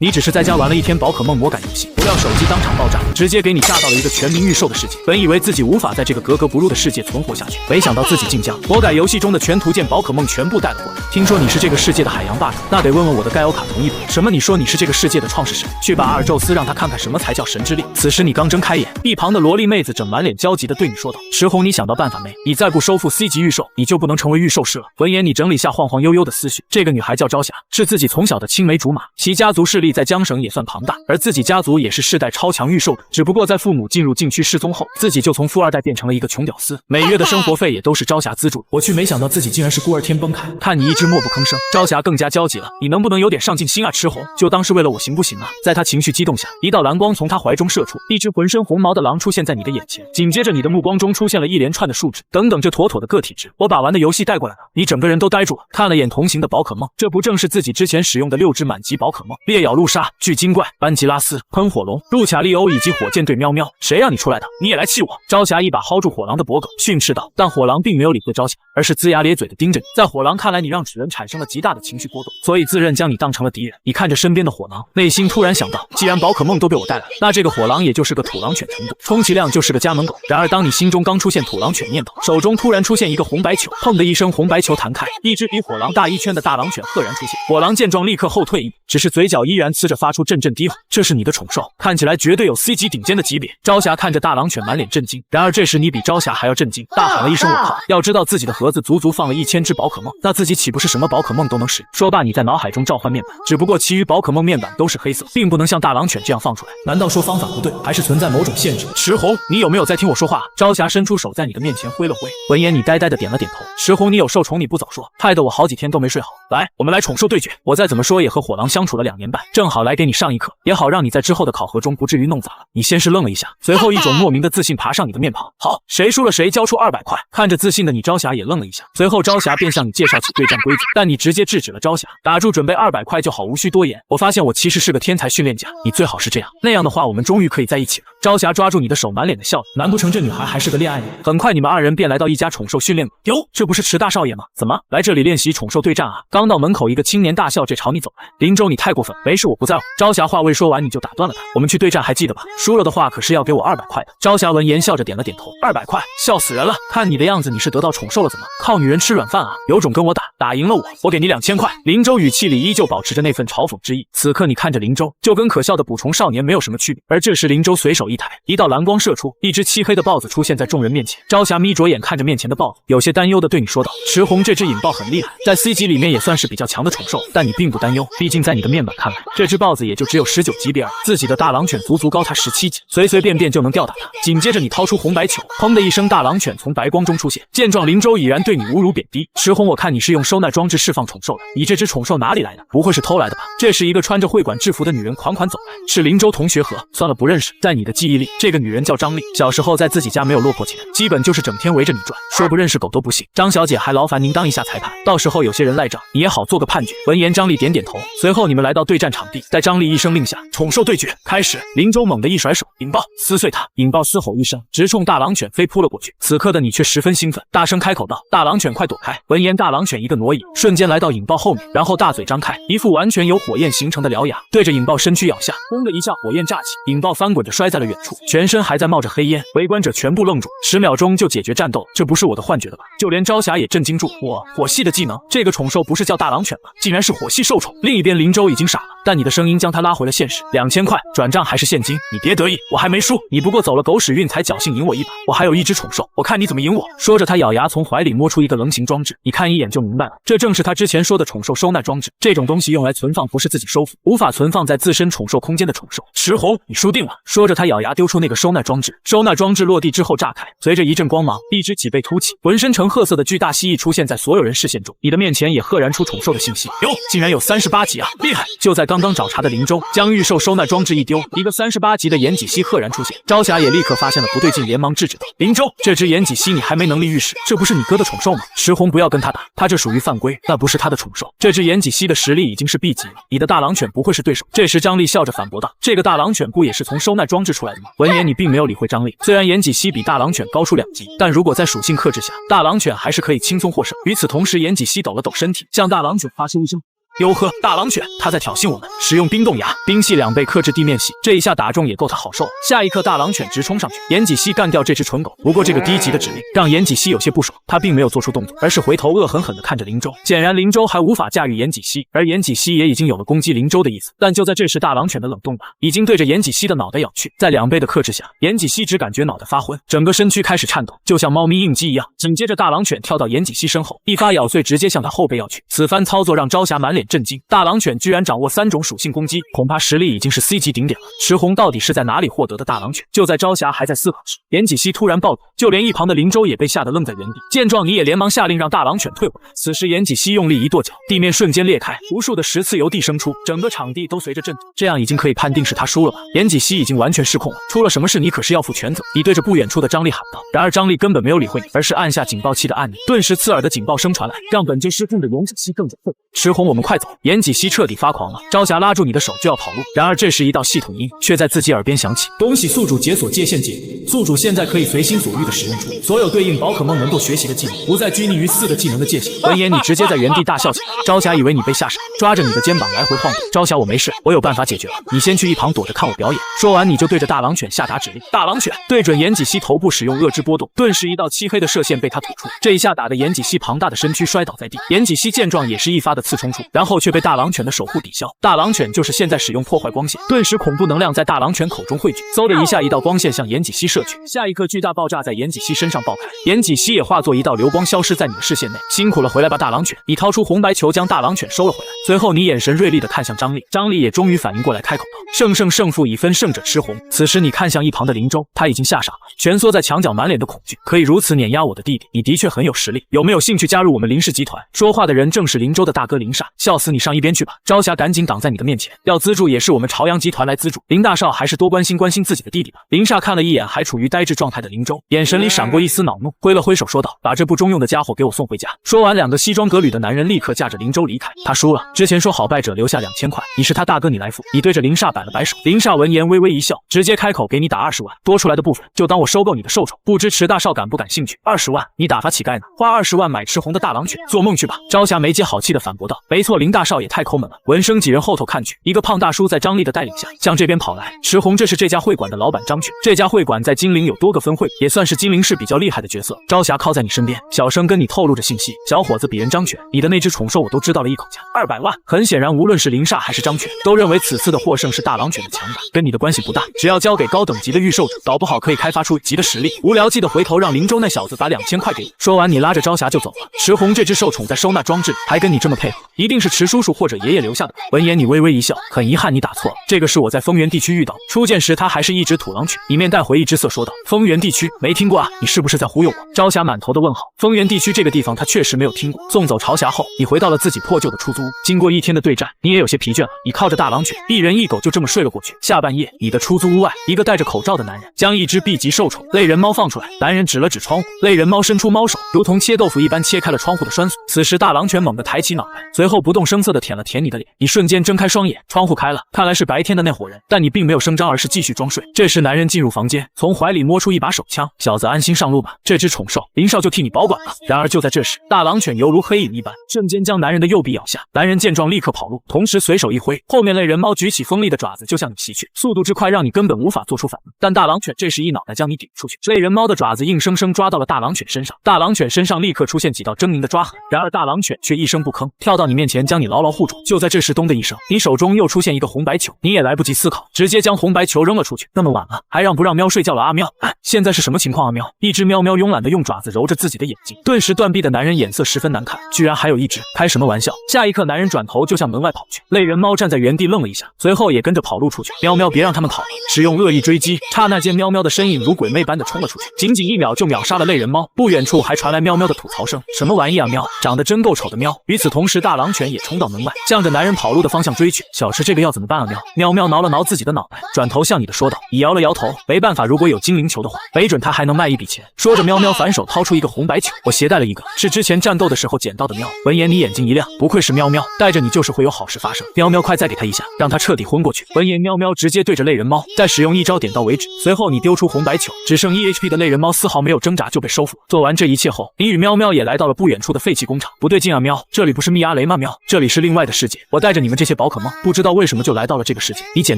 你只是在家玩了一天宝可梦魔改游戏，不料手机当场爆炸，直接给你炸到了一个全民预售的世界。本以为自己无法在这个格格不入的世界存活下去，没想到自己竟将魔改游戏中的全图鉴宝可梦全部带了过来。听说你是这个世界的海洋霸主，那得问问我的盖欧卡同意不？什么？你说你是这个世界的创世神？去把阿尔宙斯让他看看什么才叫神之力。此时你刚睁开眼，一旁的萝莉妹子正满脸焦急地对你说道：“池红，你想到办法没？你再不收复 C 级预售，你就不能成为预售师了。”闻言，你整理下晃晃悠悠的思绪。这个女孩叫朝霞，是自己从小的青梅竹马，其家族势力在江省也算庞大，而自己家族也是世代超强预售者。只不过在父母进入禁区失踪后，自己就从富二代变成了一个穷屌丝，每月的生活费也都是朝霞资助。我去，没想到自己竟然是孤儿天崩开，看你一直默不吭声。朝霞更加焦急了，你能不能有点上进心啊，池红？就当是为了我行不行啊？在他情绪激动下，一道蓝光从他怀中射出，一只浑身红毛的狼出现在你的眼前，紧接着你的目光中出现了一连串的数值，等等，这妥妥的个体值。我把玩的游戏带过来了，你整个人都呆住了，看了眼同行的宝可梦，这不正是自己之前使用的6只满级宝可梦：烈咬陆鲨、巨精怪、班吉拉斯、喷火龙、路卡利欧以及火箭队喵喵。谁让你出来的？你也来气我？朝霞一把薅住火狼的脖颈，训斥道。但火狼并没有理会朝霞，而是龇牙咧嘴的盯着你。在火狼看来，你让纸人产生了极大的情绪波动，所以自认将你当成了敌人。你看着身边的火狼，内心突然想到，既然宝可梦都被我带来了，那这个火狼也就是个土狼犬程度，充其量就是个家门狗。然而当你心中刚出现土狼犬念头，手中突然出现一个红白球，砰的一声，红白球弹开，一只比火狼大1圈的大狼犬赫然出现。火狼见状立刻后退1步，只是嘴角依然呲着发出阵阵低吼。这是你的宠兽，看起来绝对有 C 级顶尖的级别。朝霞看着大狼犬满脸震惊，然而这时你比朝霞还要震惊，大喊了一声我靠！要知道自己的盒子足足放了1000只宝可梦，那自己岂不是什么宝可梦都能使用？说罢你在脑海中召唤面板，只不过其余宝可梦面板都是黑色，并不能像大狼犬这样放出来。难道说方法不对，还是存在某种限制？池红，你有没有在听我说话？朝霞伸出手在你的面前挥了挥，闻言你呆呆的点了点头。池红，你有受宠你不早说，害得我好几天都没睡好。来，我们来宠兽对决。我再怎么说也和火狼相处了2年半，正好来给你上一课，也好让你在之后的考核中不至于弄砸了。你先是愣了一下，随后一种莫名的自信爬上你的面庞。好，谁输了谁交出200块。看着自信的你，朝霞也愣了一下，随后朝霞便向你介绍起对战规则，但你直接制止了朝霞，打住，准备200块就好，无需多言。我发现我其实是个天才训练家，你最好是这样，那样的话我们终于可以在一起了。朝霞抓住你的手，满脸的笑意，难不成这女孩还是个恋爱脑？很快你们2人便来到一家宠兽训练馆。哟，这不是池大少爷吗？怎么来这里练习宠兽对战啊？刚到门口，一个青年大笑着朝你走来。林州，你太过分，没事，我不在乎。朝霞话未说完，你就打断了他。我们去对战还记得吧？输了的话可是要给我200块的。朝霞闻言笑着点了点头。200块，笑死人了！看你的样子，你是得到宠兽了怎么？靠女人吃软饭啊？有种跟我打，打赢了我给你2000块。林州语气里依旧保持着那份嘲讽之意。此刻你看着林州，就跟可笑的捕虫少年没有什么区别。而这时林州随手一抬，一道蓝光射出，一只漆黑的豹子出现在众人面前。朝霞眯着眼看着面前的豹子，有些担忧的对你说道：“池红，这只引豹很厉害，在 C 级里面也算是比较强的宠兽，但你并不担忧，毕竟在你的面板看来，这只豹子也就只有19级别而已，自己的大狼犬足足高它17级，随随便便就能吊打它。”紧接着你掏出红白球，砰的一声，大狼犬从白光中出现。见状，林州已然对你侮辱贬低。池红，我看你是用收纳装置释放宠兽的，你这只宠兽哪里来的？不会是偷来的吧？这时一个穿着会馆制服的女人款款走来，是林州同学和。算了，不认识。在你的记忆里，这个女人叫张丽，小时候在自己家没有落魄钱，基本就是整天围着你转，说不认识狗都不行。张小姐，还劳烦您当一下裁判，到时候有些人赖账，你也好做个判决。闻言，张丽点点头。随后你们来到对战场地，在张丽一声令下，宠兽对决开始。林州猛地一甩手，引爆撕碎它。引爆嘶吼一声，直冲大狼犬飞扑了过去。此刻的你却十分兴奋，大声开口道：“大狼犬，快躲开！”闻言，大狼犬一个挪移，瞬间来到引爆后面，然后大嘴张开，一副完全由火焰形成的獠牙，对着引爆身躯咬下。轰的一下，火焰炸起，引爆翻滚着摔在了远处，全身还在冒着黑烟。围观者全部愣住，10秒钟就解决战斗，这不是我的幻觉了吧？就连朝霞也震惊住。火系的技能，这个宠兽不是叫大狼犬吗？竟然是火系兽宠。另一边林州已经傻了，但你的声音将他拉回了现实。2000块，转账还是现金？你别得意，我还没输，你不过走了狗屎运才侥幸赢我一把。我还有一只宠兽，我看你怎么赢我。说着，他咬牙从怀里摸出一个棱形装置，你看一眼就明白了，这正是他之前说的宠兽收纳装置。这种东西用来存放不是自己收服，无法存放在自身宠兽空间的宠兽。池红，你输定了。说着，他咬牙丢出那个收纳装置。收纳装置落地之后炸开，随着一阵光芒，一只脊背凸起、浑身呈褐色的巨大蜥蜴出现在所有人视线中。你的面前也赫然出宠兽的信息。哟，竟然有38级啊，厉害！就在刚刚找茬的林州将预售收纳装置一丢，一个38级的岩脊蜥赫然出现。朝霞也立刻发现了不对劲，连忙制止道：“林州，这只岩脊蜥你还没能力御使，这不是你哥的宠兽吗？池红，不要跟他打，他这属于犯规，那不是他的宠兽。这只岩脊蜥的实力已经是 B 级了，你的大狼犬不会是对手。”这时张丽笑着反驳道：“这个大狼犬不也是从收纳装置出来的吗？”闻言，你并没有理会张丽。虽然岩脊蜥比大狼犬高出2级，但如果在属性克制下，大狼犬还是可以轻松获胜。与此同时，岩脊蜥抖了抖身体，向大狼犬发出一声哟呵，大狼犬，他在挑衅我们，使用冰冻牙，冰系2倍克制地面系，这一下打中也够他好受了。下一刻，大狼犬直冲上去，岩井希干掉这只蠢狗。不过这个低级的指令让岩井希有些不爽，他并没有做出动作，而是回头恶狠狠地看着林州。显然林州还无法驾驭岩井希，而岩井希也已经有了攻击林州的意思。但就在这时，大狼犬的冷冻爪已经对着岩井希的脑袋咬去，在2倍的克制下，岩井希只感觉脑袋发昏，整个身躯开始颤抖，就像猫咪应激一样。紧接着，大狼犬跳到岩井希身后，一发咬碎，直接向他后背要去。此番操作让朝霞满脸震惊，大狼犬居然掌握3种属性攻击，恐怕实力已经是 C 级顶点了。池红到底是在哪里获得的大狼犬？就在朝霞还在思考时，岩井希突然暴走，就连一旁的林州也被吓得愣在原地。见状，你也连忙下令让大狼犬退回来。此时，岩井希用力一跺脚，地面瞬间裂开，无数的石刺由地生出，整个场地都随着震动。这样已经可以判定是他输了吧？岩井希已经完全失控了，出了什么事你可是要负全责。你对着不远处的张力喊道。然而张力根本没有理会你，而是按下警报器的按钮，顿时刺耳的警报声传来，让本就失控的岩井希更加愤怒。池红，我们快走！岩井希彻底发狂了，朝霞拉住你的手就要跑路。然而这时一道系统音却在自己耳边响起：恭喜宿主解锁界限解谜，宿主现在可以随心所欲地使用出所有对应宝可梦能够学习的技能，不再拘泥于4个技能的界限。闻言，你直接在原地大笑起来。朝霞以为你被吓傻，抓着你的肩膀来回晃动。朝霞，我没事，我有办法解决了，你先去一旁躲着看我表演。说完，你就对着大狼犬下达指令。大狼犬对准岩井希头部使用恶之波动，顿时一道漆黑的射线被他吐出。这一下打得岩井希庞大的身躯摔倒在地。岩井希见状也是一发的刺冲出，然后却被大狼犬的守护抵消。大狼犬就是现在使用破坏光线，顿时恐怖能量在大狼犬口中汇聚，嗖的一下，一道光线向岩井希射去。下一刻，巨大爆炸在岩井希身上爆开，岩井希也化作一道流光消失在你的视线内。辛苦了，回来吧，大狼犬！你掏出红白球将大狼犬收了回来，随后你眼神锐利地看向张力，张力也终于反应过来，开口道：胜胜胜负已分，胜者吃红。此时你看向一旁的林州，他已经吓傻了，蜷缩在墙角，满脸的恐惧。可以如此碾压我的弟弟，你的确很有实力，有没有兴趣加入我们林氏集团？说话的人正是林州的大哥林煞，笑死你，上一边去吧！朝霞赶紧挡在你的面前，要资助也是我们朝阳集团来资助，林大少还是多关心自己的弟弟吧。林煞看了一眼还处于呆滞状态的林州，眼神里闪过一丝恼怒，挥了挥手说道：把这不中用的家伙给我送回家。说完，2个西装革履的男人立刻驾着林州离开。他输了，之前说好败者留下2000块，你是他大哥，你来付。你对着林煞摆了摆手，林煞闻言微微一笑，直接开口给你打20万，多出来的部分就当我收购你的受宠。不知池大少感不感兴趣？20万，你打发乞丐呢？花20万买赤红的大狼犬，做梦去吧！朝霞没接好气的反驳道：没错，林大少也太抠门了。闻声几人后头看去，一个胖大叔在张力的带领下向这边跑来。池红，这是这家会馆的老板张犬，这家会馆在金陵有多个分会，也算是金陵市比较厉害的角色。朝霞靠在你身边，小声跟你透露着信息：小伙子，鄙人张犬，你的那只宠兽我都知道了一口价，200万。很显然，无论是林煞还是张犬，都认为此次的获胜是大狼犬的强大，跟你的关系不大。只要交给高等级的御兽者，搞不好可以开发出级的实力。无聊记得回头让林州那小子把2000块给我。说完，你拉着朝霞就走了。池红，这只受宠在收纳装置里，还跟你这么配合，一定是池叔叔或者爷爷留下的吧？闻言，你微微一笑，很遗憾你打错了，这个是我在丰原地区遇到的，初见时他还是一只土狼犬。你面带回忆之色说道：丰原地区没听过啊，你是不是在忽悠我？朝霞满头的问号。丰原地区这个地方他确实没有听过。送走朝霞后，你回到了自己破旧的出租屋。经过1天的对战，你也有些疲倦了，你靠着大狼犬一人一狗就这么睡了过去。下半夜，你的出租屋外，一个戴着口罩的男人将一只 B 级兽宠类人猫放出来，男人指了指窗户，类人猫伸出猫手，如同切豆腐一般切开了窗户的栓锁。此时大狼犬猛地抬起脑袋，随后不动声色地舔了舔你的脸。你瞬间睁开双眼，窗户开了，看来是白天的那伙人，但你并没有声张，而是继续装睡。这时男人进入房间，从怀里摸出一把手枪，小子安心上路吧，这只宠兽林少就替你保管了。然而就在这时，大狼犬犹如黑影一般，瞬间将男人的右臂咬下。男人见状立刻跑路，同时随手一挥，后面类人猫举起锋利的爪子就向你袭去，速度之快让你根本无法做出反应。但大狼犬这时一脑袋将你顶出去，类人猫的爪子硬生生抓到了大狼犬身上，大狼犬身上立刻出现几道狰狞的抓痕。然而大狼犬却一声不吭，跳到你面前将你牢牢护住。就在这时，咚的一声，你手中又出现一个红白球，你也来不及思考，直接将红白球扔了出去。那么晚了，还让不让喵睡觉了啊？喵，现在是什么情况啊？喵！一只喵喵慵懒的用爪子揉着自己的眼睛，顿时断臂的男人眼色十分难看，居然还有一只，开什么玩笑？下一刻，男人转头就向门外跑去，类人猫站在原地愣了一下，随后也跟着跑路出去。喵喵，别让他们跑了！使用恶意追击，刹那间，喵喵的身影如鬼魅般的冲了出去，仅仅1秒就秒杀了类人猫。不远处还传来喵喵的吐槽声：什么玩意啊？喵，长得真够丑的喵！与此同时，大狼犬也冲到门外，向着男人跑路的方向追去。小池，这个要怎么办啊？喵！喵喵挠了挠自己的脑袋，转头向你的说道。你摇了摇头，没办法，如果有精灵球的话，没准他还能能卖一笔钱。说着，喵喵反手掏出一个红白球，我携带了一个，是之前战斗的时候捡到的喵。闻言，你眼睛一亮，不愧是喵喵，带着你就是会有好事发生。喵喵，快再给他一下，让他彻底昏过去。闻言，喵喵直接对着类人猫再使用一招点到为止。随后你丢出红白球，只剩1 HP 的类人猫丝毫没有挣扎就被收服。做完这一切后，你与喵喵也来到了不远处的废弃工厂。不对劲啊，喵，这里不是密阿雷吗？喵，这里是另外的世界。我带着你们这些宝可梦，不知道为什么就来到了这个世界。你简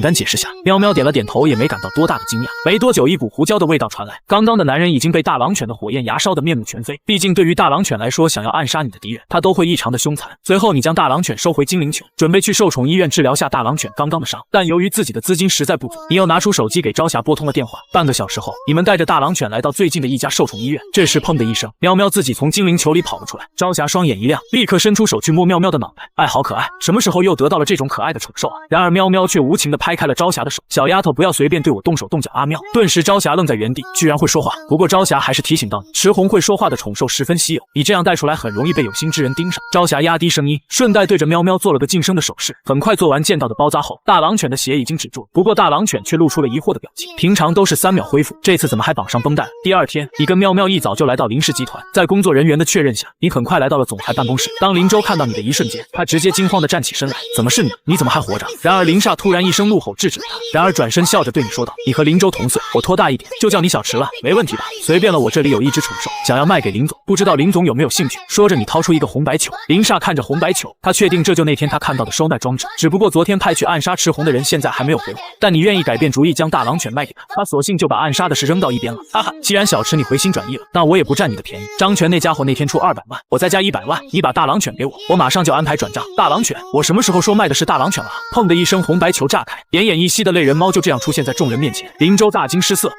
单解释下。喵喵点了点头，也没感到多大的惊讶。没多久，一股胡椒的味道传来，刚刚的男人已经被大狼犬的火焰牙烧得面目全非。毕竟对于大狼犬来说，想要暗杀你的敌人，他都会异常的凶残。随后你将大狼犬收回精灵球，准备去兽宠医院治疗下大狼犬刚刚的伤。但由于自己的资金实在不足，你又拿出手机给朝霞拨通了电话。半个小时后，你们带着大狼犬来到最近的一家兽宠医院。这时砰的一声，喵喵自己从精灵球里跑了出来。朝霞双眼一亮，立刻伸出手去摸喵喵的脑袋。哎，好可爱，什么时候又得到了这种可爱的宠兽啊？然而喵喵却无情地拍开了朝霞的手，小丫头不要随便对我动手动脚啊！喵！顿时朝霞愣在原地，居然会说话。不过朝霞还是提醒到你，赤红会说话的宠兽十分稀有，你这样带出来很容易被有心之人盯上。朝霞压低声音，顺带对着喵喵做了个噤声的手势。很快做完剑道的包扎后，大狼犬的血已经止住，不过大狼犬却露出了疑惑的表情。平常都是3秒恢复，这次怎么还绑上绷带？第二天，你跟喵喵一早就来到林氏集团，在工作人员的确认下，你很快来到了总裁办公室。当林州看到你的一瞬间，他直接惊慌地站起身来，怎么是你？你怎么还活着？然而林煞突然一声怒吼制止了他，然而转身笑着对你说道：“你和林州同岁，我拖大一点，就叫你小池了，没问题吧？随便了，我这里有一只宠兽，想要卖给林总，不知道林总有没有兴趣？”说着，你掏出一个红白球。林煞看着红白球，他确定这就那天他看到的收卖装置，只不过昨天派去暗杀赤红的人现在还没有回话。但你愿意改变主意将大狼犬卖给他，他索性就把暗杀的事扔到一边了。哈哈，既然小池你回心转意了，那我也不占你的便宜。张全那家伙那天出200万，我再加100万，你把大狼犬给我，我马上就安排转账。大狼犬？我什么时候说卖的是大狼犬了？砰的一声，红白球炸开，奄奄一息的类人猫就这样出现在众人面前。林州大惊失色，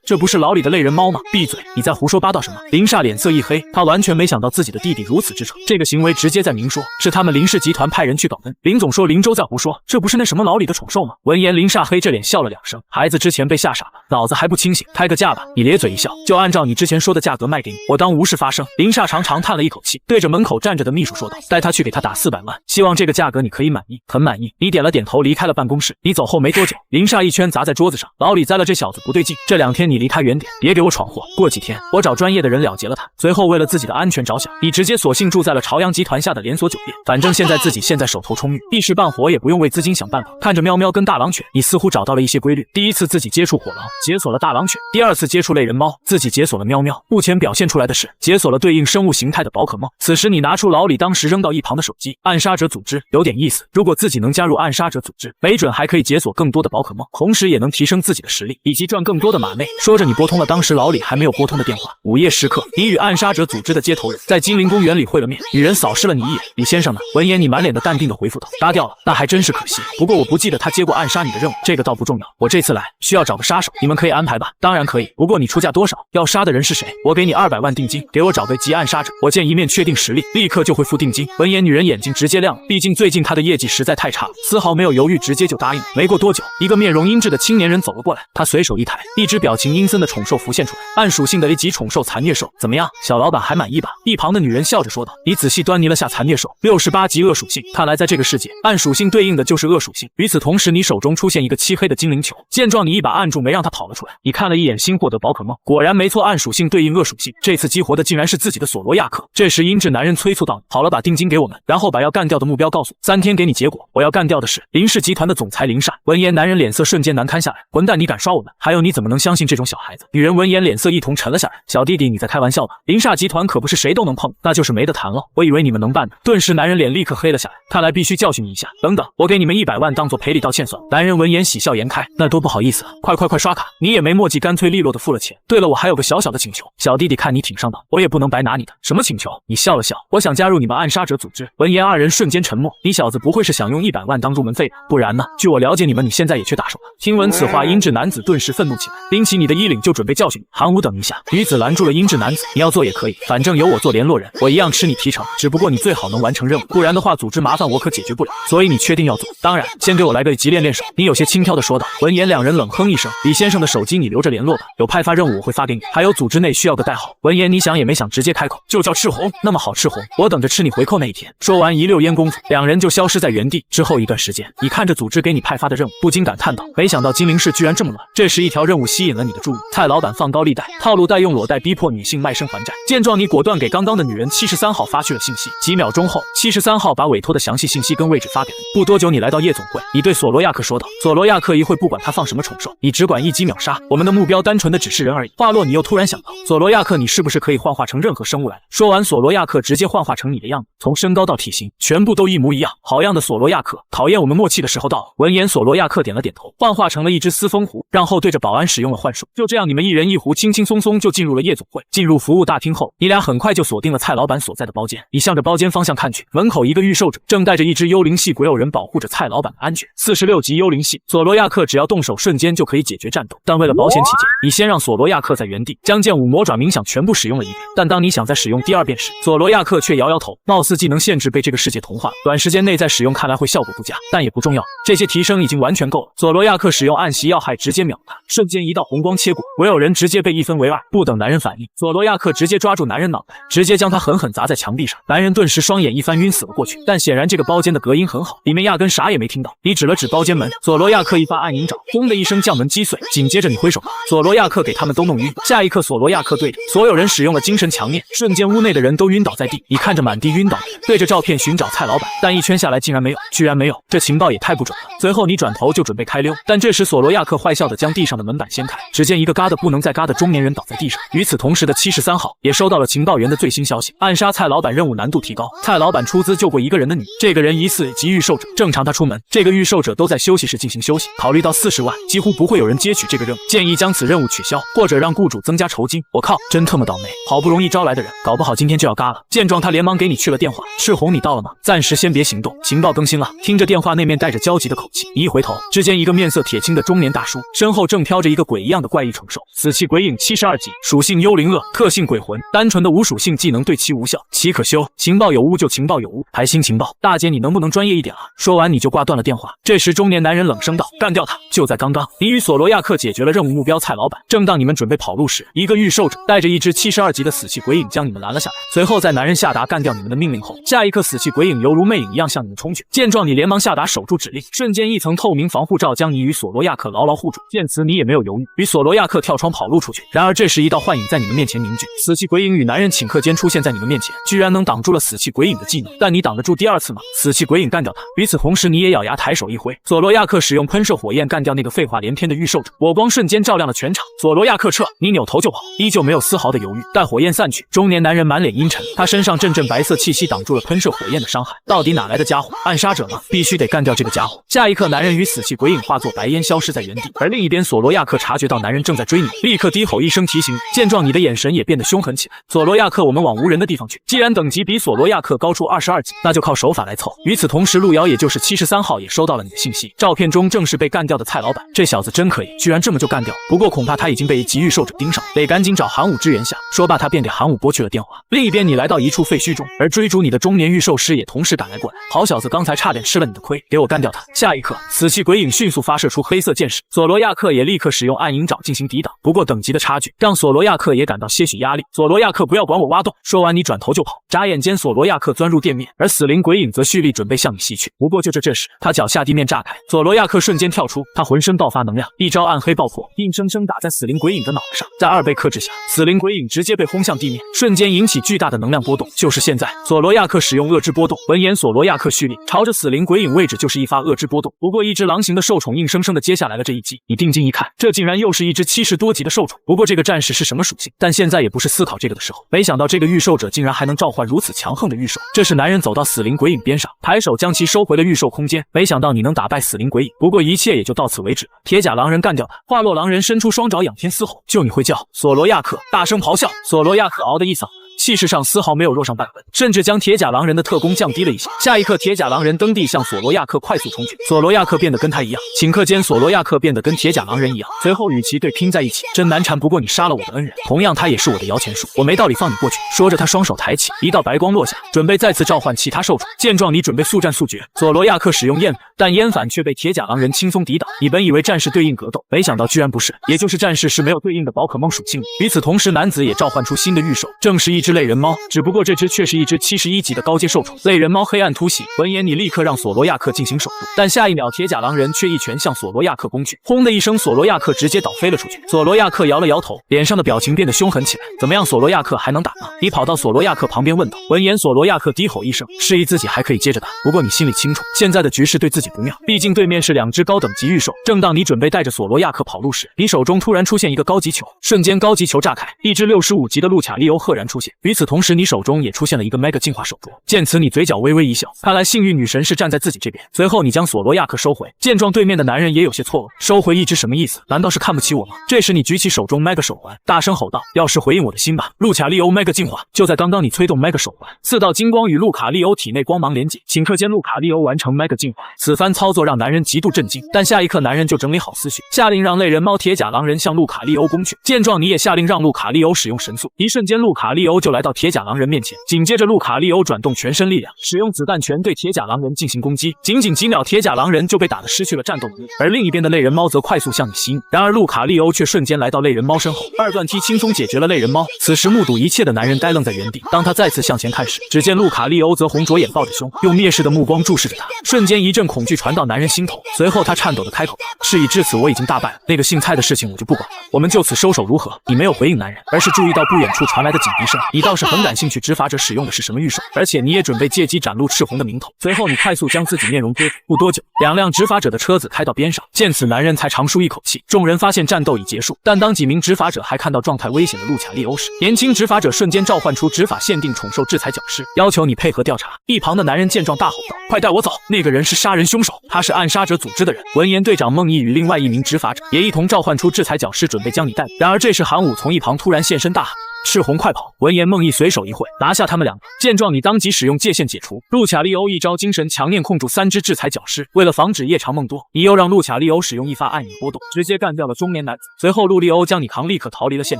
这不是老李的类人猫吗？闭嘴！你在胡说八道什么？林煞脸色一黑，他完全没想到自己的弟弟如此之蠢，这个行为直接在明说是他们林氏集团派人去搞恩。林总说林州在胡说，这不是那什么老李的宠兽吗？闻言，林煞黑着脸笑了2声，孩子之前被吓傻了，脑子还不清醒，开个价吧。你咧嘴一笑，就按照你之前说的价格卖给你，我当无事发生。林煞长长叹了一口气，对着门口站着的秘书说道：“带他去给他打400万，希望这个价格你可以满意。”很满意。你点了点头，离开了办公室。你走后没多久，林煞一拳砸在桌子上，老李栽了，这小子不对劲，这2天你离他远点，别给我闯祸。过几天我找专业的人了结了他。随后为了自己的安全着想，你直接索性住在了朝阳集团下的连锁酒店。反正现在自己现在手头充裕，一时半会也不用为资金想办法。看着喵喵跟大狼犬，你似乎找到了一些规律。第一次自己接触火狼，解锁了大狼犬；第二次接触类人猫，自己解锁了喵喵。目前表现出来的是解锁了对应生物形态的宝可梦。此时你拿出老李当时扔到一旁的手机，暗杀者组织有点意思。如果自己能加入暗杀者组织，没准还可以解锁更多的宝可梦，同时也能提升自己的实力，以及赚更多的马内。说着，你拨通了当时老李还没有拨通的电话。午夜时刻，你与暗杀者组织的接头人在精灵公园里会了面。女人扫视了你一眼，李先生呢？闻言，你满脸的淡定的回复道：“杀掉了，那还真是可惜。不过我不记得他接过暗杀你的任务，这个倒不重要。我这次来需要找个杀手，你们可以安排吧？”“当然可以，不过你出价多少？要杀的人是谁？我给你200万定金，给我找个级暗杀者，我见一面确定实力，立刻就会付定金。”闻言，女人眼睛直接亮了，毕竟最近她的业绩实在太差了，丝毫没有犹豫，直接就答应了。没过多久，一个面容英质的青年人走了过来，他随手一抬，一只表情阴森的宠兽浮现出来，暗属性的 A 级宠兽残虐兽。怎么样，小老板还满意吧？一旁的女人笑着说道。你仔细端倪了下残虐兽，68级恶属性，看来在这个世界，暗属性对应的就是恶属性。与此同时，你手中出现一个漆黑的精灵球，见状你一把按住，没让他跑了出来。你看了一眼新获得宝可梦，果然没错，暗属性对应恶属性，这次激活的竟然是自己的索罗亚克。这时阴质男人催促道：“好了，把定金给我们，然后把要干掉的目标告诉我，3天给你结果。我要干掉的是林氏集团的总裁林煞。”闻言，男人脸色瞬间难堪下来，混蛋，你敢刷我们？还有你怎么能相信这种小孩子？女人闻言脸色一同沉了下来，小弟弟，你在开玩笑吧？林煞集团可不是谁都能碰，那就是没得谈了。我以为你们能办的。顿时男人脸立刻黑了下来，看来必须教训你一下。等等，我给你们100万当做赔礼道歉算了。男人闻言喜笑颜开，那多不好意思啊，快刷卡。你也没墨迹，干脆利落的付了钱。对了，我还有个小小的请求，小弟弟看你挺上道，我也不能白拿你的。什么请求？你笑了笑，我想加入你们暗杀者组织。闻言，2人瞬间沉默。你小子不会是想用100万当入门费吧？不然呢？据我了解，你现在也缺打手了。听闻此话，阴质男子顿时愤怒起来，拎起你的衣领就准备教训你。韩武，等一下！女子拦住了阴质男子，你要做也可以，反正由我做联络人，我一样吃你提成。只不过你最好能完成任务，不然的话组织麻烦我可解决不了。所以你确定要做？当然，先给我来个级练手。你有些轻佻的说道。闻言，两人冷哼一声，李先生的手机你留着联络吧，有派发任务我会发给你，还有组织内需要个代号。闻言，你想也没想，直接开口，就叫赤红。那么好，赤红，我等着吃你回扣那一天。说完一溜烟功夫，两人就消失在原地。之后一段时间，你看着组织给你派发的任务，不禁感叹道：没想到精灵市居然这么乱。这时一条任务吸引了你的注意，蔡老板放高利贷，套路贷用裸贷逼迫女性卖身还债。见状，你果断给刚刚的女人73号发去了信息。几秒钟后，73号把委托的详细信息跟位置发给了你。不多久，你来到夜总会，你对索罗亚克说道。索罗亚克一会不管他放什么宠兽，你只管一击秒杀。我们的目标单纯的只是人而已。话落，你又突然想到，索罗亚克，你是不是可以幻化成任何生物来？说完，索罗亚克直接幻化成你的样子，从身高到体型，全部都一模一样。好样的，索罗亚克！讨厌，我们默契的时候到了。闻言，索罗亚克点了点头，幻化成了一只丝风狐，然后对着保安使用了幻术。就这样，你们一人一狐，轻轻松松就进入了夜总会。进入服务大厅后，你俩很快就锁定了蔡老板所在的包间。你向着包间方向看去，门口一个御兽者正带着一只幽灵系鬼偶人保护着蔡老板的安全。46级幽灵系，索罗亚克只要动手瞬间就可以解决战斗，但为了保险起见，你先让索罗亚克在原地将剑舞魔爪冥想全部使用了一遍。但当你想再使用第二遍时，索罗亚克却摇摇头，貌似技能限制被这个世界同化，短时间内再使用看来会效果不佳，但也不重要，这些提升已经完全够了。索罗亚克使用暗袭要害直接秒他，瞬间一道红光切过，鬼偶人直接被一分为二。不等男人反应，索罗亚克直接抓住男人脑袋，直接将他狠狠砸在墙壁上，男人顿时双眼一翻晕死了过去。但显然这个包间的隔音很好，里面压根啥也没听到。你指了指包间门，索罗亚克一发暗影爪，轰的一声将门击碎，紧接着你挥手，索罗亚克给他们都弄晕。下一刻，索罗亚克对着所有人使用了精神强念，瞬间屋内的人都晕倒在地。你看着满地晕倒的人，对着照片寻找蔡老板，但一圈下来竟然没有，居然没有，这情报也太不准了。随后你转头就准备开溜，但这时索罗亚克坏笑的将地上的门板掀开，只见一个嘎的不能再嘎的中年人倒在地上。与此同时的73号也收到了情报员的最新消息，暗杀蔡老板任务难度提高，蔡老板出资救过一个人的你，这个人疑似级御兽者，正常他出门，这个御兽者都在休息室进行休息，考虑到40万几乎不会有人接取这个任务，建议将此任务取消，或者让雇主增加酬金。我靠，真他妈倒霉，好不容易招来的人，搞不好今天就要嘎了。见状，他连忙给你去了电话，赤红你到了吗？暂时先别行动，情报更新了。听着电话那面带着焦急的口气，你一回头，只见一个面色铁青的中年大叔，身后正飘着一个鬼一样的怪异宠兽，死气鬼影72级，属性幽灵恶，特性鬼魂，单纯的无属性技能对其无效，岂可休？情报有误就情报有误，还新情报，大姐你能不能专业一点啊？说完你就挂断了电话。这时中年男人冷声道：干掉他！就在刚刚，你与索罗亚克解决了任务目标蔡老板，正当你们准备跑路时，一个御兽者带着一只72级的死气鬼影将你们拦了下来。随后在男人下达干掉你们的命令后，下一刻死气鬼影犹如魅影一样向你们冲去。见状，你连忙下达守住指令，瞬间一层透明防护罩将你与索罗亚克牢牢护住。见此，你也没有犹豫，与索罗亚克跳窗跑路出去。然而这时一道幻影在你们面前凝聚，死气鬼影与男人顷刻间出现在你们面前，居然能挡住了死气鬼影的技能，但你挡得住第二次吗？死气鬼影干掉他。与此同时，你也咬牙抬手一挥，索罗亚克使用喷射火焰干掉那个废话连篇的御兽者，火光瞬间照亮了全场。索罗亚克撤，你扭头就跑，依旧没有丝毫的犹豫。待火焰散去，中年男人满脸阴沉，他身上阵阵白色气息挡住了喷射火焰的伤害。到底哪来的家伙？暗杀者吗？必须得干掉这个家伙。下一刻，男人与死气鬼影化作白烟消失在原地。而另一边，索罗亚克察觉到男人正在追你，立刻低吼一声提醒。见状，你的眼神也变得凶狠起来。索罗亚克，我们往无人的地方去。既然等级比索罗亚克高出22级，那就靠手法来凑。与此同时，路遥也就是73号也收到了你的信息，照片中正是被干掉的蔡老板。这小子真可以，居然这么就干掉。不过恐怕他已经被极御兽者盯上，得赶紧找韩武支援下。说罢，他便给韩武拨去了电话。另一边，你来到一处废墟中，而追逐你的中年御兽师也同时赶来过来。好小子，刚才差点吃了你的亏，给我干掉他！下一刻，死气鬼影迅速发射出黑色箭矢，索罗亚克也立刻使用暗影爪进行抵挡。不过等级的差距让索罗亚克也感到些许压力。索罗亚克，不要管我挖洞！说完，你转头就跑。眨眼间，索罗亚克钻入店面，而死灵鬼影则蓄力准备向你袭去。不过就这时，他脚下地面炸开，索罗亚克瞬间跳出，他浑身爆发能量，一招暗黑爆破，硬生生打在死灵鬼影的脑袋上。在2倍克制下，死灵鬼影直接被轰向地面，瞬间引起巨大的能量波动。就是现在，索罗亚克使用恶之波动。闻言，索罗亚克蓄力，朝着死灵鬼影位置就是一发恶之波动。不过一只狼形的兽宠硬生生的接下来了这一击。你定睛一看，这竟然又是一只70多级的兽宠。不过这个战士是什么属性？但现在也不是思考这个的时候。没想到这个御兽者竟然还能召唤如此强横的御兽。这时男人走到死灵鬼影边上，抬手将其收回了御兽空间。没想到你能打败死灵鬼影，不过一切也就到此为止了。铁甲狼人干掉他。话落，狼人伸出双爪仰天嘶吼，就你会叫！索罗亚克大声咆哮。索罗亚克嗷的一嗓，气势上丝毫没有弱上半分，甚至将铁甲狼人的特攻降低了一些。下一刻，铁甲狼人登地向索罗亚克快速冲去，索罗亚克变得跟他一样，顷刻间索罗亚克变得跟铁甲狼人一样，随后与其对拼在一起，真难缠。不过你杀了我的恩人，同样他也是我的摇钱树，我没道理放你过去。说着，他双手抬起，一道白光落下，准备再次召唤其他兽种。见状，你准备速战速决。索罗亚克使用烟，但烟反却被铁甲狼人轻松抵挡。你本以为战士对应格斗，没想到居然不是，也就是战士是没有对应的宝可梦属性。与此同时，男子也召唤出新的御兽，正是一只只类人猫，只不过这只却是一只71级的高阶兽宠。类人猫黑暗突袭，闻言你立刻让索罗亚克进行守护，但下一秒铁甲狼人却一拳向索罗亚克攻去，轰的一声，索罗亚克直接倒飞了出去。索罗亚克摇了摇头，脸上的表情变得凶狠起来。怎么样，索罗亚克还能打吗？你跑到索罗亚克旁边问道。闻言，索罗亚克低吼一声，示意自己还可以接着打，不过你心里清楚，现在的局势对自己不妙，毕竟对面是2只高等级御兽。正当你准备带着索罗亚克跑路时，你手中突然出现一个高级球，瞬间高级球炸开，一只65级的路卡利欧赫然出现。与此同时，你手中也出现了一个 Mega 进化手镯。见此，你嘴角微微一笑，看来幸运女神是站在自己这边。随后，你将索罗亚克收回。见状，对面的男人也有些错愕，收回一只什么意思？难道是看不起我吗？这时，你举起手中 Mega 手环，大声吼道：“要是回应我的心吧！”路卡利欧 Mega 进化。就在刚刚，你催动 Mega 手环，4道金光与路卡利欧体内光芒连接，顷刻间路卡利欧完成 Mega 进化。此番操作让男人极度震惊，但下一刻男人就整理好思绪，下令让类人猫铁甲狼人向路卡利欧攻去。见状，你也下令让路卡利欧使用神速，一瞬间路卡利欧就来到铁甲狼人面前。紧接着，路卡利欧转动全身力量，使用子弹拳对铁甲狼人进行攻击。仅仅几秒，铁甲狼人就被打得失去了战斗能力，而另一边的类人猫则快速向你吸引。然而路卡利欧却瞬间来到类人猫身后，二段踢轻松解决了类人猫。此时目睹一切的男人呆愣在原地，当他再次向前看时，只见路卡利欧则红着眼抱着胸，用蔑视的目光注视着他。瞬间一阵恐惧传到男人心头，随后他颤抖地开口道：“事已至此，我已经大败了，那个姓蔡的事情我就不管了，我们就此收手如何？”你没有回应男人，而是注意到不远处传来的警笛声。你倒是很感兴趣执法者使用的是什么御手，而且你也准备借机展露赤红的名头。随后你快速将自己面容贴。不多久，2辆执法者的车子开到边上，见此男人才长舒一口气。众人发现战斗已结束，但当几名执法者还看到状态危险的路卡利欧时，年轻执法者瞬间召唤出执法限定宠兽制裁角狮，要求你配合调查。一旁的男人见状大吼道：“快带我走！那个人是杀人凶手，他是暗杀者组织的人。”闻言，队长孟毅与另外一名执法者也一同召唤出制裁角狮，准备将你带走。然而这时韩武从一旁突然现身，大喊：“赤红快跑！”闻言，孟毅随手一挥，拿下他们2个。见状，你当即使用界限解除。路卡利欧一招精神强念控住3只制裁角狮。为了防止夜长梦多，你又让路卡利欧使用一发暗影波动，直接干掉了中年男子。随后，路利欧将你扛，立刻逃离了现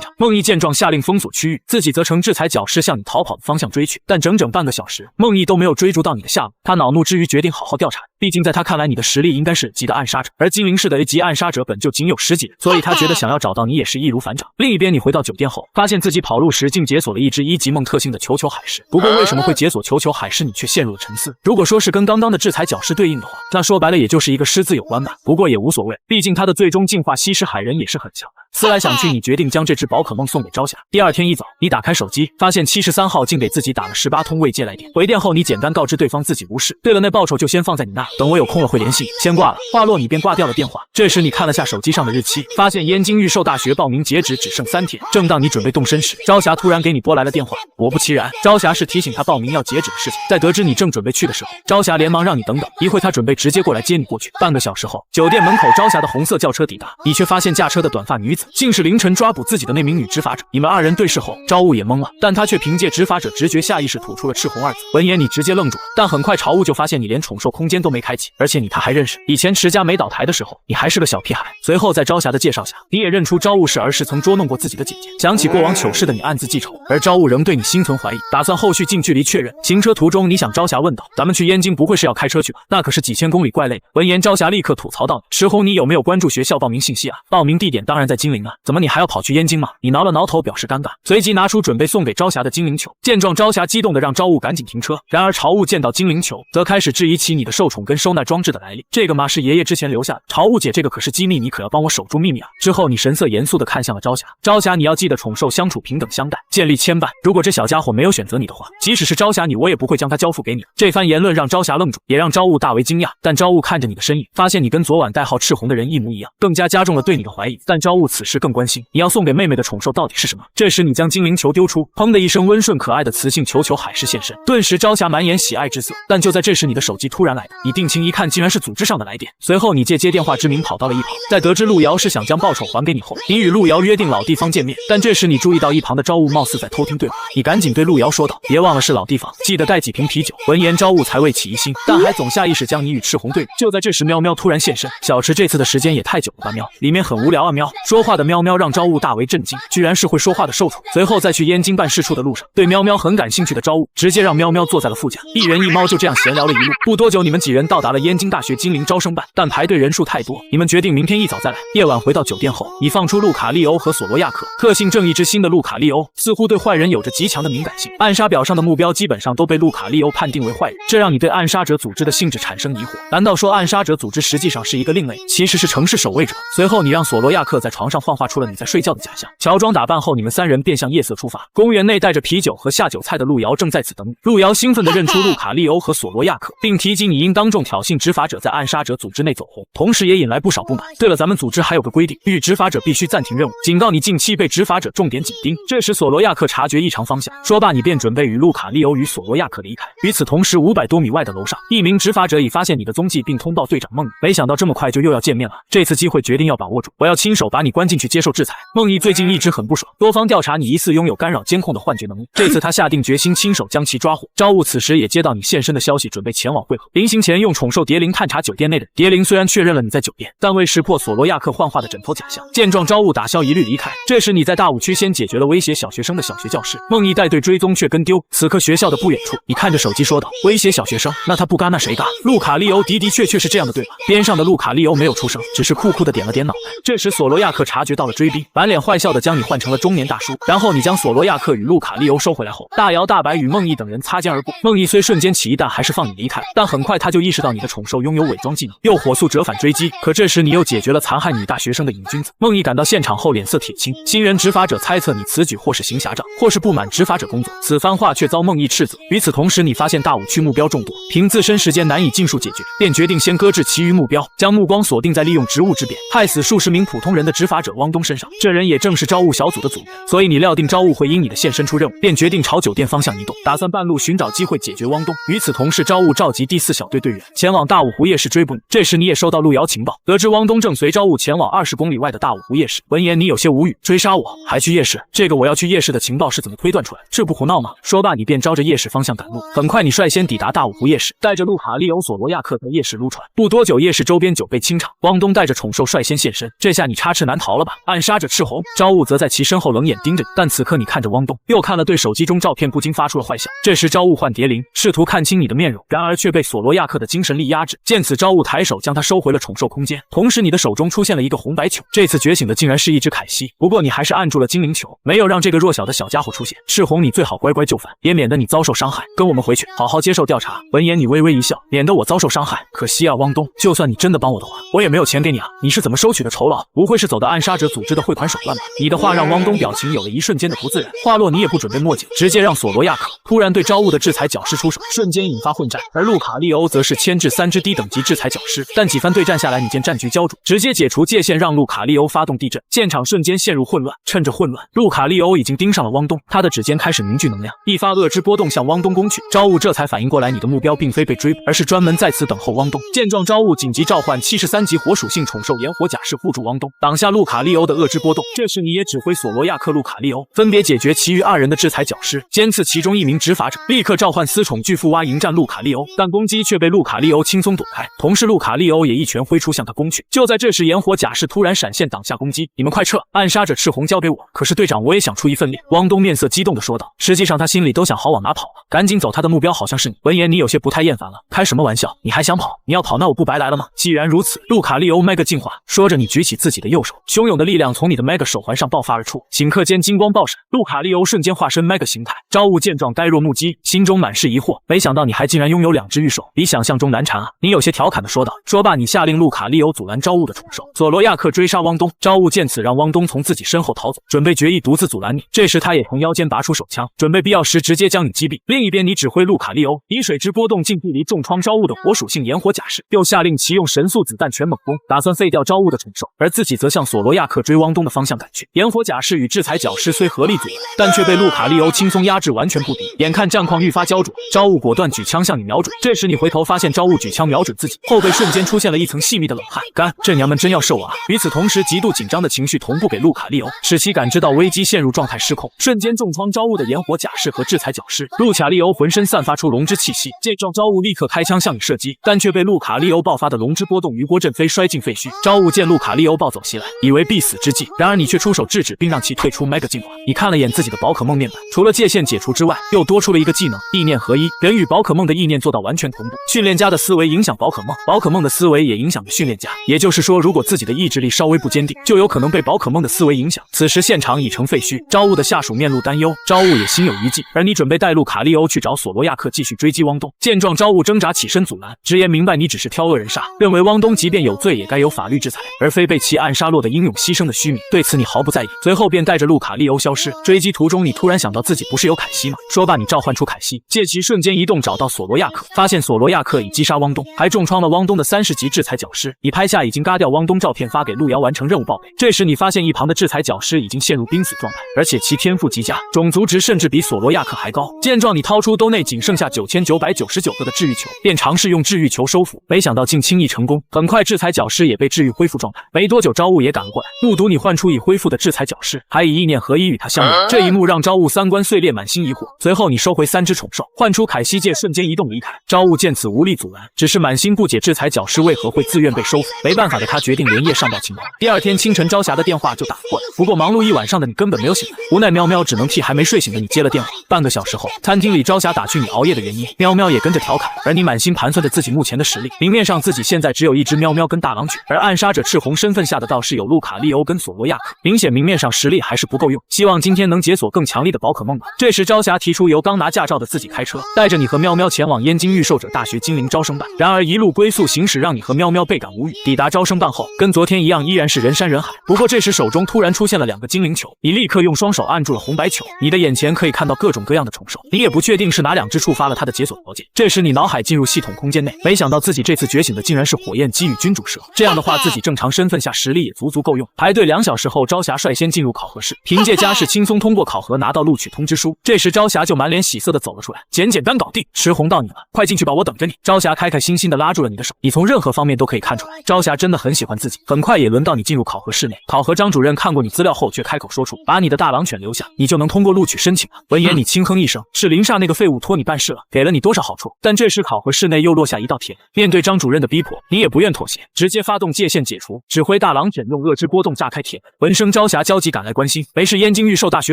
场。孟毅见状，下令封锁区域，自己则乘制裁角狮向你逃跑的方向追去。但整整半个小时，孟毅都没有追逐到你的下落。他恼怒之余，决定好好调查。毕竟在他看来，你的实力应该是级的暗杀者，而精灵市的 A 级暗杀者本就仅有10几人，所以他觉得想要找到你也是易如反掌。另一边，你回到酒店后，发现自己跑路时竟解锁了一只1级梦特性的球球海狮。不过为什么会解锁球球海狮，你却陷入了沉思。如果说是跟刚刚的制裁角狮对应的话，那说白了也就是一个狮字有关吧。不过也无所谓，毕竟他的最终进化西施海人也是很强的。思来想去，你决定将这只宝可梦送给朝霞。第2天一早，你打开手机，发现73号竟给自己打了18通未接来电。回电后，你简单告知对方自己无事。对了，那报酬就先放在你那，等我有空了会联系你。先挂了。话落，你便挂掉了电话。这时你看了下手机上的日期，发现燕京御兽大学报名截止只剩3天。正当你准备动身时，朝霞突然给你拨来了电话。果不其然，朝霞是提醒他报名要截止的事情。在得知你正准备去的时候，朝霞连忙让你等等一会，他准备直接过来接你过去。半个小时后，酒店门口朝霞的红色轿车抵达，你却发现驾车的短发女子竟是凌晨抓捕自己的那名女执法者。你们2人对视后，朝雾也懵了，但他却凭借执法者直觉下意识吐出了赤红2字。闻言，你直接愣住了，但很快朝雾就发现你连宠兽空间都没开启，而且他还认识。以前池家没倒台的时候，你还是个小屁孩。随后在朝霞的介绍下，你也认出朝雾是儿时曾捉弄过自己的姐姐。想起过往糗事的你暗自记仇，而朝雾仍对你心存怀疑，打算后续近距离确认。行车途中，你想朝霞问道：“咱们去燕京不会是要开车去吧？那可是几千公里，怪累的。”闻言，朝霞立刻吐槽道：“池红，你有没有关注学校报名信息啊？报名地点当然在金陵啊，怎么你还要跑去燕京吗？”你挠了挠头表示尴尬，随即拿出准备送给朝霞的精灵球。见状，朝霞激动的让朝雾赶紧停车。然而朝雾见到精灵球，则开始质疑起你的受宠跟收纳装置的来历。这个嘛是爷爷之前留下的。朝雾姐，这个可是机密，你可要帮我守住秘密啊！之后你神色严肃的看向了朝霞。朝霞，你要记得宠兽相处平等相待，建立牵绊。如果这小家伙没有选择你的话，即使是朝霞你，我也不会将他交付给你。这番言论让朝霞愣住，也让朝雾大为惊讶。但朝雾看着你的身影，发现你跟昨晚代号赤红的人一模一样，更加加重了对你的怀疑。但朝雾此时更关心你要送给妹妹的宠兽到底是什么。这时你将精灵球丢出，砰的一声，温顺可爱的雌性球球海狮现身，顿时朝霞满眼喜爱之色。但就在这时，你的手机突然来的，你定睛一看，竟然是组织上的来电。随后你借接电话之名跑到了一旁，在得知路遥是想将报酬还给你后，你与路遥约定老地方见面。但这时你注意到一旁的朝雾貌似在偷听对话，你赶紧对路遥说道：“别忘了是老地方，记得带几瓶啤酒。”闻言，朝雾才未起疑心，但还总下意识将你与赤红对比。就在这时，喵喵突然现身。小池，这次的时间也太久了吧？喵，里面很无聊啊！喵，说话的喵喵让朝雾大为震惊，居然是会说话的兽宠。随后在去燕京办事处的路上，对喵喵很感兴趣的朝雾直接让喵喵坐在了副驾，一人一猫就这样闲聊了一路。不多久，你们几人到达了燕京大学精灵招生办，但排队人数太多，你们决定明天一早再来。夜晚回到酒店后，你放出路卡利欧和索罗亚克。特性正义之心的路卡利欧似乎对坏人有着极强的敏感性，暗杀表上的目标基本上都被路卡利欧判定为坏人，这让你对暗杀者组织的性质产生疑惑。难道说暗杀者组织实际上是一个另类，其实是城市守卫者？随后你让索罗亚克在床上幻化出了你在睡觉的假象，乔装打扮后，你们3人便向夜色出发。公园内带着啤酒和下酒菜的路遥正在此等你。路遥兴奋地认出路卡利欧和索罗亚克，并提及你应当众挑衅执法者在暗杀者组织内走红，同时也引来不少不满。对了，咱们组织还有个规定，遇执法者必须暂停任务，警告你近期被执法者重点紧盯。这时索罗亚克察觉异常方向，说罢你便准备与路卡利欧与索罗亚克离开。与此同时，500多米外的楼上，一名执法者已发现你的踪迹，并通报队长梦毅。没想到这么快就又要见面了，这次机会决定要把握住，我要亲手把你关进去接受制裁。梦毅最近一直很不爽，多方调查你疑似拥有干扰监控的幻觉能力，这次他下定决心亲手将其抓获。招物此时也接到你现身的消息，准备前往会合。临行前用宠兽蝶灵探查酒店内的蝶灵，虽然确认了你在酒店，但未识破索罗亚克幻化的枕头假象。见状，招物打消疑虑离开。这时你在大武区先解决了威胁小学生的小学教师，梦毅带队追踪却跟丢。此刻学校的不远处，你看着手机说道：威胁小学生，那他不干那谁干？路卡利欧的确是这样的，对吧？边上的路卡利欧没有出声，只是酷酷的点了点脑袋。这时索罗亚克察觉到了追兵，满脸坏笑的将你换成了中年大叔。然后你将索罗亚克与路卡利欧收回来后，大摇大摆与梦毅等人擦肩而过。梦毅虽瞬间起疑，但还是放你离开，但很快他就意识到你的宠兽拥有伪装技能，又火速折返追击。可这时你又解决了残害女大学生的瘾君子。梦毅赶到现场后脸色铁青，新人执法者猜测你此举或是行侠仗，或是不满执法者工作，此番话却遭梦毅斥责。与此同时，你发现大武区目标众多，凭自身时间难以尽数解决，便决定先搁置其余目标，将目光锁定在利用职务之便害死数十名普通人的执法者汪东身上。这人也正是招物小组的组员，所以你料定招物会因你的现身出任务，便决定朝酒店方向移动，打算半路寻找机会解决汪东。与此同时，招物召集第4小队队员前往大武湖夜市追捕你。这时你也收到路遥情报，得知汪东正随招物前往20公里外的大武湖夜市。闻言你有些无语，追杀我还去夜市？这个我要去夜市的情报是怎么推断出来？这不胡闹吗？说罢你便朝着夜市方向赶路。很快你率先抵达大武湖夜市，带着路卡利欧、索罗亚克在夜市撸串。不多久，夜市周边酒被清场，汪东带着宠兽率先现身。这下你插翅难逃了吧？暗杀者赤红，招物则在其身后冷眼盯着你。但此刻你看着汪东，又看了对手机中照片，不禁发出了坏笑。这时招物换蝶灵，试图看清你的面容，然而却被索罗亚克的精神力压制。见此，招物抬手将他收回了宠兽空间，同时你的手中出现了一个红白球，这次觉醒的竟然是一只凯西。不过你还是按住了精灵球，没有让这个弱小的小家伙出现。赤红，你最好乖乖就范，也免得你遭受伤害。跟我们回去，好好接受调查。闻言你微微一笑，免得我遭受伤害。可惜啊，汪东，就算你真的帮我的话，我也没有钱给你啊。你是怎么收取的酬劳？不会是走的暗杀者组织的汇款手段吧？你的话让汪东表情有了一瞬间的不自然。话落，你也不准备墨迹，直接让索罗亚克突然对招物的制裁角师出手，瞬间引发混战。而路卡利欧则是牵制3只低等级制裁角师，但几番对战下来，你见战局焦灼，直接解除界限，让路卡利欧发动地震，现场瞬间陷入混乱。趁着混乱，路卡利欧已经盯上了汪东，他的指尖开始凝聚能量，一发恶之波动向汪东攻去。招物这才反应过来，你的目标并非被追捕，而是专门在此等候汪东。见状，招物紧急召唤73级火属性宠兽炎火甲士护住汪东，挡下路卡利欧的恶之波动。这时你也指挥索罗亚克、路卡利欧分别解决其余2人的制裁角师，尖刺其中1名执法者，立刻召唤私宠巨富蛙迎战路卡利欧，但攻击却被路卡利欧轻松躲开，同时路卡利欧也一拳挥出向他攻去。就在这时，炎火甲士突然闪现挡下攻击，你们快撤！暗杀者赤红交给我。可是队长，我也想出一份力。汪东面色激动地说道，实际上他心里都想好往哪跑了，赶紧走，他的目标好像是你。闻言你有些不太厌烦了，开什么玩笑？你还想跑？你要跑那我不白来了吗？既然如此，路卡利欧 Mega 进化。说着你举起自己的右手，汹涌的力量从你的 Mega 手环上爆发而出，顷刻间金光爆闪，路卡利欧瞬间化身 Mega 形态。招物见状呆若木鸡，心中满是疑惑，没想到你还竟然拥有2只御兽，比想象中难缠啊。你有些调侃的说道。说罢你下令路卡利欧阻拦招物的宠兽索罗亚克追杀汪东。招物见此让汪东从自己身后逃走，准备决意独自阻拦你。这时他也从腰间拔出手枪，准备必要时直接将你击毙。另一边你指挥路卡利欧以水之波动近距离重创招物的火属性炎火甲士，又下令其用神速子弹全猛攻，打算废掉招物的宠兽，而自己则向索罗亚克追汪东的方向赶去。炎火甲士与制裁角师虽合力阻拦，但却被路卡利欧轻松压制，完全不敌。眼看战况愈发焦灼，招物果断举枪向你瞄准。这时你回头发现招物举枪瞄准自己，后背瞬间出现了一层细密的冷汗。干，这娘们真要受啊！与此同时，极度紧张的情绪同步给路卡利欧，使其感知到危机，陷入状态失控，瞬间重创招物的炎火甲士和制裁角师。路卡利欧浑身散发出龙之气息，见状招物立刻开枪向你射击，但却被路卡利欧爆发的龙之波动余波震飞，摔进废墟。招物见路卡利欧暴走袭来，以为必死之计，然而你却出手制止，并让其退出 Mega 进化。你看了眼自己的宝可梦面板，除了界限解除之外，又多出了一个技能意念合一，人与宝可梦的意念做到完全同步。训练家的思维影响宝可梦，宝可梦的思维也影响着训练家。家。也就是说，如果自己的意志力稍微不坚定，就有可能被宝可梦的思维影响。此时现场已成废墟，招物的下属面露担忧，招物也心有余悸。而你准备带路卡利欧去找索罗亚克继续追击汪东。见状，招物挣扎起身阻拦，直言明白你只是挑恶人杀，认为汪东即便有罪也该有法律制裁，而非被其暗杀落得英勇牺牲的虚名。对此你毫不在意，随后便带着路卡利欧消失。追击途中，你突然想到自己不是有凯西吗？说罢，你召唤出凯西，借其瞬间移动找到索罗亚克，发现索罗亚克已击杀汪东，还重创了汪东的30级制裁角师。你拍下已经嘎掉汪东照片发给路遥完成任务报备。这时你发现一旁的制裁角师已经陷入濒死状态，而且其天赋极佳，种族值甚至比索罗亚克还高。见状，你掏出兜内仅剩下9999个的治愈球，便尝试用治愈球收服，没想到竟轻易成功。很快制裁角师也被治愈恢复状态，没多久招物也赶了过来，目睹你唤出已恢复的制裁角师，还以意念合一与他相连。这一幕让招物三观碎裂，满心疑惑。随后你收回3只宠兽，唤出凯西界，瞬间移动离开。招物见此无力阻拦，只是满心不解制裁角师为何会自愿被收服。没办法的他决定连夜上报情报。第二天清晨，朝霞的电话就打过来，不过忙碌一晚上的你根本没有醒来，无奈喵喵只能替还没睡醒的你接了电话。半个小时后，餐厅里朝霞打趣你熬夜的原因，喵喵也跟着调侃，而你满心盘算着自己目前的实力。明面上自己现在只有一只喵喵跟大狼犬，而暗杀者赤红身份下的倒是有路卡利欧跟索罗亚克，明显明面上实力还是不够用，希望今天能解锁更强力的宝可梦吧。这时朝霞提出由刚拿驾照的自己开车，带着你和喵喵前往燕京御兽者大学精灵招生办。然而一路龟速行驶让你和喵喵倍感无语。抵达招生办后，跟昨天一样依然是人山人海，不过这时手中突然出现了2个精灵球，你立刻用双手按住了红白球，你的眼前可以看到各种各样的宠兽，你也不确定是哪2只触发了它的解锁条件。这时你脑海进入系统空间内，没想到自己这次觉醒的竟然是火焰鸡与君主蛇，这样的话自己正常身份下实力也足够用。排队2小时后，朝霞率先进入考核室，凭借家世轻松通过考核，拿到录取通知书。这时朝霞就满脸喜色的走了出来，简单搞定，吃红到你了，快进去吧，我等着你。朝霞开开心心的拉住了你的手，你从任何方面都可以看出来，朝霞真的很喜欢自己。很快也轮到你进入考核室内，考核张主任看过你资料后，却开口说出把你的大狼犬留下，你就能通过录取申请了。闻言你轻哼一声，是林煞那个废物托你办事了，给了你多少好处？但这时考核室内又落下一道铁门，面对张主任的逼迫，你也不愿妥协，直接发动界限解除，指挥大狼犬用恶之波动炸开铁门。闻声朝霞焦急赶来关心，没事，燕京御兽大学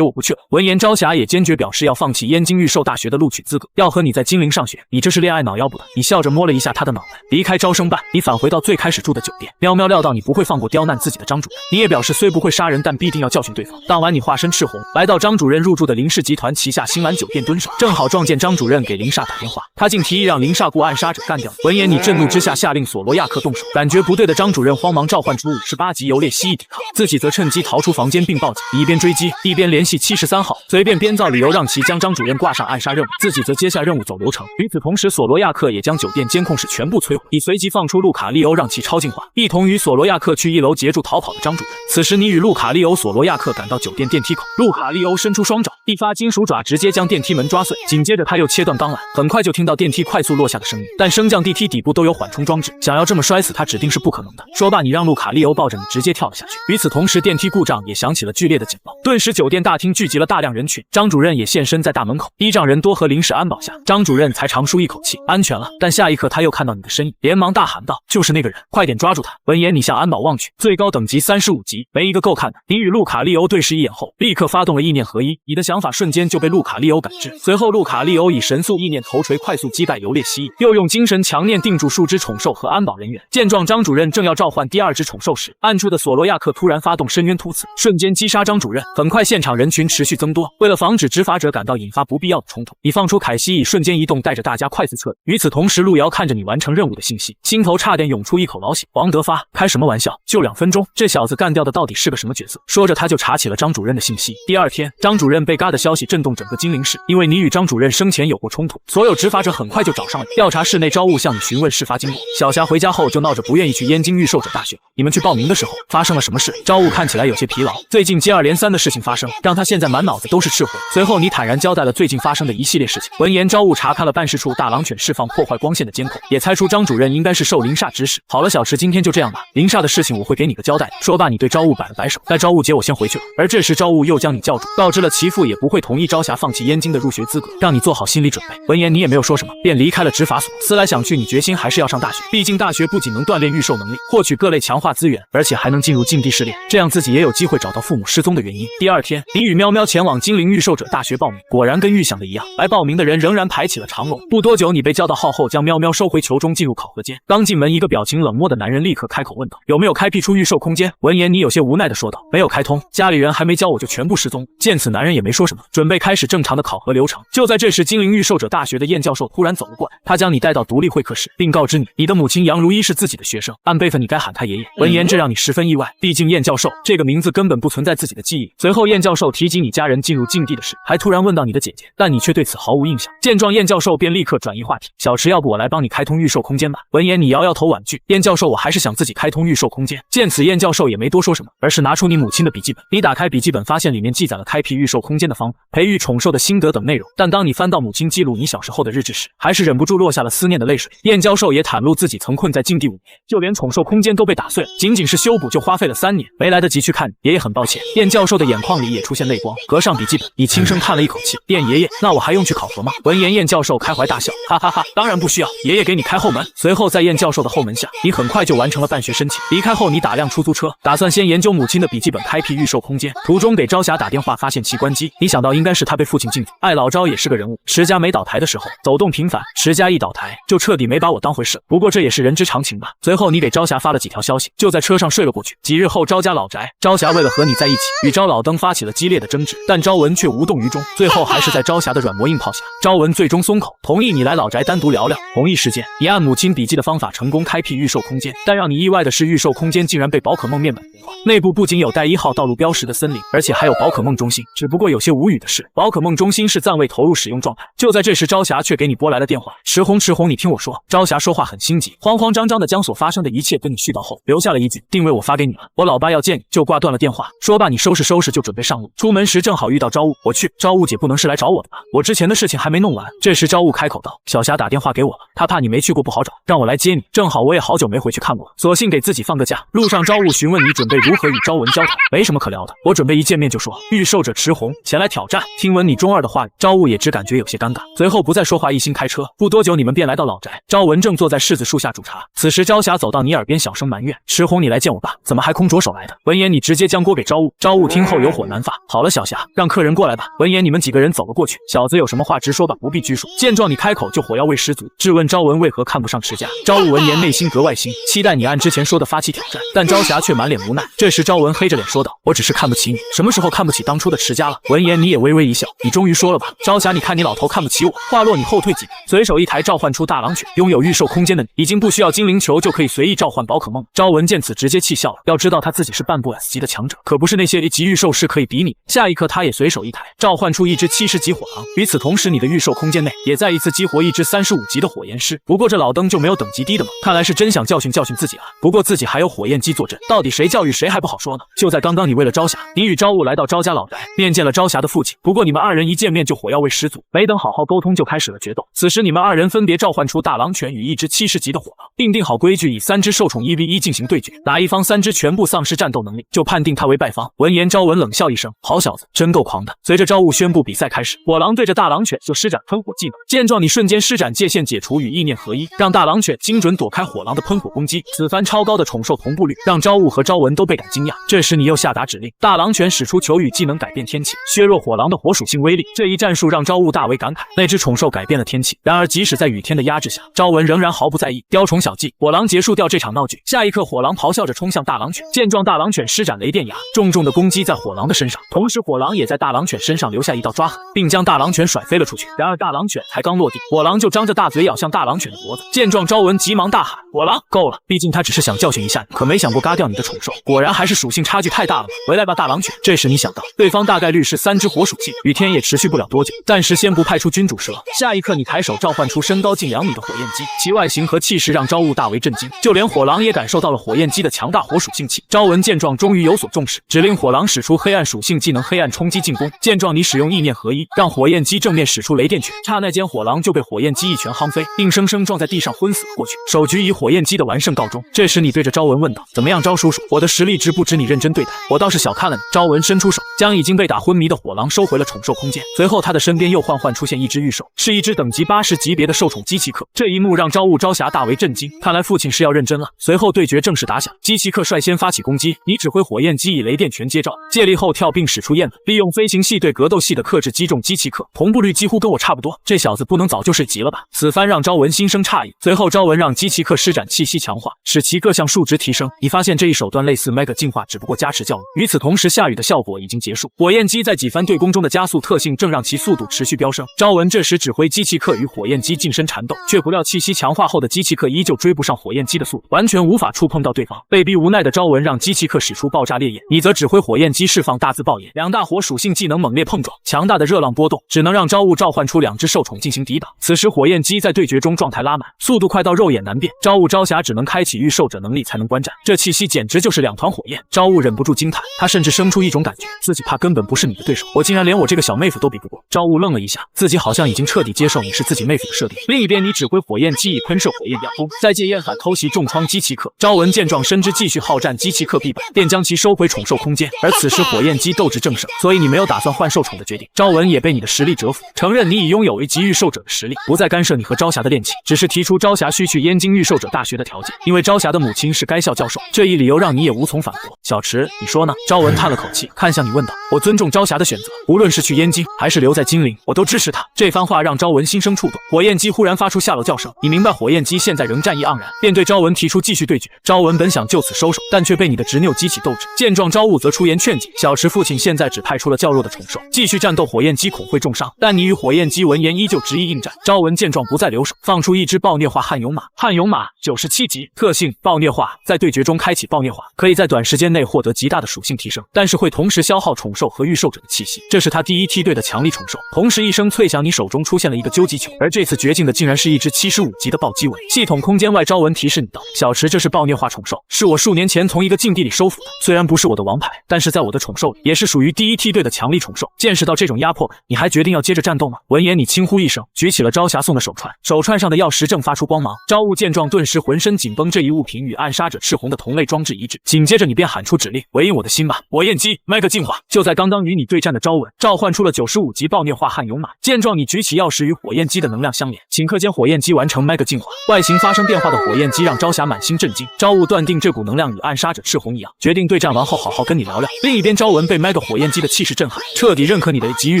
我不去了。闻言朝霞也坚决表示要放弃燕京御兽大学的录取资格，要和你在精灵上学。你这是恋爱脑要不得？你笑着摸了一下他的脑袋，离开招生办，你返回到最开始住的酒店。喵喵料到你不会放过刁难自己的张主任，你也表示虽不会杀人，但必定要教训对方。当晚你化身赤红，来到张主任入住的林氏集团旗下星兰酒店蹲守，正好撞见张主任给林煞打电话，他竟提议让林煞雇暗杀者干掉。闻言你震怒之下下令索罗亚克动手，感觉不对的张主任慌忙召唤出58级游猎蜥蜴抵抗，自己则趁机逃出房间并报警。一边追击一边联系73号，随便编造理由让其将张主任挂上暗杀任务，自己则接下任务走流程。与此同时，索罗亚克也将酒店监控室全部摧毁，你随即放出路卡利欧让其超进化，一同与索罗亚克去1楼截住逃跑的张主任。此时你与路卡利欧、索罗亚克赶到酒店电梯口，路卡利欧伸出双爪，一发金属爪直接将电梯门抓碎，紧接着他又切断钢缆，很快就听到电梯快速落下的声音，但升降电梯底部都有缓冲装置，想要这么摔死他指定是不可能的。说罢，你让路卡利欧抱着你直接跳了下去。与此同时，电梯故障也响起了剧烈的警报，顿时酒店大厅聚集了大量人群，张主任也现身在大门口，依仗人多和临时安保下，张主任才长舒一口气，安全了。但下一刻他又看到你的身影，连忙大喊道：“就是那个人，快点抓住他！”闻言，你向安保望去，最高等级35级，没一个够看的。你与路卡利欧对视一眼后，立刻发动了意念合一，你的想法瞬间就被路卡利欧感知。随后，路卡利欧以神速意念头锤快速击败游猎蜥蜴，又用精神强念定住数只宠兽和安保人员。见状，张主任正要召唤第2只宠兽时，暗处的索罗亚克突然发动深渊突刺，瞬间击杀张主任。很快，现场人群持续增多，为了防止执法者赶到引发不必要的冲突，你放出凯西以瞬间移动带着大家快速撤离。与此同时，路遥看着你完成任务的信息，心头差点涌出一口老血。王德发，开什么玩笑，就2分钟，这小子干掉的到底是个什么角色？说着他就查起了张主任的信息。第2天，张主任被嘎的消息震动整个精灵市，因为你与张主任生前有过冲突，所有执法者很快就找上了你，调查室内招物向你询问事发经过。小霞回家后就闹着不愿意去燕京御兽者大学，你们去报名的时候发生了什么事？招物看起来有些疲劳，最近接二连三的事情发生，让他现在满脑子都是赤火。随后你坦然交代了最近发生的一系列事情。闻言，招物查看了办事处大狼犬释放破坏光线的监控，也猜出张主任应该是受林煞指使。好了，小池，今天就这样吧，林煞的事情我会给你个交代。说罢，你对招物摆了摆手，在招招雾姐，我先回去了。而这时招雾又将你叫住，告知了其父也不会同意朝霞放弃燕京的入学资格，让你做好心理准备。闻言你也没有说什么，便离开了执法所。思来想去，你决心还是要上大学，毕竟大学不仅能锻炼御兽能力，获取各类强化资源，而且还能进入禁地试炼，这样自己也有机会找到父母失踪的原因。第二天，你与喵喵前往精灵御兽者大学报名，果然跟预想的一样，来报名的人仍然排起了长龙。不多久，你被叫到号后，将喵喵收回球中，进入考核间。刚进门，一个表情冷漠的男人立刻开口问道：“有没有开辟出御兽空间？”闻言，你有些无奈的说道：“没有开通，家里人还没教我就全部失踪。”见此，男人也没说什么，准备开始正常的考核流程。就在这时，精灵御兽者大学的燕教授突然走了过来，他将你带到独立会客室，并告知你的母亲杨如一是自己的学生，按辈分你该喊他爷爷。闻言，这让你十分意外，毕竟燕教授这个名字根本不存在自己的记忆。随后，燕教授提及你家人进入禁地的事，还突然问到你的姐姐，但你却对此毫无印象。见状，燕教授便立刻转移话题：“小池，要不我来帮你开通御兽空间吧？”闻言，你摇摇头婉拒：“燕教授，我还是想自己开通御兽空间。”见此，燕教授也没多说什么，而是拿出你母亲的笔记本。你打开笔记本，发现里面记载了开辟御兽空间的方法、培育宠兽的心得等内容。但当你翻到母亲记录你小时候的日志时，还是忍不住落下了思念的泪水。燕教授也袒露自己曾困在禁地5年，就连宠兽空间都被打碎了，仅仅是修补就花费了3年，没来得及去看，爷爷很抱歉。燕教授的眼眶里也出现泪光，合上笔记本，你轻声叹了一口气：“燕爷爷，那我还用去考核吗？”闻言，燕教授开怀大笑：“哈哈哈，当然不需要，爷爷给你开后门。”随后在燕教授的后门下，你很快就完成了办学申请。离开后，你打辆出租车，打算先研究母亲的笔记本开辟御兽空间。途中给朝霞打电话，发现其关机，你想到应该是他被父亲禁足。艾老招也是个人物，池家没倒台的时候走动频繁，池家一倒台就彻底没把我当回事，不过这也是人之常情吧。随后你给朝霞发了几条消息，就在车上睡了过去。几日后，朝家老宅，朝霞为了和你在一起，与朝老登发起了激烈的争执，但朝文却无动于衷，最后还是在朝霞的软磨硬泡下，朝文最终松口，同意你来老宅单独聊聊。同一时间，你按母亲笔记的方法成功开辟御兽空间，但让你意外的是，御兽空间竟然被宝可梦面板同化，内部不仅有带1号道路标识的森林，而且还有宝可梦中心。只不过有些无语的是，宝可梦中心是暂未投入使用状态。就在这时，朝霞却给你拨来了电话：“池红，池红，你听我说。”朝霞说话很心急，慌慌张张的将所发生的一切跟你絮叨后，留下了一句：“定位我发给你了，我老爸要见你。”就挂断了电话。说罢，你收拾收拾就准备上路。出门时正好遇到朝雾，我去，朝雾姐不能是来找我的吧？我之前的事情还没弄完。这时朝雾开口道：“小霞打电话给我了，她怕你没去过不好找，让我来接你。正好我也好久没回去看过，索性给自己放个假。”路上，朝雾询问你准备如何与朝文交谈。没什么可聊的，我准备一见面就说御兽者池红前来挑战。听闻你中二的话语，朝雾也只感觉有些尴尬，随后不再说话，一心开车。不多久，你们便来到老宅。朝文正坐在柿子树下煮茶，此时朝霞走到你耳边，小声埋怨：“池红，你来见我爸，怎么还空着手来的？”闻言，你直接将锅给朝雾。朝雾听后有火难发：“好了，小霞，让客人过来吧。”闻言，你们几个人走了过去。小子有什么话直说吧，不必拘束。见状，你开口就火药味十足，质问朝文为何看不上池家。朝雾闻言内心格外心，期待你按之前说的发起挑战，但朝霞却满脸无奈。这时朝文黑着脸说道：“我只是看不起你，什么时候看不起当初的池家了？”闻言，你也微微一笑：“你终于说了吧？朝霞，你看你老头看不起我。”话落，你后退几步，随手一抬召唤出大狼犬。拥有御兽空间的你，已经不需要精灵球就可以随意召唤宝可梦。朝文见此直接气笑了，要知道他自己是半步 S 级的强者，可不是那些1级御兽是可以比拟。下一刻，他也随手一抬，召唤出一只70级火狼。与此同时，你的御兽空间内也再一次激活一只35级的火焰狮。不过这老登就没有等级低的吗？看来是真想教训教训自己啊。不过自己还有火焰鸡坐镇，到底谁教育谁还不好说呢。就在刚刚，你为了朝霞，你与朝雾来到朝家老宅，面见了朝霞的父亲。不过你们2人一见面就火药味十足，没等好好沟通就开始了决斗。此时你们2人分别召唤出大狼犬与一只70级的火狼，定好规矩，以3只兽宠1v1进行对决，哪一方3只全部丧失战斗能力，就判定他为败方。闻言，朝文冷笑一声：“好小子，真够狂的。”随着朝雾宣布比赛开始，火狼对着大狼犬就施展喷火技能。见状，你瞬间施展界限解除与意念合一，让大狼犬精准躲开火狼的喷火攻击。此番超高的宠兽同步率让朝雾和朝文都倍感惊讶。这时你又下达指令，大狼犬使出求雨技能改变天气，削弱火狼的火属性威力。这一战术让朝雾大为感慨，那只宠兽改变了天气。然而即使在雨天的压制下，朝文仍然毫不在意。雕虫小技，火狼结束掉这场闹剧。下一刻，火狼咆哮着冲向大狼犬。见状，大狼犬施展雷电牙，重重的攻击在火狼的身上，同时火狼也在大狼犬身上留下一道抓痕，并将大狼犬甩飞了出去。然而大狼犬才刚落地，火狼就张着大嘴咬向大狼犬的脖子。见状，朝文急忙大喊：“火狼，够了！毕竟他只是想教训一下你，可没想过嘎掉你的宠兽，果然还是属性差距太大了嘛！回来吧，大狼犬！”这时你想到，对方大概率是3只火属性，雨天也持续不了多久，暂时先不派出君主蛇。下一刻，你抬手召唤出身高近2米的火焰鸡，其外形和气势让朝雾大为震惊，就连火狼也感受到了火焰鸡的强大火属性气。朝文见状，终于有所重视，指令火狼使出黑暗属性技能黑暗冲击进攻。见状，你使用意念合一，让火焰鸡正面使出雷电拳，刹那间火狼就被火焰鸡一拳夯飞，硬生生撞在地上昏死了过去。首局以火焰鸡的完胜告终。这时你对着朝文问道：“怎么样，朝叔叔？我的实力值不值你认真对对待，我倒是小看了你。昭文伸出手，将已经被打昏迷的火狼收回了宠兽空间。随后他的身边又缓缓出现一只御兽，是一只等级80级别的兽宠机器客。这一幕让朝雾朝霞大为震惊，看来父亲是要认真了。随后对决正式打响，机器客率先发起攻击，你指挥火焰机以雷电拳接招，借力后跳并使出焰吻，利用飞行系对格斗系的克制击中机器客，同步率几乎跟我差不多。这小子不能早就睡急了吧？此番让昭文心生诧异。随后昭文让机器客施展气息强化，使其各项数值提升。你发现这一手段类似 Mega 进化，只不过加持较弱。与此同时，下雨的效果已经结束，火焰机在几番对攻中的加速特性正让其速度持续飙升。昭文这时指挥机器客与火焰机近身缠斗，却不料气息强化后的机器客依旧追不上火焰机的速度，完全无法触碰到对方。被逼无奈的昭文让机器客使出爆炸烈焰，你则指挥火焰机释放大字爆炎，两大火属性技能猛烈碰撞，强大的热浪波动只能让朝雾召唤出2只兽宠进行抵挡。此时火焰机在对决中状态拉满，速度快到肉眼难辨，朝雾朝霞只能开启御兽者能力才能观战。这气息简直就是2团火焰，朝雾忍不住惊叹，他甚至生出一种感觉，自己怕根本不是你的对手，我竟然连我这个小妹夫都比不过。朝雾愣了一下，自己好像已经彻底接受你是自己妹夫的设定。另一边，你指挥火焰机以喷射火焰压风，再借焰反偷袭重创机器客。昭文见状深知继续好战机器客必败，便将其收回宠兽空间。而此时火焰机斗志正盛，所以你没有打算换兽宠的决定。昭文也被你的实力折服，承认你已拥有为极御兽者的实力，不再干涉你和朝霞的恋情，只是提出朝霞需去燕京御兽者大学的条件，因为朝霞的母亲是该校教授，这一理由让你也无从反驳。小池，你说呢？昭文叹了口气，看向你问道。我尊重朝霞的选择，无论是去燕京还是留在金陵，我都支持他。这番话让昭文心生触动。火焰机忽然发出下楼叫声，你明白火焰机现在仍战意盎然，便对昭文提出继续对决。昭文本想就此收手，但却被你的执拗激起斗志。见状，昭雾则出言劝解，小池父亲现在只派出了较弱的宠兽，继续战斗火焰机恐会重伤，但你与火焰机闻言依旧执意应战。昭文见状不再留手，放出一只暴虐化悍勇马。悍勇马97级，特性暴虐化，在对决中开启暴虐化，可以在短时间内获得极大的属性提升，但是会同时消耗宠兽和御兽者的气息，这是他第一梯队的强力宠兽。同时一声脆响，你手中出现了一个究极球，而这次绝境的竟然是一只75级的暴击蚊。系统空间外，昭文提示你道：小池，这是暴虐化宠兽，是我数年前从一个境地里收服的，虽然不是我的王牌，但是在我的宠兽里也是属于第一梯队的强力宠兽。见识到这种压迫感，你还决定要接着战斗吗？闻言，你轻呼一声，举起了朝霞送的手串，手串上的曜石正发出光芒。朝雾见状，顿时浑身紧绷，这一物品与暗杀者赤红的同类装置一致。紧接着，你便喊出指令：回应我的心吧！火焰机 Mega 进化！就在刚刚与你对战的昭文召唤出了95级暴虐化悍勇马。见状，你举起曜石与火焰机的能量相连，顷刻间火焰机完成 Mega 进化，外形发生变化的火焰机让朝霞满心震惊。朝雾断定这股能量与暗杀者赤红一样，决定对战完后好好跟你聊聊。另一边，昭文被 Mega 火焰机的气势震撼，彻底认可你的极御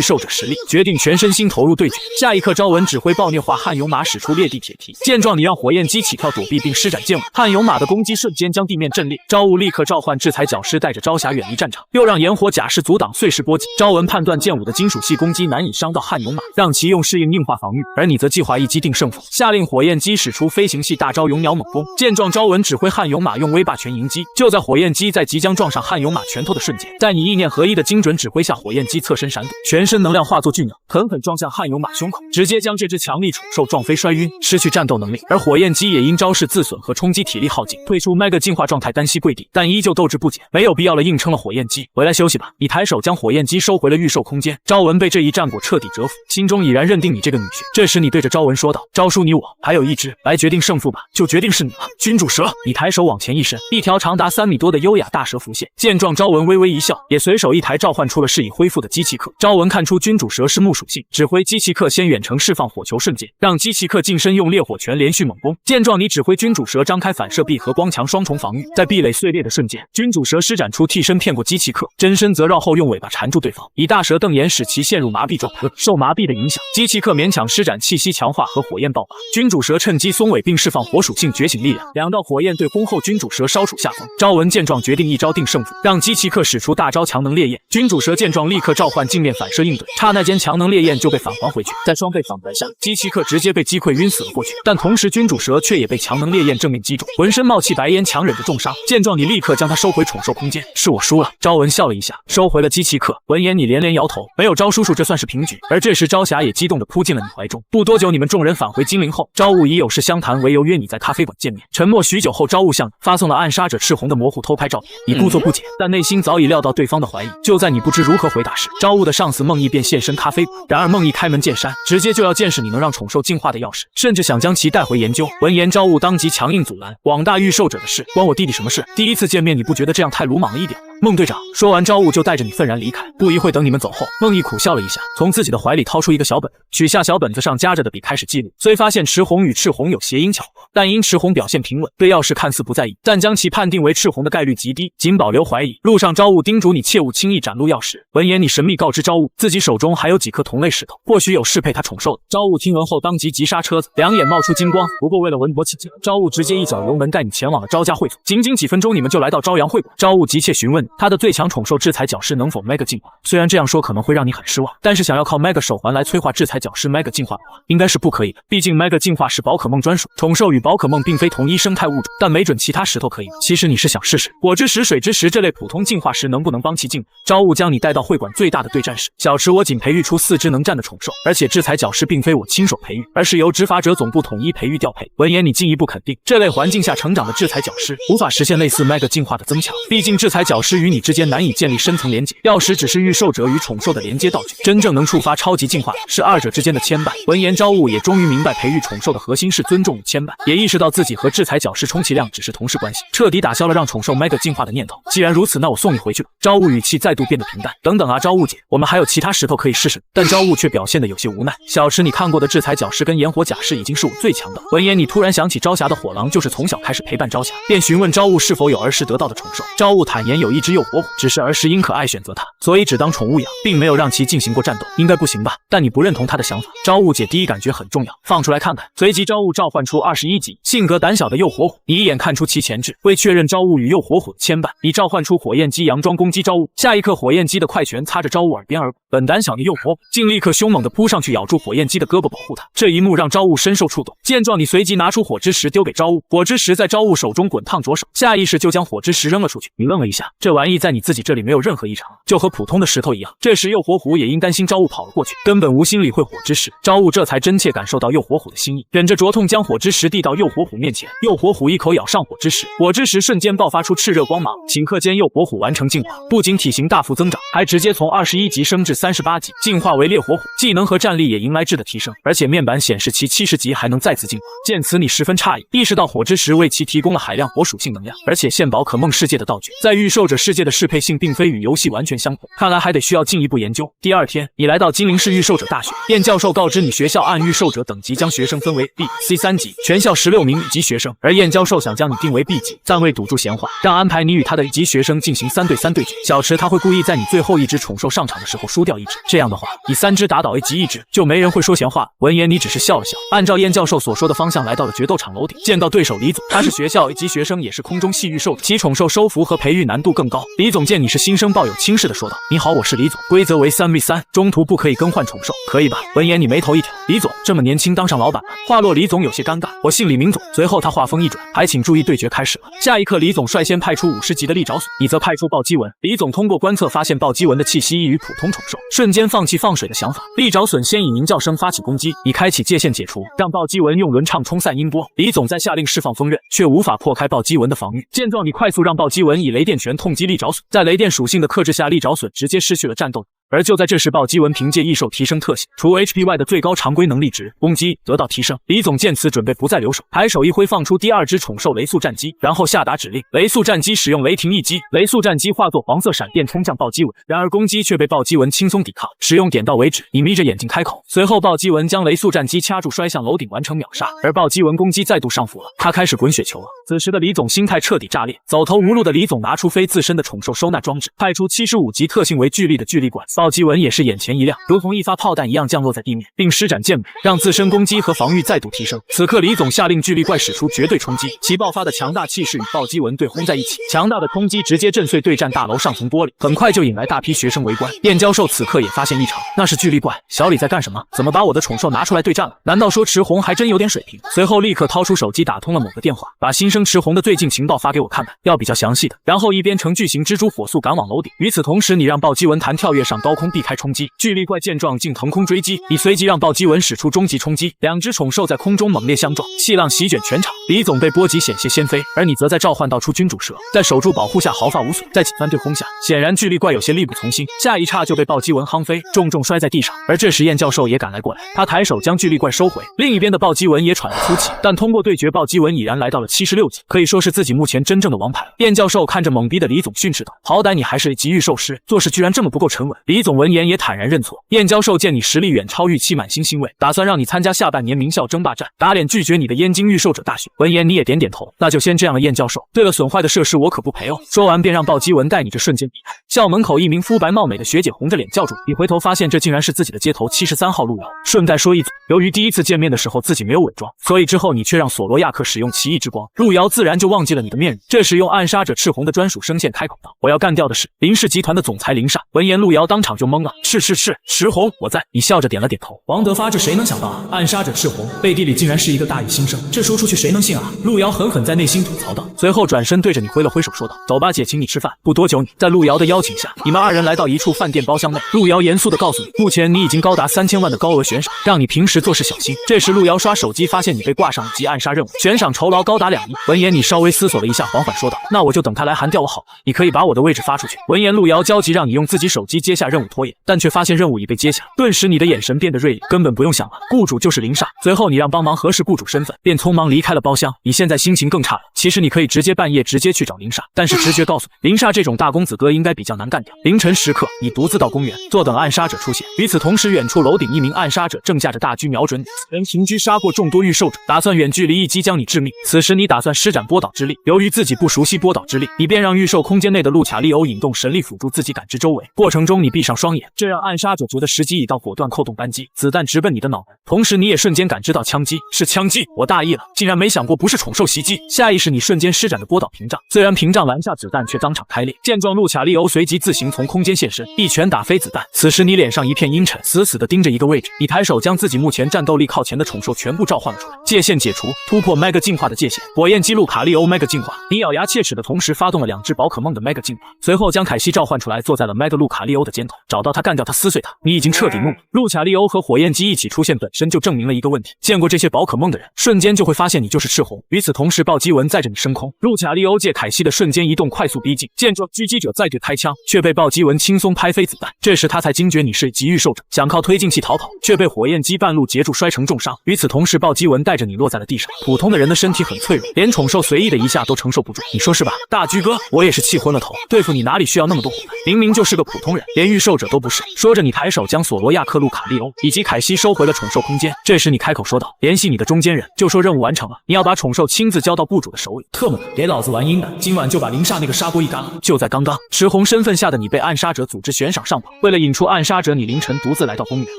兽者实力，决定全身心投入对决。下一刻，昭文指挥暴虐化悍勇马使出裂地铁蹄。见状，你让火焰机起跳躲避并施展剑舞，悍勇马的攻击瞬间将地面震裂。朝雾立刻召唤制裁角狮，带着朝霞远离战场，又让炎火甲士阻挡碎石波及。昭文判断剑舞的金属系攻击难以伤到悍勇马，让其用适应硬化防御，而你则计划一击定胜负，下令火焰机使出飞行系大招勇鸟猛攻。见状，昭文指挥悍勇马用威霸拳迎击。就在火焰机在即将撞上悍勇马拳头的瞬间，在你意念合一的精准指挥下，火焰机侧身闪躲，全身能量化作巨鸟，狠狠撞向悍勇马胸口，直接将这只强力宠兽撞飞摔晕，失去战斗能力。而火焰机也因招式自损和冲击体力耗尽，退出 Mega 进化状态，单膝跪地，但依旧斗志不减，没有必要了，硬撑了火焰机。回来休息吧。你抬手将火焰机收回了御兽空间。昭文被这一战果彻底折服，心中已然认定你这个女婿。这时你对着昭文说道：昭叔，你我还有一只，来决定胜负吧，就决定是你了。君主蛇。你抬手往前一伸，一条长达3米多的优雅大蛇浮现。见状，昭文微微一笑，也随手一抬召唤出了适已恢复的机器客。昭文看出君主蛇是木属性，指挥机器客先远程释放火球瞬间，让机器客近身用烈火拳连续猛攻。见状，你指挥君主蛇张开反射壁和光墙双重防御，在壁垒碎裂的瞬间，君主蛇施展出替身骗过机器客，真身则绕后用尾巴缠住对方，以大蛇瞪眼使其陷入麻痹状态。受麻痹的影响，机器客勉强施展气息强化和火焰爆发，君主蛇趁机松尾并释放火属性觉醒力量，两道火焰对轰后，君主蛇稍处下风。昭文见状决定一招定胜负，让机器客使出大招强能烈焰。君主蛇见状立刻召唤镜面反射应对，刹那间强能烈焰就被返还回去，在双倍反弹下，机器客直接被击溃晕死了过去。但同时君主蛇却也被强能烈焰正面击中，浑身冒气白烟，强忍着重伤。见状，你立刻将他收回宠兽空间。是我输了。昭文笑了一下，收回了机器客。闻言，你连连摇头，没有昭叔叔，这算是平局。而这时朝霞也激动地扑进了你怀中。不多久，你们众人返回金陵后，朝雾以有事相谈为由约你在咖啡馆见面。沉默许久后，朝雾向你发送了暗杀者赤红的模糊偷拍照片。你故作不解，但内心早已料到对方的怀疑。就在你不知如何回答时，朝雾的上司梦毅便现身咖啡馆。然而梦毅开门见山，直接就要见识你能让宠兽进化的钥匙，甚至想将其带回研究。闻言，朝雾当即强硬阻拦：广大御兽者的事，关我弟弟什么事？第一次见面你不觉得这样太鲁莽了一点。孟队长说完，朝雾就带着你愤然离开。不一会，等你们走后，孟毅苦笑了一下，从自己的怀里掏出一个小本，取下小本子上夹着的笔开始记录。虽发现赤红与赤红有谐音巧合，但因赤红表现平稳，对钥匙看似不在意，但将其判定为赤红的概率极低，仅保留怀疑。路上朝雾叮嘱你切勿轻易展露钥匙。闻言，你神秘告知朝雾，自己手中还有几颗同类石头，或许有适配他宠兽的。朝雾听闻后，当即急刹车子，两眼冒出金光。不过为了稳妥起见，朝雾直接一脚油门带你前往了招家会所。仅几分钟，你们就来到朝阳会馆。朝雾急切询问他的最强宠兽制裁角狮能否 Mega 进化。虽然这样说可能会让你很失望，但是想要靠 Mega 手环来催化制裁角狮 Mega 进化的话，应该是不可以的。毕竟 Mega 进化是宝可梦专属，宠兽与宝可梦并非同一生态物种，但没准其他石头可以。其实你是想试试火之石、水之石这类普通进化石能不能帮其进化。朝雾将你带到会馆最大的对战室，小池我仅培育出4只能战的宠兽，而且制裁角狮并非我亲手培育，而是由执法者总部统一培育调配。闻言，你进一步肯定这类环境下成长的制裁角狮无法实现类似 Mega 进化的增强，毕竟制裁角狮与你之间难以建立深层连结，钥匙只是御兽者与宠兽的连接道具，真正能触发超级进化的是二者之间的牵绊。闻言，朝雾也终于明白培育宠兽的核心是尊重与牵绊，也意识到自己和制裁角狮充其量只是同事关系，彻底打消了让宠兽 Mega 进化的念头。既然如此，那我送你回去吧。朝雾语气再度变得平淡。等等啊，朝雾姐，我们还有其他石头可以试试。但朝雾却表现得有些无奈。小池，你看过的制裁角狮跟炎火甲狮已经是我最强的。闻言，你突然想起朝霞的火狼就是从小开始陪伴朝霞，便询问朝雾是否有儿时得到的宠兽。朝雾坦言有一只幼火虎，只是儿时因可爱选择它，所以只当宠物养，并没有让其进行过战斗，应该不行吧？但你不认同他的想法。朝雾姐第一感觉很重要，放出来看看。随即朝雾召唤出21级性格胆小的幼火虎，你一眼看出其潜质。为确认朝雾与幼火虎的牵绊，你召唤出火焰鸡佯装攻击朝雾。下一刻，火焰鸡的快拳擦着朝雾耳边而过，本胆小的幼火虎竟立刻凶猛地扑上去咬住火焰鸡的胳膊保护他。这一幕让朝雾深受触动。见状，你随即拿出火之石丢给朝雾，火之石在朝雾手中滚烫着手，下意识就将火之石扔了出去。你愣了一下，这玩意在你自己这里没有任何异常，就和普通的石头一样。这时幼火虎也因担心朝雾跑了过去，根本无心理会火之石。朝雾这才真切感受到幼火虎的心意，忍着灼痛将火之石递到幼火虎面前。幼火虎一口咬上火之石，火之石瞬间爆发出炽热光芒，顷刻间幼火虎完成进化，不仅体型大幅增长，还直接从21级升至38级，进化为烈火虎，技能和战力也迎来质的提升，而且面板显示其70级还能再次进化。见此，你十分诧异，意识到火之石为其提供了海量火属性能量，而且现宝可梦世界的道具在御兽者世界的适配性并非与游戏完全相同，看来还得需要进一步研究。第二天，你来到金陵市御兽者大学，燕教授告知你学校按御兽者等级将学生分为 B、C3 级，全校16名乙级学生，而燕教授想将你定为 B 级，暂未堵住闲话，让安排你与他的乙级学生进行3对3对决。小池他会故意在你最后一只宠兽上场的时候输掉一只，这样的话，你3只打倒 A 级1只，就没人会说闲话。闻言，你只是笑了笑，按照燕教授所说的方向来到了决斗场楼顶，见到对手李总，他是学校 A 级学生，也是空中系御兽者，其宠兽收服和培育难度更高。李总见你是新生，抱有轻视的说道：“你好，我是李总，规则为3v3，中途不可以更换宠兽，可以吧？”闻言，你眉头一挑，李总这么年轻当上老板了。话落，李总有些尴尬，我姓李名总。随后他话锋一转，还请注意对决开始了。下一刻，李总率先派出50级的利爪隼，你则派出暴击蚊。李总通过观测发现暴击蚊的气息异于普通宠兽，瞬间放弃放水的想法。利爪隼先以鸣叫声发起攻击，你开启界限解除，让暴击蚊用轮唱冲散音波。李总在下令释放风刃，却无法破开暴击蚊的防御。见状，你快速让暴击蚊以雷电拳痛击利爪隼，在雷电属性的克制下，利爪隼直接失去了战斗。而就在这时，暴击蚊凭借异兽提升特性，除 HP 外的最高常规能力值攻击得到提升。李总见此，准备不再留手，抬手一挥，放出第2只宠兽雷速战机，然后下达指令：雷速战机使用雷霆一击。雷速战机化作黄色闪电冲向暴击蚊，然而攻击却被暴击蚊轻松抵抗，使用点到为止。你眯着眼睛开口，随后暴击蚊将雷速战机掐住，摔向楼顶，完成秒杀。而暴击蚊攻击再度上浮了，他开始滚雪球了。此时的李总心态彻底炸裂，走投无路的李总拿出非自身的宠兽收纳装置，派出75级特性为巨力的巨力管。暴击蚊也是眼前一亮，如同一发炮弹一样降落在地面，并施展剑舞，让自身攻击和防御再度提升。此刻，李总下令巨力怪使出绝对冲击，其爆发的强大气势与暴击蚊对轰在一起，强大的冲击直接震碎对战大楼上层玻璃，很快就引来大批学生围观。燕教授此刻也发现异常，那是巨力怪，小李在干什么？怎么把我的宠兽拿出来对战了？难道说池红还真有点水平？随后立刻掏出手机打通了某个电话，把新生池红的最近情报发给我看看，要比较详细的。然后一边乘巨型蜘蛛火速赶往楼顶。与此同时，你让暴击蚊弹跳跃上高空避开冲击。巨力怪见状竟腾空追击，你随即让暴击文使出终极冲击，两只宠兽在空中猛烈相撞，气浪席卷全场。李总被波及险些先飞，而你则在召唤道出君主蛇，在守住保护下毫发无损，在紧翻对轰下，显然巨力怪有些力不从心，下一刹就被暴击文夯飞，重重摔在地上。而这时燕教授也赶来过来，他抬手将巨力怪收回。另一边的暴击文也喘了粗气，但通过对决，暴击文已然来到了76级，可以说是自己目前真正的王牌了。燕教授看着懵逼的李总训斥道：“好歹你还是级域兽师，做事居然这么不够沉稳。”李总闻言也坦然认错。燕教授见你实力远超预期，满心欣慰，打算让你参加下半年名校争霸战，打脸拒绝你的燕京御兽者大选。闻言你也点点头，那就先这样了。燕教授，对了，损坏的设施我可不赔哦。说完便让暴击文带你这瞬间离开。校门口一名肤白貌美的学姐红着脸叫住你，回头发现这竟然是自己的街头73号路遥。顺带说一嘴，由于第一次见面的时候自己没有伪装，所以之后你却让索罗亚克使用奇异之光，路遥自然就忘记了你的面容。这时用暗杀者赤红的专属声线开口道：“我要干掉的是林氏集团的总裁林煞。”闻言路遥当场就懵了，是赤红我在。你笑着点了点头。王德发，这谁能想到啊？暗杀者赤红背地里竟然是一个大一新生，这说出去谁能信啊？路遥狠狠在内心吐槽道，随后转身对着你挥了挥手说道：“走吧，姐，请你吃饭。”不多久，在路遥的邀请下，你们二人来到一处饭店包厢内。路遥严肃地告诉你，目前你已经高达3000万的高额悬赏，让你平时做事小心。这时路遥刷手机发现你被挂上了级暗杀任务，悬赏酬劳高达2亿。闻言你稍微思索了一下，缓缓说道：“那我就等他来函调我好了，你可以把我的位置发出去。”闻言路遥焦急让你用自己手机接下任务拖延，但却发现任务已被接下，顿时你的眼神变得锐利，根本不用想了，雇主就是林煞。随后你让帮忙核实雇主身份，便匆忙离开了包厢。你现在心情更差了，其实你可以直接半夜直接去找林煞，但是直觉告诉你，林煞这种大公子哥应该比较难干掉。凌晨时刻，你独自到公园坐等暗杀者出现。与此同时，远处楼顶一名暗杀者正驾着大狙瞄准你，此人平狙杀过众多御兽者，打算远距离一击将你致命。此时你打算施展波导之力，由于自己不熟悉波导之力，你便让御兽空间内的路卡利欧引动神力辅助自己感知周围，过程中你闭上双眼，这让暗杀者觉得时机已到，果断扣动扳机，子弹直奔你的脑门。同时你也瞬间感知到枪击，是枪击，我大意了，竟然没想过不是宠兽袭击。下意识你瞬间施展的波导屏障，虽然屏障拦下子弹，却当场开裂。见状，路卡利欧随即自行从空间现身，一拳打飞子弹。此时你脸上一片阴沉，死死地盯着一个位置。你抬手将自己目前战斗力靠前的宠兽全部召唤了出来，界限解除，突破 Mega 进化的界限。火焰姬路卡利欧 Mega 进化。你咬牙切齿的同时发动了2只宝可梦的 Mega 进化，随后将凯西召唤出来，坐在了 Mega 路卡利欧的肩头，找到他，干掉他，撕碎他。你已经彻底怒了。路卡利欧和火焰姬一起出现本身就证明了一个问题，见过这些宝可梦的人瞬间就会发现你就是赤红。与此同时，暴击文载着你升空，路卡利欧借凯西的瞬间移动快速逼近，见状狙击者再对开枪，却被暴击文轻松拍飞子弹。这时他才惊觉你是级域兽者，想靠推进器逃跑，却被火焰姬半路截住，摔成重伤。与此同时，暴击文带着你落在了地上。普通的人的身体很脆弱，连宠兽随意的一下都承受不住，你说是吧？大狙哥，我也是气昏了头，对付你哪里需要那么多虎牌，明明就是个普通人，连御兽者都不是。说着你抬手将索罗亚克路卡利欧以及凯西收回了宠兽空间。这时你开口说道：“联系你的中间人，就说任务完成了，你要把宠兽亲自交到雇主的手里。”特么的，给老子玩阴的，今晚就把林煞那个砂锅一干了。就在刚刚，赤红身份下的你被暗杀者组织悬赏上榜，为了引出暗杀者，你凌晨独自来到公园，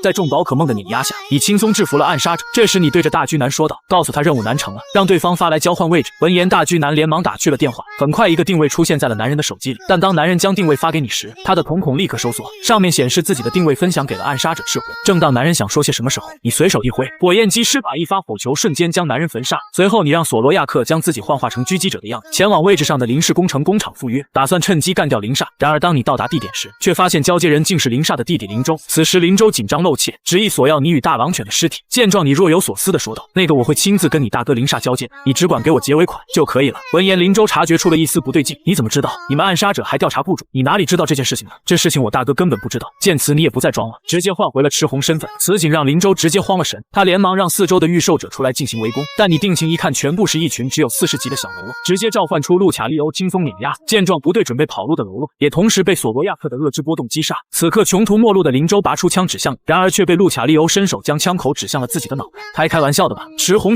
在众宝可梦的碾压下，你轻松制服了暗杀者。这时你对着大狙男说道：“告诉他任务难成了，让对方发来交换位置。”闻言，大狙男连忙打去了电话。很快，一个定位出现在了男人的手机里，但当男人将定位发给你时，他的瞳孔立刻收缩，上面显示自己的定位分享给了暗杀者赤红。正当男人想说些什么时候，你随手一挥，火焰姬施法一发火球，瞬间将男人焚杀。随后你让索罗亚克将自己幻化成狙击者的样子，前往位置上的林氏工程工厂赴约，打算趁机干掉林煞。然而当你到达地点时，却发现交接人竟是林煞的弟弟林州。此时林州紧张露怯，执意索要你与大狼犬的尸体。见状，你若有所思地说道：“那个我会亲自跟你大哥林煞交接，你只管给我结尾款就可以了。”闻言，林州察觉出了一丝不对劲：“你怎么知道？你们暗杀者还调查雇主，你哪里知道这件事情呢？这事情我大哥根本不知道。”见此，你也不再装了，直接换回了赤红身份。此景让林州直接慌了神，他连忙让四周的御兽者出来进行围攻，但你定睛一看，全部是一群只有40级的小喽啰，直接召唤出路卡利欧轻松碾压。见状不对，准备跑路的喽啰也同时被索罗亚克的恶之波动击杀。此刻穷途末路的林州拔出枪指向你，然而却被路卡利欧伸手将枪口指向了自己的脑袋。还开玩笑的吧，赤红，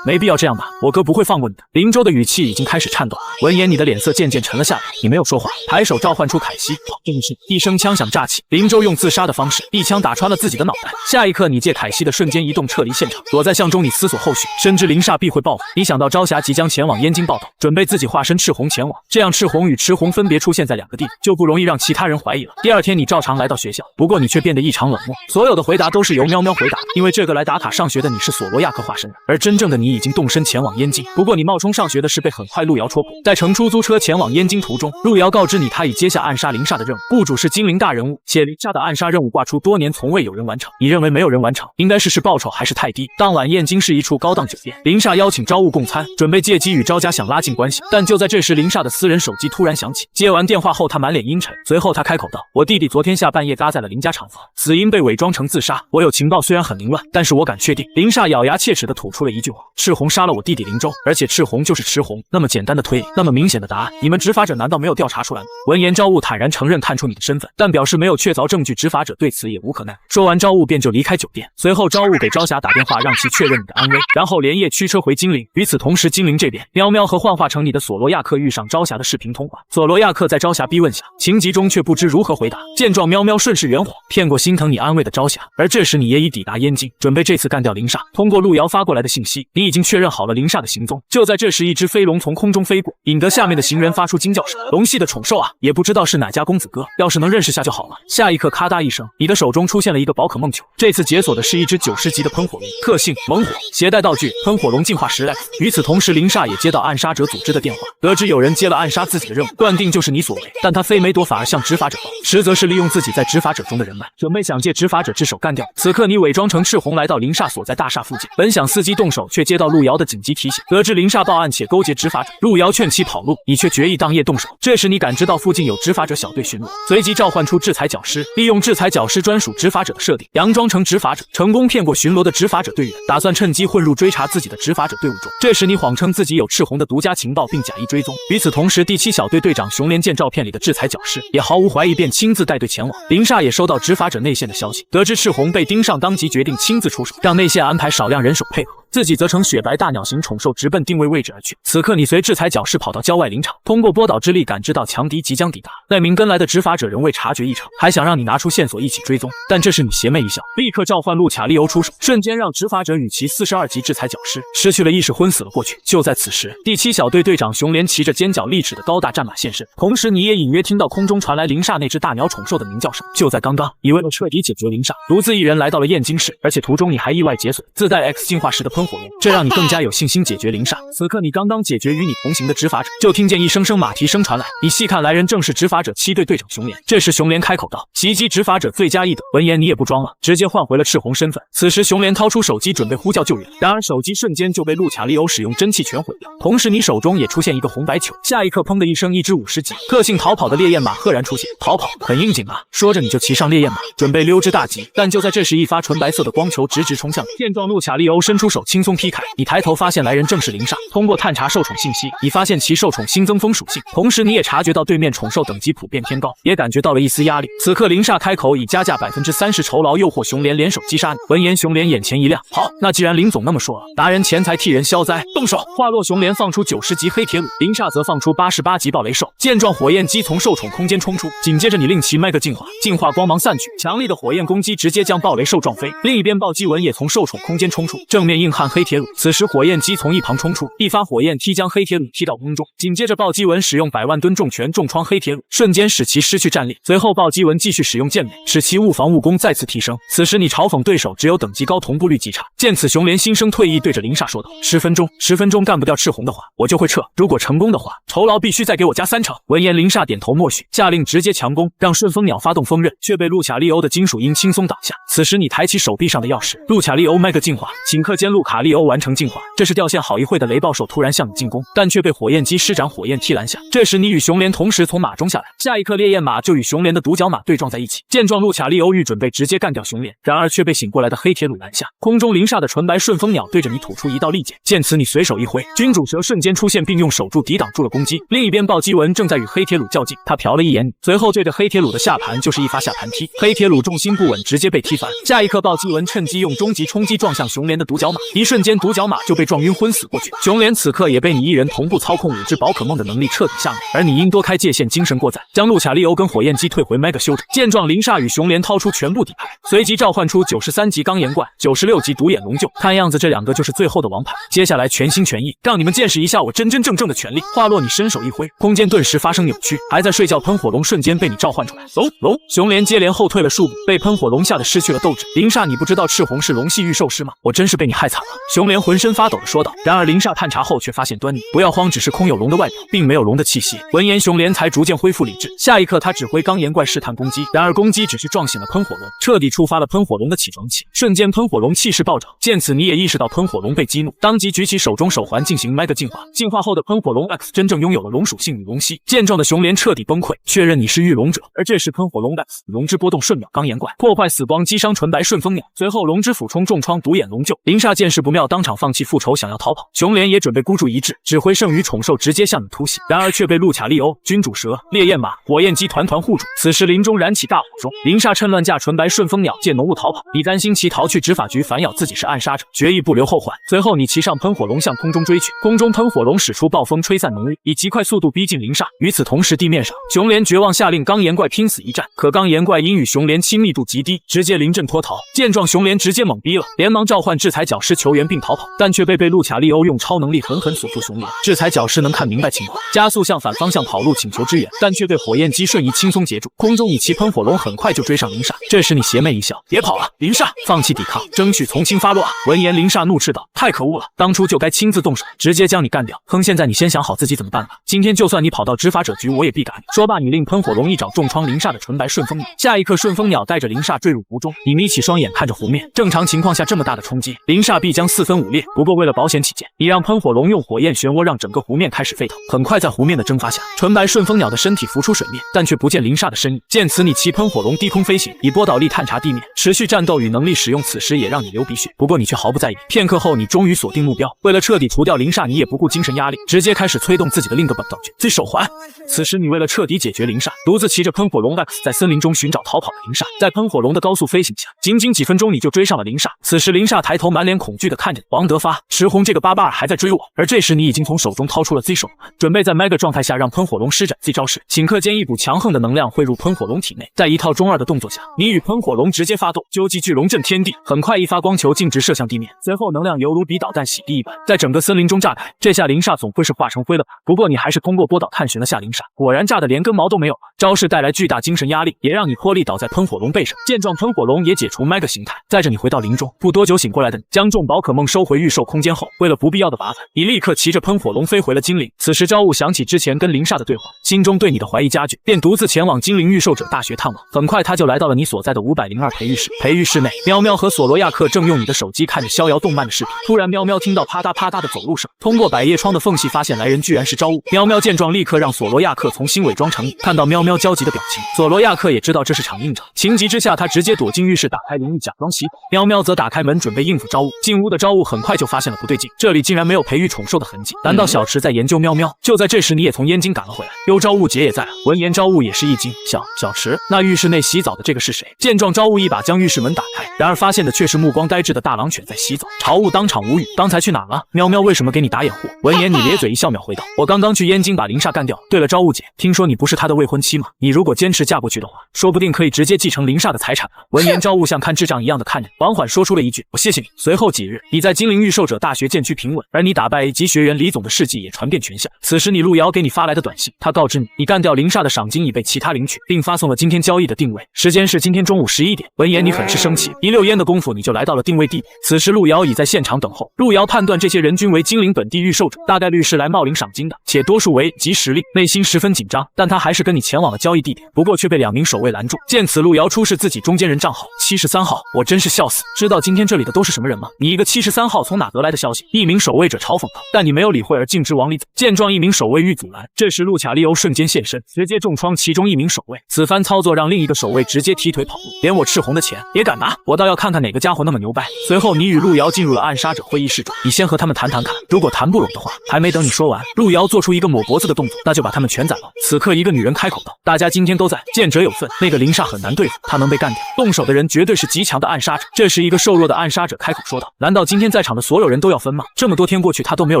没必要这样吧，我哥不会放过你的。林州的语气已经开始颤抖。闻言，你的脸色渐渐沉了下来，你没有说话，抬手召唤出凯西。这一瞬，一声枪响炸起，林州用自杀的方式一枪打穿了自己的脑袋。下一刻，你借凯西的瞬间移动撤离现场，躲在巷中。你思索后续，深知林煞必会报复，你想到朝霞即将前往燕京报道，准备自己化身赤红前往，这样赤红与赤红分别出现在2个地方，就不容易让其他人怀疑了。第2天你照常来到学校，不过你却变得异常冷漠，所有的回答都是由喵喵回答，因为这个来打卡上学的你是索罗亚克化身人，而真正的你已经动身前往燕京。不过你冒充上学的事被很快路遥戳破，在乘出租车前往燕京途中，路遥告知你他已接下暗杀林煞的任务，雇主是精灵大人物，且林煞的暗杀任务挂出多年从未有人完成。你认为没有人完成，应该是报酬还是太低。当晚燕京是一处高档酒店，林煞邀请招物共餐，准备借机与招家想拉近关系，但就在这时，林煞的私人手机突然响起。接完电话后，他满脸阴沉，随后他开口道：“我弟弟昨天下半夜嘎在了林家厂房，死因被伪装成自杀。我有情报，虽然很凌乱，但是我敢确定。”林煞咬牙切齿地吐出了一句话：“赤红杀了我弟弟林州，而且赤红就是赤红。”那么简单的推理，那么明显的答案，你们执法者难道没有调查出来吗？闻言，招物坦然承认看出你的身份，但表示没有确凿证据，执法者对此也无可奈何。说完，招物便就离开酒店。随后，招物给朝霞打电话，让其确认你的安危，然后连夜驱车回精灵。与此同时，精灵这边，喵喵和幻化成你的索罗亚克遇上朝霞的视频通话。索罗亚克在朝霞逼问下，情急中却不知如何回答。见状，喵喵顺势圆谎，骗过心疼你安慰的朝霞。而这时，你也已抵达燕京，准备这次干掉林煞。通过路遥发过来的信息，你已经确认好了林煞的行踪。就在这时，一只飞龙从空中飞过，引得下面的行人发出惊叫声。龙系的宠兽啊，也不知道是哪家公子哥，要是能认识下就好了。下一刻，咔嗒一声，你的手中出现了一个宝可梦球，这次解锁的是一只90级的喷火龙，特性猛火，携带道具喷火龙进化10 X。与此同时，林煞也接到暗杀者组织的电话，得知有人接了暗杀自己的任务，断定就是你所为，但他非没躲，反而向执法者报，实则是利用自己在执法者中的人脉，准备想借执法者之手干掉。此刻你伪装成赤红来到林煞所在大厦附近，本想伺机动手，却接到路遥的紧急提醒，得知林煞报案且勾结执法者，路遥劝其跑路，你却决意当夜动手。这时你感知到附近有执法者小队巡逻，随即召唤出制裁角师，利用制裁角师专属执法者的设定，佯装成执法者，成功骗过巡逻的执法者队员，打算趁机混入追查自己的执法者队伍中。这时你谎称自己有赤红的独家情报，并假意追踪。与此同时，第7小队队长熊连见照片里的制裁角师，也毫无怀疑，便亲自带队前往。林煞也收到执法者内线的消息，得知赤红被盯上，当即决定亲自出手，让内线安排少量人手配合，自己则乘雪白大鸟型宠兽直奔定位位置而去。此刻你随制裁角师跑到郊外林场，通过波导之力感知到强敌即将抵达。那名跟来的执法者仍未察觉异常，还想让你拿出线索一起追踪，但这时你邪魅一笑，立刻召唤路卡利欧出手，瞬间让执法者与其42级制裁角师失去了意识，昏死了过去。就在此时，第7小队队长熊连骑着尖角利齿的高大战马现身，同时你也隐约听到空中传来林煞那只大鸟宠兽的鸣叫声。就在刚刚，你为了彻底解决林煞，独自一人来到了燕京市，而且途中你还意外解锁自带 X 进化时的喷火龙，这让你更加有信心解决林煞。此刻你刚刚解决与你同行的执法者，就听见一声声马蹄声传来，你细看来人正是执法者7队队长熊连。这时熊连开口道：“袭击执法者罪加一等。”闻言你也不装了，直接换回了赤红身份。此时熊连掏出手机准备呼叫救援，然而手机瞬间就被路卡利欧使用真气拳毁掉，同时你手中也出现一个红白球。下一刻，砰的一声，一只50级特性逃跑的烈焰马赫然出现。逃跑很应景啊！说着你就骑上烈焰马，准备溜之大吉。但就在这时，一发纯白色的光球直直冲向你。见状，路卡利欧伸出手轻松劈开。你抬头发现来人正是林煞。通过探查受宠信息，你发现其受宠新增风属性，同时你也察觉到对面宠兽等级普遍偏高，也感觉到了一丝压力。此刻林煞开口以加价30%酬劳诱惑熊连联手击杀你。闻言熊连眼前一亮，好，那既然林总那么说了，拿人钱财替人消灾，动手！话落，熊连放出90级黑铁鲁，林煞则放出88级暴雷兽。见状，火焰机从受宠空间冲出，紧接着你令其 Mega 进化，净化光芒散去，强力的火焰攻击直接将暴雷兽撞飞。另一边暴击文也从受宠空间冲出，正面硬汉黑铁鲁。此时火焰机从一旁冲出，一发火焰踢将黑铁鲁踢到空中，紧接着暴击文使用100万吨重拳重创黑铁鲁，瞬间使其失去战力。随后暴击文继续使用剑美，使其物防物攻再次提升。此时你嘲讽对手只有等级高，同步率极差。见此，熊连心生退意，对着林煞说道：“10分钟干不掉赤红的话，我就会撤。如果成功的话，酬劳必须再给我加30%。”闻言，林煞点头默许，下令直接强攻，让顺风鸟发动锋刃，却被路卡利欧的金属鹰轻松挡下。此时你抬起手臂上的钥匙，路卡利欧 Mega 进化，顷刻间路卡利欧完成进化。这时掉线好一会的雷暴兽突然向你进攻，但却被火焰机施展火焰踢拦下。这时你与熊连同时从马中下来，下一刻烈焰马就与熊连的独角马对撞在一起。见状，路卡利欧欲准备直接干掉熊连，然而却被醒过来的黑铁鲁拦下。空中林煞的纯白顺风鸟对着你吐出一道利剑，见此你随手一挥，君主蛇瞬间出现并用手柱抵挡住了攻击。另一边暴击文正在与黑铁鲁较劲，他瞟了一眼你，随后对着黑铁鲁的下盘就是一发下盘踢，黑铁鲁重心不稳，直接被踢翻。下一刻暴击文趁机用终极冲击撞向熊连的独角马，一瞬间独角马就被撞晕昏死过去。熊连此刻也被你一人同步操控5只宝可梦的能力彻底下面，而你因多开界限精神过载，将路卡利欧跟火焰机退回 Mega 修整。见状，林煞与熊连掏出全部底牌，随即召唤出93级钢岩怪、96级独眼龙鹫，看样子这2个就是最后的王牌。接下来全心全意让你们们见识一下我真真正正的权力。话落，你伸手一挥，空间顿时发生扭曲，还在睡觉喷火龙瞬间被你召唤出来。龙，熊莲接连后退了数步，被喷火龙吓得失去了斗志。林煞，你不知道赤红是龙系御兽师吗？我真是被你害惨了。熊莲浑身发抖地说道。然而林煞探查后却发现端倪，不要慌，只是空有龙的外表，并没有龙的气息。闻言，熊莲才逐渐恢复理智。下一刻，他指挥钢岩怪试探攻击，然而攻击只是撞醒了喷火龙，彻底触发了喷火龙的起床气。瞬间，喷火龙气势暴涨。见此，你也意识到喷火龙被激怒，当即举起手中手环进行 Mega 进化。进化后的喷火龙 X 真正拥有了龙属性与龙息。见状的熊莲彻底崩溃，确认你是御龙者。而这时，喷火龙 X 龙之波动瞬秒钢岩怪，破坏死光击伤纯白顺风鸟。随后，龙之斧冲重创独眼龙鹫。林煞见势不妙，当场放弃复仇，想要逃跑。熊莲也准备孤注一掷，指挥剩余宠兽直接向你突袭，然而却被路卡利欧、君主蛇、烈焰马、火焰鸡团护住。此时林中燃起大火中，林煞趁乱驾纯白顺风鸟借浓雾逃跑。你担心其逃去执法局反咬自己是暗杀者，决意不留后患。随后你骑上喷火龙向空中追去，空中喷火龙使出暴风吹散浓雾，以极快速度逼近林煞。与此同时，地面上熊莲绝望下令钢岩怪拼死一战，可钢岩怪因与熊莲亲密度极低，直接临阵脱逃。见状，熊莲直接懵逼了，连忙召唤制裁角师求援并逃跑，但却被路卡利欧用超能力狠狠锁住熊莲。制裁角师能看明白情况，加速向反方向跑路请求支援，但却被火焰鸡瞬移轻松截住。空中一骑喷火龙很快就追上林煞。这时你邪魅一笑，别跑了，林煞，放弃抵抗，争取从轻发落啊！闻言，林煞怒斥道：太可恶了，当初就该亲自动手，直接将你干掉。哼，现在你先想好自己怎么办吧。今天就算你跑到执法者局，我也必赶你。说罢，你令喷火龙一爪重创林煞的纯白顺风鸟。下一刻，顺风鸟带着林煞坠入湖中。你眯起双眼看着湖面，正常情况下这么大的冲击，林煞必将四分五裂。不过为了保险起见，你让喷火龙用火焰漩涡让整个湖面开始沸腾。很快，在湖面的蒸发下，纯白顺风鸟的身体浮出水面，但却不见林煞的身影。见此，你骑喷火龙低空飞行，以波导力探查地面，持续战斗与能力使用，此时也让你流鼻血。不过你却毫不在意。片刻后，你终于锁定目标。为了彻底除掉林煞，你也不顾精神压力，直接开始催动自己的另一个本道具 Z 手环。此时，你为了彻底解决林煞，独自骑着喷火龙 X 在森林中寻找逃跑的林煞。在喷火龙的高速飞行下，仅仅几分钟你就追上了林煞。此时，林煞抬头满脸恐惧地看着王德发、赤红这个巴巴尔还在追我。而这时，你已经从手中掏出了 Z 手环，准备在 Mega 状态下让喷火龙施展 Z 招式。顷刻间，一股强横的能量汇入喷火龙体内，在一套中二的动作下，你与喷火龙直接发斗，究极巨龙震天地。很快，一发光球径直射向地面，随后能量犹如比导弹洗地一般，在整个森林中炸开。这下林煞总会是化成灰了吧？不过你还是通过波导探寻了下林煞，果然炸得连根毛都没有了。招式带来巨大精神压力，也让你脱力倒在喷火龙背上。见状，喷火龙也解除 Mega 形态，载着你回到林中。不多久，醒过来的你将众宝可梦收回御兽空间后，为了不必要的麻烦，你立刻骑着喷火龙飞回了精灵。此时朝雾想起之前跟林煞的对话，心中对你的怀疑加剧，便独自前往精灵御兽者大学探望。很快他就来到了你所在的502培育室。培育室内，喵喵和索罗亚克正用你的手机看着逍遥动漫的视频。突然，喵喵听到啪嗒啪嗒的走路声，通过百叶窗的缝隙发现来人居然是朝雾。喵喵见状，立刻让索罗亚克重新伪装成你。看到喵喵焦急的表情，索罗亚克也知道这是场硬仗，情急之下他直接躲进浴室，打开淋浴假装洗澡。喵喵则打开门准备应付朝雾。进屋的朝雾很快就发现了不对劲，这里竟然没有培育宠兽的痕迹，难道小池在研究喵喵？就在这时，你也从燕京赶了回来，幽朝雾姐也在了。闻言，朝雾也是一惊，小池，那浴室内洗澡的这个是谁？见状，朝雾一把将浴室门打开，然而发现的却是目光呆滞的大狼犬在洗澡。朝雾当场无语，刚才去哪了？喵喵为什么给你打掩护？闻言，你咧嘴一笑，秒回道：我刚刚去燕京把林煞干掉。对了，朝雾姐，听说你不是她的未婚妻吗？你如果坚持嫁过去的话，说不定可以直接继承林煞的财产了。闻言，朝雾像看智障一样的看着，缓缓说出了一句：我谢谢你。随后几日，你在精灵御兽者大学渐趋平稳，而你打败 A 级学员李总的事迹也传遍全校。此时，你路遥给你发来的短信，他告知你，你干掉林煞的赏金已被其他领取，并发送了今天交易的定位，时间是今天中午11点。闻言，你很是生气，一溜烟的功夫你就来到了定位地点。此时，路遥已在现场等候。路遥判断这些人均为精灵本地御兽者，大概率是来冒领赏金的，且多数为级时令，内心十分紧张，但他还是跟你前往了交易地点，不过却被2名守卫拦住。见此，路遥出示自己中间人账号73号，我真是笑死，知道今天这里的都是什么人吗？你一个73号从哪得来的消息？一名守卫者嘲讽道，但你没有理会而径直往里走。见状，一名守卫欲阻拦，这时路卡利欧瞬间现身，直接重创其中一名守卫。此番操作让另一个守卫直接踢腿跑路，连我赤红的钱也敢拿，我倒要看看哪个家伙那么牛掰。随后你与路遥进入了暗杀者会议室中，你先和他们谈谈看，如果谈不拢的话，还没等你说完，路遥做出一个抹脖子的动作，那就把他们全宰了。此刻一个女人开口道，大家今天都在，见者有份，那个林煞很难对付，他能被干掉，动手的人绝对是极强的暗杀者。这时一个瘦弱的暗杀者开口说道，难道今天在场的所有人都要分吗？这么多天过去他都没有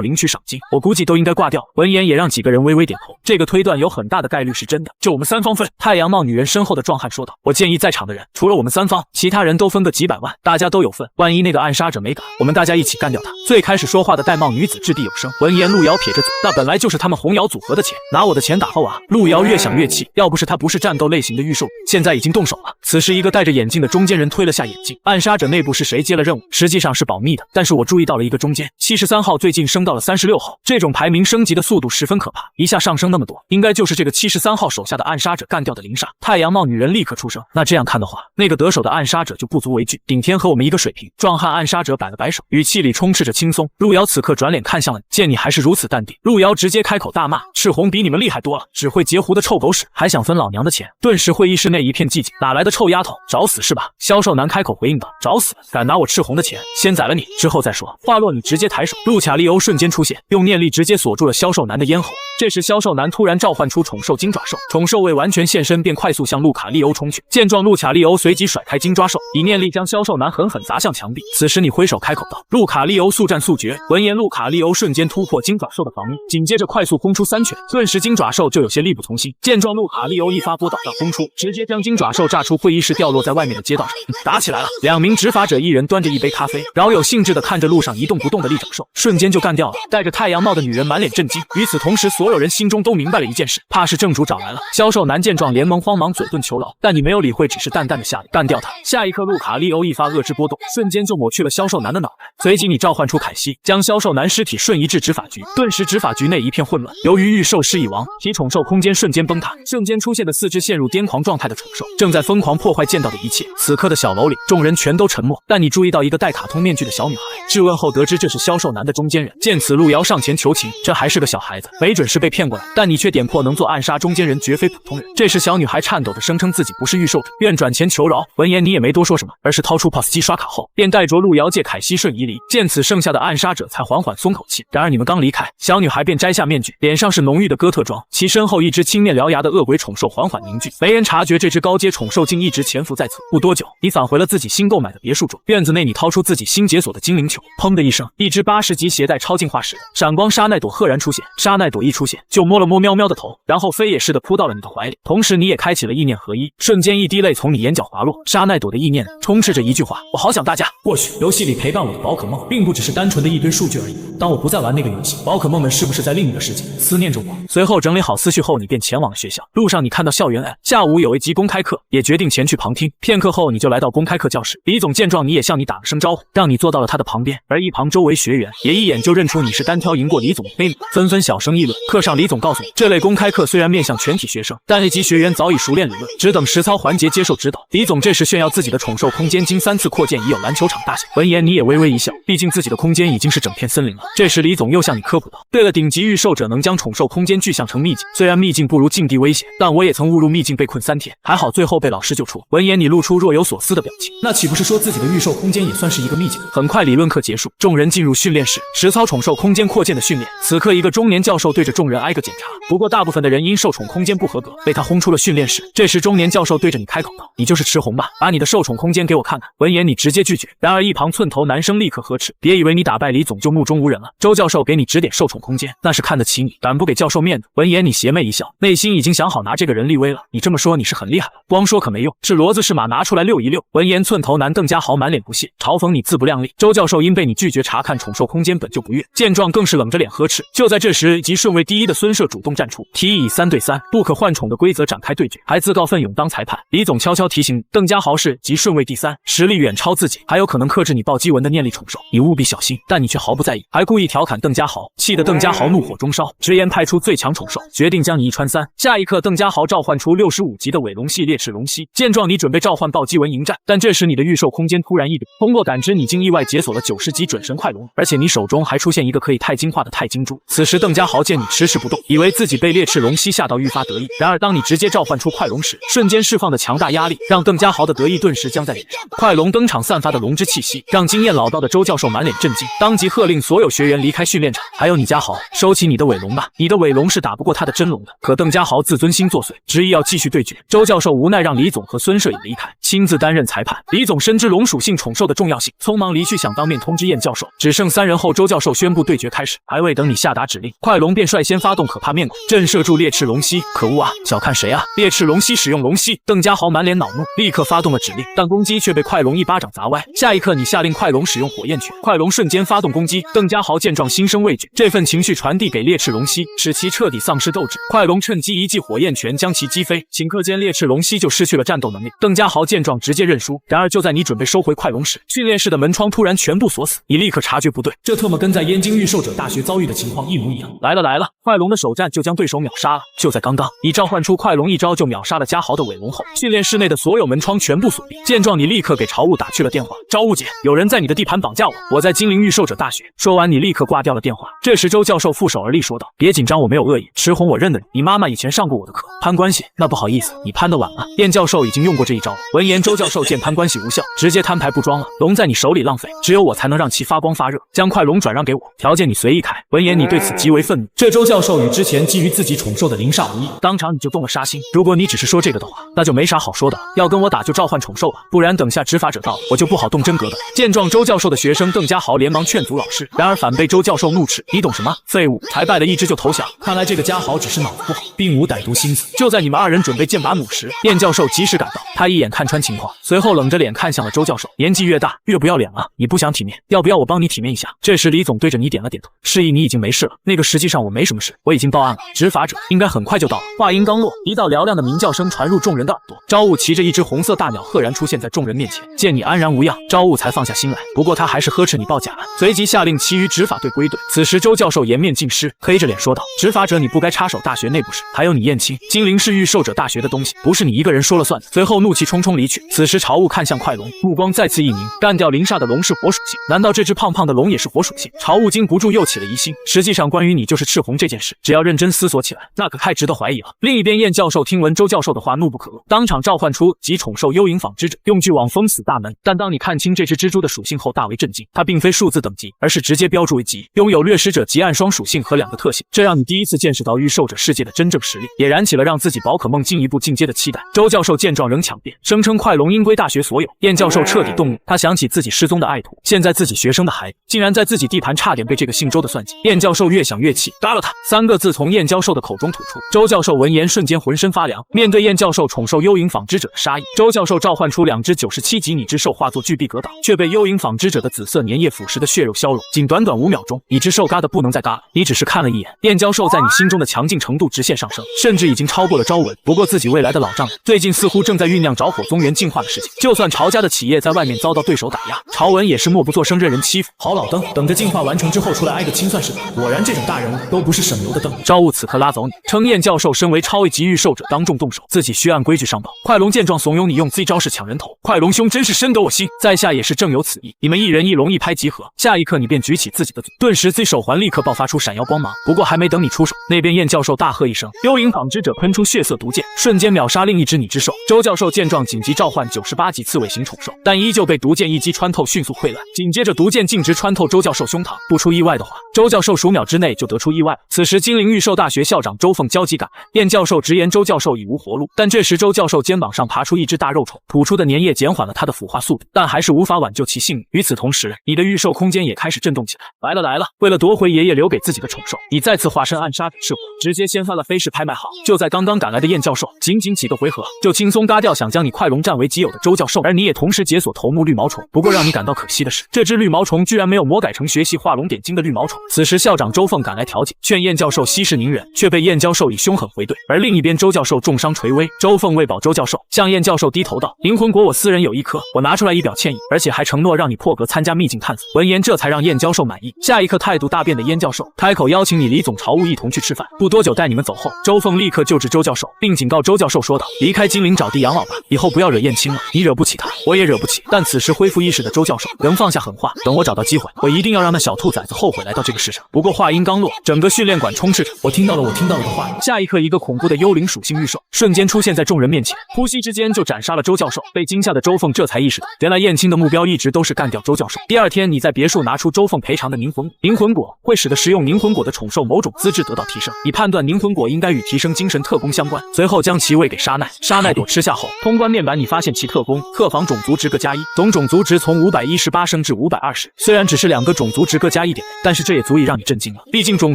领取赏金，我估计都应该挂掉。闻言也让几个人微微点头，这个推断有很大的概率是真的，就我们3方分。太阳帽女人身后的壮汉说道，我建议在场的人除了我们3方，其他人都分个几百万，大家都有份，万一那个暗杀者没敢，我们大家一起干掉他。最开始说话的玳瑁女子子掷地有声。闻言，陆瑶撇着嘴，那本来就是他们红瑶组合的钱，拿我的钱打后啊！陆瑶越想越气，要不是他不是战斗类型的御兽，现在已经动手了。此时，一个戴着眼镜的中间人推了下眼镜，暗杀者内部是谁接了任务，实际上是保密的。但是我注意到了一个中间73号最近升到了36号，这种排名升级的速度十分可怕，一下上升那么多，应该就是这个73号手下的暗杀者干掉的灵煞。太阳帽女人立刻出声，那这样看的话，那个得手的暗杀者就不足为惧，顶天和我们一个水平。壮汉暗杀者摆了摆手，语气里充斥着轻松。陆瑶此刻转脸看向了你，见你还是如此淡定，陆瑶直接开口大骂：赤红比你们厉害多了，只会截胡的臭狗屎，还想分老娘的钱！顿时会议室内一片寂静，哪来的臭丫头，找死是吧？销售男开口回应道：找死，敢拿我赤红的钱，先宰了你，之后再说。话落，你直接抬手，路卡利欧瞬间出现，用念力直接锁住了销售男的咽喉。这时销售男突然召唤出宠兽金爪兽，宠兽未完全现身，便快速向路卡利欧冲去。见状，路卡利欧随即甩开金抓兽，以念力将销售男狠狠砸向墙壁。此时你挥手开口道：路卡利欧速战速决。闻言，路卡利欧瞬间突破金爪兽的防御，紧接着快速轰出3拳，顿时金爪兽就有些力不从心。见状，路卡利欧一发波导弹轰出，直接将金爪兽炸出会议室，掉落在外面的街道上。打起来了！两名执法者一人端着一杯咖啡，饶有兴致地看着路上一动不动的利爪兽，瞬间就干掉了。戴着太阳帽的女人满脸震惊，与此同时，所有人心中都明白了一件事，怕是正主找来了。销售男见状连忙慌忙嘴遁求饶，但你没有理会，只是淡淡的下令干掉他。下一刻，路卡利欧一发恶之波动，瞬间就抹去了销售男的脑袋。随即你召唤出凯西，将销售男尸体瞬移至执法局，顿时执法局内一片混乱。由于御兽失已亡，其宠兽空间瞬间崩塌，瞬间出现的4只陷入癫狂状态的宠兽正在疯狂破坏见到的一切。此刻的小楼里，众人全都沉默，但你注意到一个戴卡通面具的小女孩，质问后得知这是销售男的中间人。见此，路遥上前求情，这还是个小孩子，没准是被骗过来，但你却点破能做暗杀中间人绝非普通人。这时小女孩颤抖着声称自己不是御兽者，愿转钱求饶。闻言你也没多说什么，而是掏出 POS 机刷卡后，便带着路遥借凯西瞬移离。见此，剩下的暗杀者才缓缓松口气。然而你们刚离开，小女孩便摘下面具，脸上是浓郁的哥特妆，其身后一只青面獠牙的恶鬼宠兽缓缓凝聚。没人察觉这只高阶宠兽竟一直潜伏在此。不多久，你返回了自己新购买的别墅中，院子内你掏出自己新解锁的精灵球，砰的一声，一只80级携带超进化石的闪光沙奈朵赫然出现。沙奈朵一出现就摸了摸喵喵的头，然后飞也似的扑到了你的怀里，同时你也开启了意念合一，瞬间一滴泪从你眼角滑落。沙奈朵的意念充斥着一句话：我好想大家。或许游戏里陪伴我的宝可梦并不只是单纯的一堆数据而已，当我不再玩那个游戏，宝可梦们是不是在另一个世界思念着我？随后整理好思绪后，你便前往了学校。路上你看到校园M，下午有一集公开课，也决定前去旁听。片刻后你就来到公开课教室，李总见状你也向你打了声招呼，让你坐到了他的旁边，而一旁周围学员也一眼就认出你是单挑赢过李总的菲米，纷纷小声议论。课上李总告诉你，这类公开课虽然面向全体学生，但 A 级学员早已熟练理论，只等实操环节接受指导。李总这时炫耀自己的宠兽空间经3次扩建已有篮球场大小。闻言你也微微一笑，毕竟自己的空间已经是整片森林了。这时李总又向你科普道，对了，顶级御兽者能将宠兽空间具象成秘境，虽然秘境不如境地危险，但我也曾误入秘境被困3天，还好最后被老师救出。闻言你露出若有所思的表情，那岂不是说自己的御兽空间也算是一个秘境？很快理论课结束，众人进入训练室，实操宠兽空间扩建的训练。此刻一个中年教授对着众人挨个检查，不过大部分的人因受宠空间不合格，被他轰出了训练室。这时中年教授对着你开口道，你就是赤红吧，把你的受宠空间给我看看。闻言你直接拒绝，然而一旁寸头男生立刻呵斥，别以为你打败李总就目中无人了，周教授给你指点受宠空间，那是看得起你，敢不给教授面子？闻言你邪魅一笑，内心已经想好拿这个人立威了。你这么说你是很厉害了，光说可没用，是骡子是马拿出来遛一遛。闻言寸头男邓家豪满脸不屑，嘲讽你自不量力。周教授因被你拒绝查看宠兽空间本就不悦，见状更是冷着脸呵斥。就在这时，即顺位第1的孙社主动站出，提议以3对3不可换宠的规则展开对决，还自告奋勇当裁判。李总悄悄提醒邓家豪是即顺位第3，实力远超自己，还有可能克制你暴击文的念力宠兽，你务必小心。但你却毫不在意，还故意调侃邓家豪，气得邓家豪怒火中烧，直言派出最强宠兽，决定将你一穿3。下一刻，邓家豪召唤出65级的尾龙系猎翅龙蜥，见状你准备召唤暴击文迎战，但这时你的御兽空间突然异变，通过感知你竟意外解锁了90级准神快龙，而且你手中还出现一个可以钛金化的钛金珠。此时邓家豪见你迟迟不动，以为自己被猎翅龙蜥吓到愈发得意，然而当你直接召唤出快龙时，瞬间释放的强大压力让邓家豪的得意顿时僵在脸上。快龙登场散发的龙之气息让经验老道的周教授满脸震惊，当即喝令所有学员离开训练场。还有你家豪，收起你的尾龙吧，你的尾龙是打不过他的真龙的。可邓家豪自尊心作祟，执意要继续对决。周教授无奈让李总和孙摄影离开，亲自担任裁判。李总深知龙属性宠兽的重要性，匆忙离去，想当面通知燕教授。只剩3人后，周教授宣布对决开始，还未等你下达指令，快龙便率先发动可怕面孔，震慑住猎翅龙息。可恶啊，小看谁啊！猎翅龙息使用龙息，邓家豪满脸恼怒，立刻发动了指令，但攻击却被快龙一巴掌砸歪。下一刻，你下令快龙使用火焰拳，快龙瞬间发动攻击。邓家豪见状心生畏惧，这份情绪传递给猎翅龙息，使其彻底丧失斗志。快龙趁机一记火焰拳将其击飞，顷刻间猎翅龙息就失去了战斗能力。邓家豪见状直接认输。然而就在你准备收回快龙时，训练室的门窗突然全部锁死，你立刻察觉不对，这特么跟在燕京御兽者大学遭遇的情况一模一样。来了，快龙的首战就将对手秒杀了。就在刚刚，你召唤出快龙一招就秒杀了家豪的尾龙后，训练室内的所有门窗全部锁闭。见状，你立刻给朝雾打去了电话。朝雾姐，有人在你的地盘绑架我在精灵御兽者大学。说完，你立刻挂掉了电话。这时周教授负手而立说道：别紧张，我没有恶意，池红我认得你，你妈妈以前上过我的课。攀关系，那不好意思，你攀得晚了。燕教授已经用过这一招。闻言，周教授见攀关系无效，直接摊牌不装了。龙在你手里浪费，只有我才能让其发光发热，将快龙转让给我，条件你随意开。闻言，你对此极为愤怒。这周教授与之前基于自己宠兽的凌煞无异，当场你就动了杀心。如果你只是说这个的话，那就没啥好说的了。要跟我打就召唤宠兽吧，不然等下执法者到了，我就不好动真格的。见状，周教授的学生邓家豪连忙劝阻老师，然而反被周教授怒斥：你懂什么？废物，才败了一只就投降。看来这个家豪只是脑子不好，并无歹毒心思。就在你们2人准备剑拔弩时，燕教授及时赶到，他一眼看穿情况，随后冷着脸看向了周教授：年纪越大越不要脸了，你不想体面，要不要我帮你体面一下？这时李总对着你点了点头，示意你已经没事了。那个实际上我没什么事，我已经报案了，执法者应该很快就到了。话音刚落，一道嘹亮的鸣叫声传入众人的耳朵。朝雾骑着一只红色大鸟赫然出现在众人面前，见你安然无恙，朝雾才放下心来。不过他还是呵斥你报假案，随即下令其余执法队归队。此时周教授颜面尽失，黑着脸说道：执法者你不该插手大学内部事，还有你燕青精灵是御兽者大学的东西，不是你一个人说了算的。随后怒气冲冲离去。此时朝雾看向快龙，目光再次一凝，干掉凌煞的龙是火属性，难道这只胖胖的龙也是火属性？朝雾禁不住又起了疑心。实际上关于你就是赤红这件事，只要认真思索起来，那可太值得怀疑了。另一边，燕教授听闻周教授的话，怒不可遏，当场召唤出极宠兽幽影纺织者，用巨网封死大门。但当你看清这只蜘蛛的属性后，大为震惊，它并非数字等级，而是直接标注为极，拥有掠食者极暗双属性和2个特性，这让你第一次见识到御兽者世界的真正实力，也燃起了让自己宝可梦进一步进阶的期待。周教授见状仍强辩，声称快龙应归大学所有。燕教授彻底动怒，他想起自己失踪的爱徒，现在自己学生的孩子竟然在自己地盘差点被这个姓周的算计。燕教授越想越气，杀了他！3个字从燕教授的口中吐出。周教授闻言瞬间浑身发凉。面对燕教授宠兽幽影纺织者的杀意，周教授召唤出2只97级拟之兽化作巨壁格挡，却被幽影纺织者的紫色粘液腐蚀的血肉消融。仅短5秒钟，拟之兽嘎的不能再嘎了。你只是看了一眼，燕教授在你心中的强劲程度直线上升，甚至已经超过了昭文。不过自己未来的老丈人最近似乎正在酝酿着火宗元进化的事情，就算曹家的企业在外面遭到对手打压，曹文也是默不作声任人欺负。好老登，等着进化完成之后出来挨个清算是吧？果然这种大人物都不是省油的灯。朝雾此刻拉走你，称燕教授身为超一级御兽者，当众动手，自己需按规矩上报。快龙见状怂恿你用 Z 招式抢人头，快龙兄真是深得我心，在下也是正有此意。你们1人1龙1拍集合，下一刻你便举起自己的嘴，顿时 Z 手环立刻爆发出闪耀光芒。不过还没等你出手，那边燕教授大喝一声，幽影纺织者喷出血色毒箭，瞬间秒杀另一只拟之兽。周教授见状紧急召唤98级刺猬型宠兽，但依旧被毒箭一击穿透，迅速溃烂。紧接着毒箭径直穿透周教授胸膛，不出意外的话，周教授数秒之内就得出意外。此时精灵御兽大学校长周凤焦急赶来，燕教授直言周教授已无活路，但这时周教授肩膀上爬出一只大肉虫，吐出的粘液减缓了他的腐化速度，但还是无法挽救其性命。与此同时，你的御兽空间也开始震动起来。来了，为了夺回爷爷留给自己的宠兽，你再次化身暗杀赤火，直接掀翻了飞势拍卖行。就在刚刚赶来的燕教授，仅几个回合就轻松嘎掉想将你快龙占为己有的周教授，而你也同时解锁头目绿毛虫。不过让你感到可惜的是，这只绿毛虫居然没有魔改成学习画龙点睛的绿毛虫。此时校长周凤赶来调解，劝燕教授息事宁人，却被燕教授以凶狠回怼。而另一边，周教授重伤垂危，周凤为保周教授，向燕教授低头道：灵魂果我私人有1颗，我拿出来以表歉意，而且还承诺让你破格参加秘境探索。闻言这才让燕教授满意。下一刻态度大变的燕教授开口邀请你李总朝雾一同去吃饭，不多久待你们走后，周凤立刻救治周教授，并警告周教授说道：离开精灵找地养老吧，以后不要惹燕青了，你惹不起他，我也惹不起。但此时恢复意识的周教授仍放下狠话，等我找到机会，我一定要让那小兔崽子后悔来到这个世上。不过话音刚落，整个训练馆充斥着我听到了的话语。下一刻，一个恐怖的幽灵属性御兽瞬间出现在众人面前，呼吸之间就斩杀了周教授。被惊吓的周凤这才意识到，原来燕青的目标一直都是干掉周教授。第2天，你在别墅拿出周凤赔偿的凝魂果，会使得食用凝魂果的宠兽某种资质得到提升。你判断凝魂果应该与提升精神特工相关，随后将其喂给沙奈。沙奈朵吃吃下后，通关面板你发现其特工客房种族值个+1，总种族值从518升至520。虽然只是2个种族值个+1点，但是这也足以让你震惊了。毕竟种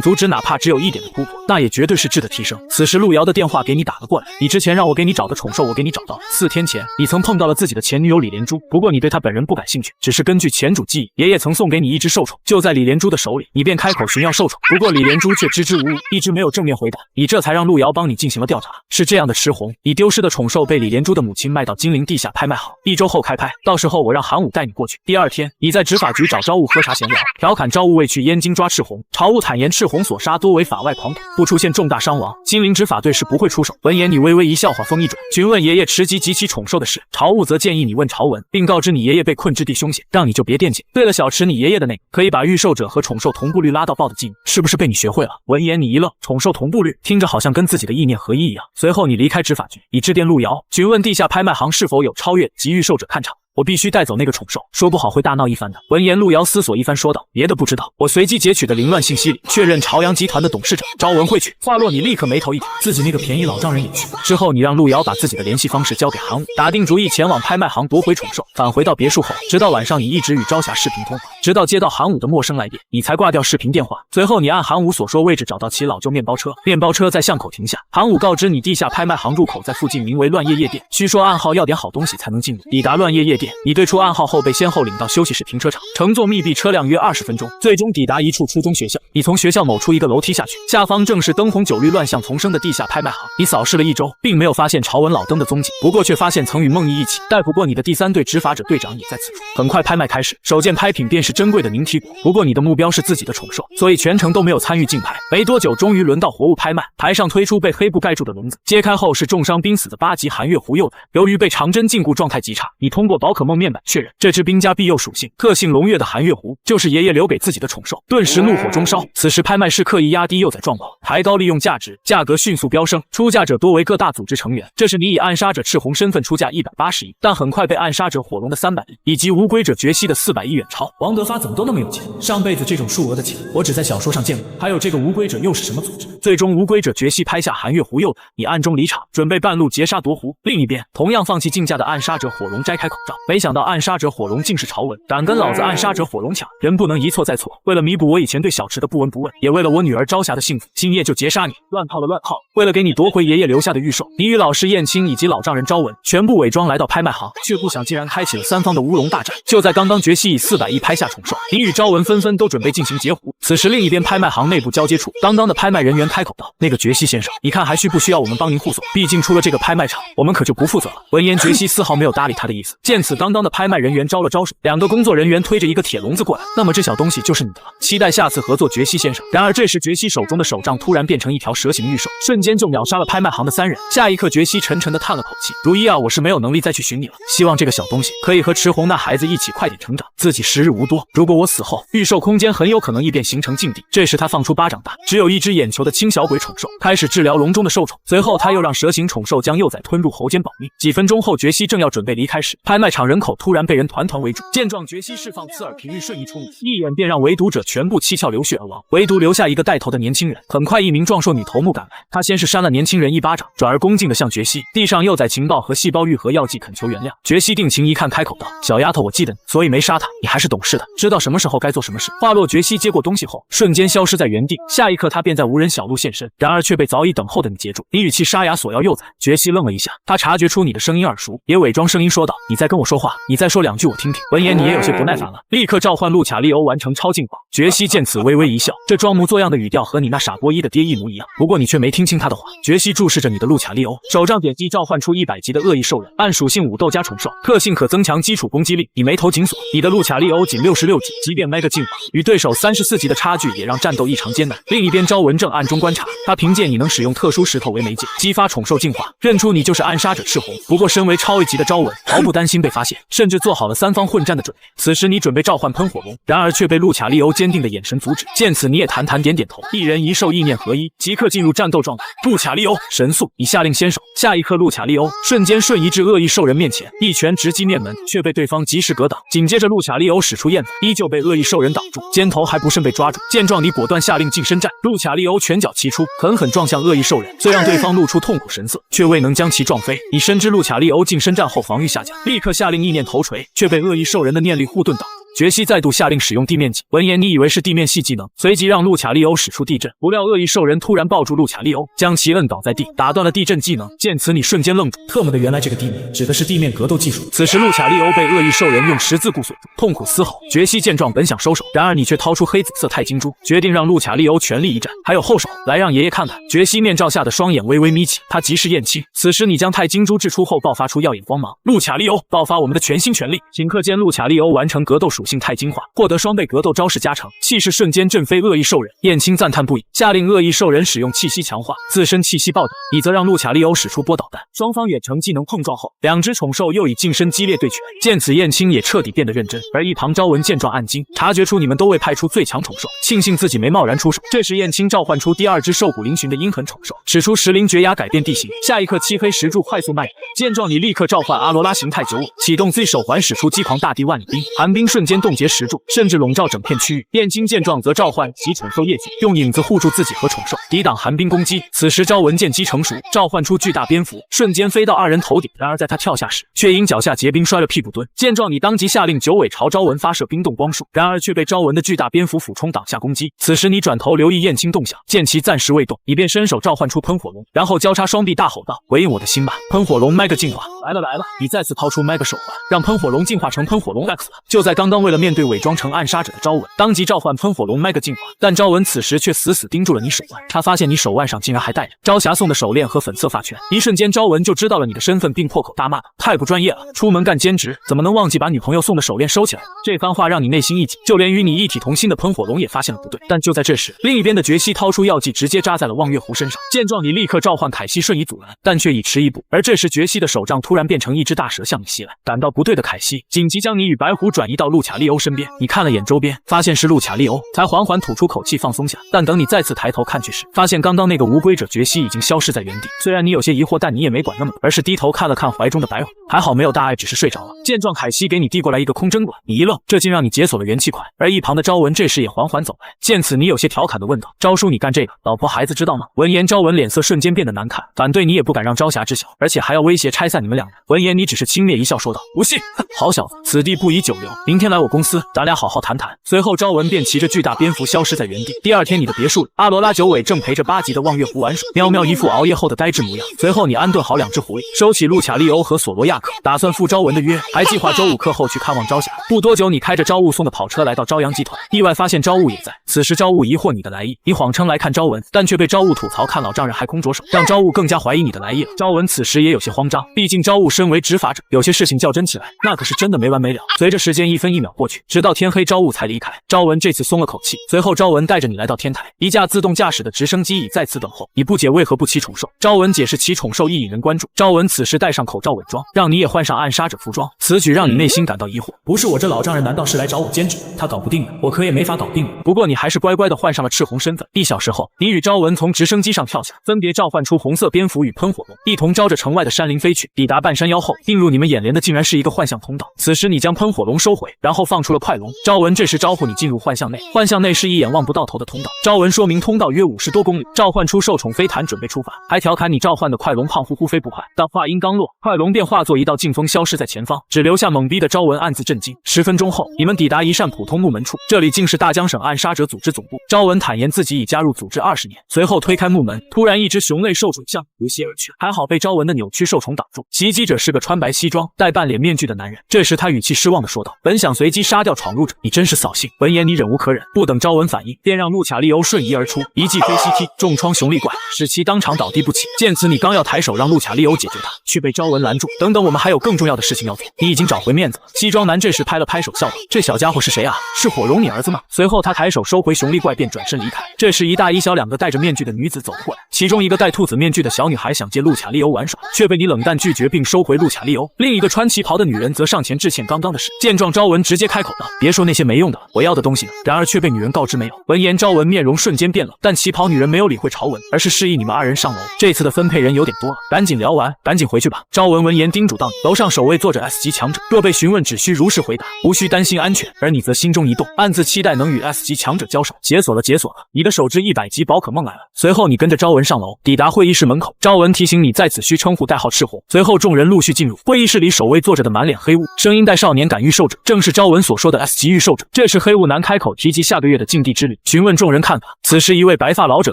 族值哪怕只有1点的突破，那也绝对是质的提升。此时路遥的电话给你打了过来，你之前让我给你找个宠兽，我给你找到了。4天前，你曾碰到了自己的前女友李连珠，不过你对她本人不感兴趣，只是根据前主记忆，爷爷曾送给你一只兽宠，就在李连珠的手里，你便开口寻要兽宠。不过李连珠却支支吾吾，一直没有正面回答，你这才让路遥帮你进行了调查。是这样的，池红，你丢失的宠兽被李连珠的母亲卖到金陵地下拍卖行，1周后开拍，到时候我让韩武带你过去。第2天，你在执法局找招物喝茶闲聊，调侃招物未去燕京抓赤红，朝务坦言赤红所杀多为法外狂徒，不出现重大伤亡，金陵执法队是不会出手。闻言，你微微一笑，话锋一转，询问爷爷池吉及其宠兽的事。朝务则建议你问朝文，并告知你爷爷被困之地凶险，让你就别惦记。对了，小池你爷爷的那个可以把预售者和宠兽同步率拉到爆的技能，是不是被你学会了？闻言你一愣，宠兽同步率听着好像跟自己的意念合一一样。随后你离开执法局，你致电路遥，询问地下拍卖行是否有超越及预售者看场。我必须带走那个宠兽，说不好会大闹一番的。闻言，路遥思索一番，说道：“别的不知道，我随机截取的凌乱信息里，确认朝阳集团的董事长招文会去。”话落，你立刻眉头一挑，自己那个便宜老丈人也去。之后，你让路遥把自己的联系方式交给韩武，打定主意前往拍卖行夺回宠兽。返回到别墅后，直到晚上，你一直与朝霞视频通话，直到接到韩武的陌生来电，你才挂掉视频电话。随后，你按韩武所说位置找到其老旧面包车，面包车在巷口停下。韩武告知你，地下拍卖行入口在附近名为乱夜夜店，需说暗号要点好东西才能进入。抵达乱夜夜店，你对出暗号后被先后领到休息室停车场，乘坐密闭车辆约20分钟，最终抵达一处初中学校。你从学校某处一个楼梯下去，下方正是灯红酒绿、乱象丛生的地下拍卖行。你扫视了1周，并没有发现朝文老登的踪迹，不过却发现曾与梦毅一起逮捕过你的第3队执法者队长也在此处。很快拍卖开始，首件拍品便是珍贵的凝体骨，不过你的目标是自己的宠兽，所以全程都没有参与竞拍。没多久，终于轮到活物拍卖，台上推出被黑布盖住的笼子，揭开后是重伤濒死的8级寒月狐幼崽。由于被长针禁锢状态极差，你通过宝可梦面板确认，这只兵家庇佑属性特性龙月的寒月狐就是爷爷留给自己的宠兽，顿时怒火中烧。此时拍卖师刻意压低幼崽状况，抬高利用价值，价格迅速飙升，出价者多为各大组织成员。这是你以暗杀者赤红身份出价180亿，但很快被暗杀者火龙的300亿以及无归者绝息的400亿远超。王德发怎么都那么有钱，上辈子这种数额的钱我只在小说上见过。还有这个无归者又是什么组织？最终无归者绝息拍下寒月狐幼崽，你暗中离场，准备半路截杀夺狐。另一边，同样放弃竞价的暗杀者火龙摘开口罩，没想到暗杀者火龙竟是朝文，敢跟老子暗杀者火龙抢，人不能一错再错。为了弥补我以前对小池的不闻不问，也为了我女儿朝霞的幸福，今夜就截杀你。乱套了乱套。为了给你夺回爷爷留下的玉兽，你与老师燕青以及老丈人朝文全部伪装来到拍卖行，却不想竟然开启了3方的乌龙大战。就在刚刚绝息以400亿拍下宠兽，你与朝文纷纷都准备进行截胡。此时另一边拍卖行内部交接处，刚刚的拍卖人员开口道：“那个绝息先生，你看还需不需要我们帮您护送？毕竟出了这个拍卖场，我们可就不负责了。”闻言，绝息丝毫没有搭理他的意思。见此，刚刚的拍卖人员招了招手，2个工作人员推着一个铁笼子过来。那么这小东西就是你的了，期待下次合作，绝息先生。然而这时绝息手中的手杖突然变成一条蛇形玉兽，瞬间就秒杀了拍卖行的3人。下一刻，绝息沉沉地叹了口气：“如一啊，我是没有能力再去寻你了。希望这个小东西可以和池红那孩子一起快点成长，自己时日无多。如果我死后，玉兽空间很有可能异变形成禁地。”这时他放出巴掌大，只有1只眼球的青小鬼宠兽，开始治疗笼中的兽宠。随后他又让蛇形宠兽将幼崽吞入喉间保命。几分钟后，绝息正要准备离开时，拍卖场人口突然被人团团围住。见状，绝息释放刺耳频率瞬移出，一眼便让围堵者全部七窍流血而亡，唯独留下一个带头的年轻人。很快，一名壮硕女头目赶来，她先是扇了年轻人一巴掌，转而恭敬地向绝息递上幼崽情报和细胞愈合药剂，恳求原谅。绝息定情一看，开口道：“小丫头，我记得你，所以没杀她。你还是懂事的，知道什么时候该做什么事。”话落，绝息接过东西后，瞬间消失在原地。下一刻，他便在无人小路现身，然而却被早已等候的你截住。你语气沙哑，索要幼崽。绝息愣了一下，他察觉出你的声音耳熟，也伪装声音说道：“你在跟我说话，你再说2句我听听。”闻言，你也有些不耐烦了，立刻召唤路卡利欧完成超进化。绝息见此微微一笑，这装模作样的语调和你那傻波一的爹一模一样，不过你却没听清他的话。绝息注视着你的路卡利欧，手杖点击召唤出100级的恶意兽人，按属性武斗加宠兽，特性可增强基础攻击力。你眉头紧锁，你的路卡利欧仅66级，即便 Mega 进化，与对手34级的差距也让战斗异常艰难。另一边，朝文正暗中观察，他凭借你能使用特殊石头为媒介，激发宠兽进化，认出你就是暗杀者赤红。不过身为超1级的朝文毫不担心被发现，甚至做好了三方混战的准备。此时你准备召唤喷火龙，然而却被路卡利欧坚定的眼神阻止。见此，你也弹弹点点头，一人一兽意念合一，即刻进入战斗状态。路卡利欧神速，你下令先手。下一刻，路卡利欧瞬间瞬移至恶意兽人面前，一拳直击面门，却被对方及时格挡。紧接着，路卡利欧使出焰法，依旧被恶意兽人挡住，肩头还不慎被抓住。见状，你果断下令近身战。路卡利欧拳脚齐出，狠狠撞向恶意兽人，虽让对方露出痛苦神色，却未能将其撞飞。你深知路卡利欧近身战后防御下降，立刻下令意念头锤，却被恶意兽人的念力护盾挡住。觉西再度下令使用地面技，闻言你以为是地面系技能，随即让路卡利欧使出地震，不料恶意兽人突然抱住路卡利欧，将其摁倒在地，打断了地震技能。见此，你瞬间愣住，特么的，原来这个地面指的是地面格斗技术。此时路卡利欧被恶意兽人用十字固锁住，痛苦嘶吼。觉西见状本想收手，然而你却掏出黑紫色钛金珠，决定让路卡利欧全力一战。还有后手，来让爷爷看看。觉西面罩下的双眼微微眯起，他即是燕青。此时你将钛金珠掷出后，爆发出耀眼光芒。路卡利欧，爆发我们的全新全力！顷刻间，路卡利欧完成格斗属性钛金化，获得双倍格斗招式加成，气势瞬间震飞恶意兽人。燕青赞叹不已，下令恶意兽人使用气息强化，自身气息爆弹，你则让路卡利欧使出波导弹。双方远程技能碰撞后，两只宠兽又以近身激烈对决。见此，燕青也彻底变得认真，而一旁昭文见状暗惊，察觉出你们都未派出最强宠兽，庆幸自己没贸然出手。这时燕青召唤出第二只兽骨嶙峋的阴狠宠兽，使出石灵绝崖改变地形。下一刻，漆黑石柱快速蔓延。见状，你立刻召唤阿罗拉形态植物，启动 Z 手环，使出激狂大地万里冰，寒冰瞬间冻结石柱，甚至笼罩整片区域。燕青见状则召唤其宠兽夜景，用影子护住自己和宠兽，抵挡寒冰攻击。此时昭文见机成熟，召唤出巨大蝙蝠，瞬间飞到二人头顶。然而在他跳下时，却因脚下结冰摔了屁股蹲。见状，你当即下令九尾朝昭文发射冰冻光束，然而却被昭文的巨大蝙蝠俯冲挡下攻击。此时你转头留意燕青动向，见其暂时未动，你便伸手召唤出喷火龙，然后交叉双臂大吼道：“回应我的心吧！”喷火龙 Mega 进化来了来了！你再次掏出 Mega 手环，让喷火龙进化成喷火龙 X 了。就在刚刚，为了面对伪装成暗杀者的昭文，当即召唤喷火龙 Mega 进化，但昭文此时却死死盯住了你手腕。他发现你手腕上竟然还带着朝霞送的手链和粉色发圈，一瞬间昭文就知道了你的身份，并破口大骂道：“太不专业了！出门干兼职，怎么能忘记把女朋友送的手链收起来？”这番话让你内心一紧，就连与你一体同心的喷火龙也发现了不对。但就在这时，另一边的觉西掏出药剂，直接扎在了望月湖身上。见状，你立刻召唤凯西瞬移阻拦，但却已迟一步。而这时，觉西的手杖突然变成一只大蛇向你袭来。感到不对的凯西紧急将你与白虎转移到路卡利欧身边。你看了眼周边，发现是路卡利欧，才缓缓吐出口气放松下。但等你再次抬头看去时，发现刚刚那个无规者觉西已经消失在原地。虽然你有些疑惑，但你也没管那么多，而是低头看了看怀中的白虎，还好没有大碍，只是睡着了。见状，凯西给你递过来一个空针管，你一愣，这竟让你解锁了元气款。而一旁的昭文这时也缓缓走来，见此，你有些调侃的问道：“昭叔，你干这个，老婆孩子知道吗？”闻言，昭文脸色瞬间变得难看，反对你也不敢让朝霞知晓，而且还要威胁拆散你们两人。闻言，你只是轻蔑一笑，说道：“不信，好小子，此地不宜久留，明天来我公司，咱俩好好谈谈。”随后，昭文便骑着巨大蝙蝠消失在原地。第二天，你的别墅里，阿罗拉九尾正陪着8级的望月湖玩耍，喵喵一副熬夜后的呆滞模样。随后，你安顿好2只狐狸，收起路卡利欧和索罗亚克，打算赴昭文的约，还计划周5课后去看望朝霞。不多久，你开着朝雾送的跑车来到朝阳集团，意外发现朝雾也在。此时，朝雾疑惑你的来意，你谎称来看朝文，但却被朝雾吐槽看老丈人还空着手，让朝雾更加怀疑你的来意了。朝文此时也有些慌张，毕竟朝雾身为执法者，有些事情较真起来，那可是真的没完没了。随着时间1分1秒过去，直到天黑，朝雾才离开。朝文这次松了口气。随后，朝文带着你来到天台，一架自动驾驶的直升机已在此等候。你不解为何不骑宠兽，朝文解释骑宠兽易引人关注。朝文此时戴上口罩伪装，让你也换上暗杀者服装。此举让你内心感到疑惑，不是我这老丈人难道是来找我兼职？他搞不定了，我可也没法搞定了。不过你还是乖乖的换上了赤红身份。1小时后，你与朝文从直升机上跳下，分别召唤出红色蝙蝠与喷火龙，一同朝着城外的山林飞去。抵达半山腰后，映入你们眼帘的竟然是一个幻象通道。此时你将喷火龙收回，然后放出了快龙。朝文这时招呼你进入幻象内，幻象内是一眼望不到头的通道。朝文说明通道约50多公里，召唤出兽宠飞毯准备出发，还调侃你召唤的快龙胖乎乎飞不快。但话音刚落，快龙便化作一道劲风消失在前方，只留下懵逼的朝文暗自震惊。10分钟后，你们抵达一扇普通木门处，这里竟是大江省暗杀者组织总部。朝文坦言自己已加入组织20年，随后推开木门，突然一只熊类兽种向游袭而去，还好被朝文的扭曲兽虫挡住。袭击者是个穿白西装、戴半脸面具的男人。这时他语气失望地说道：“本想随随即杀掉闯入者，你真是扫兴。闻言你忍无可忍，不等昭文反应，便让路卡利欧瞬移而出，一记飞膝踢重创熊力怪，使其当场倒地不起。见此，你刚要抬手让路卡利欧解决他，却被昭文拦住。等等，我们还有更重要的事情要做。你已经找回面子了。西装男这时拍了拍手，笑道：“这小家伙是谁啊？是火荣你儿子吗？”随后他抬手收回熊力怪，便转身离开。这时，一大一小两个戴着面具的女子走了过来，其中一个戴兔子面具的小女孩想借路卡利欧玩耍，却被你冷淡拒绝并收回路卡利欧。另一个穿旗袍的女人则上前致歉刚刚的事。见状，昭文直接开口道：“别说那些没用的了，我要的东西呢？”然而却被女人告知没有。闻言，昭文面容瞬间变了，但旗袍女人没有理会朝文，而是示意你们二人上楼。这次的分配人有点多了，赶紧聊完，赶紧回去吧。昭文闻言叮嘱道：“楼上守卫坐着 S 级强者，若被询问，只需如实回答，无需担心安全。”而你则心中一动，暗自期待能与 S 级强者交手。解锁了，解锁了，你的手持100级宝可梦来了。随后你跟着昭文上楼，抵达会议室门口，昭文提醒你在此需称呼代号赤红。随后众人陆续进入会议室里，守卫坐着的满脸黑雾，声音带少年感预授者，正是昭文所说的 S 级预授者。这时黑雾男开口提及下个月的禁地之旅，询问众人看法。此时一位白发老者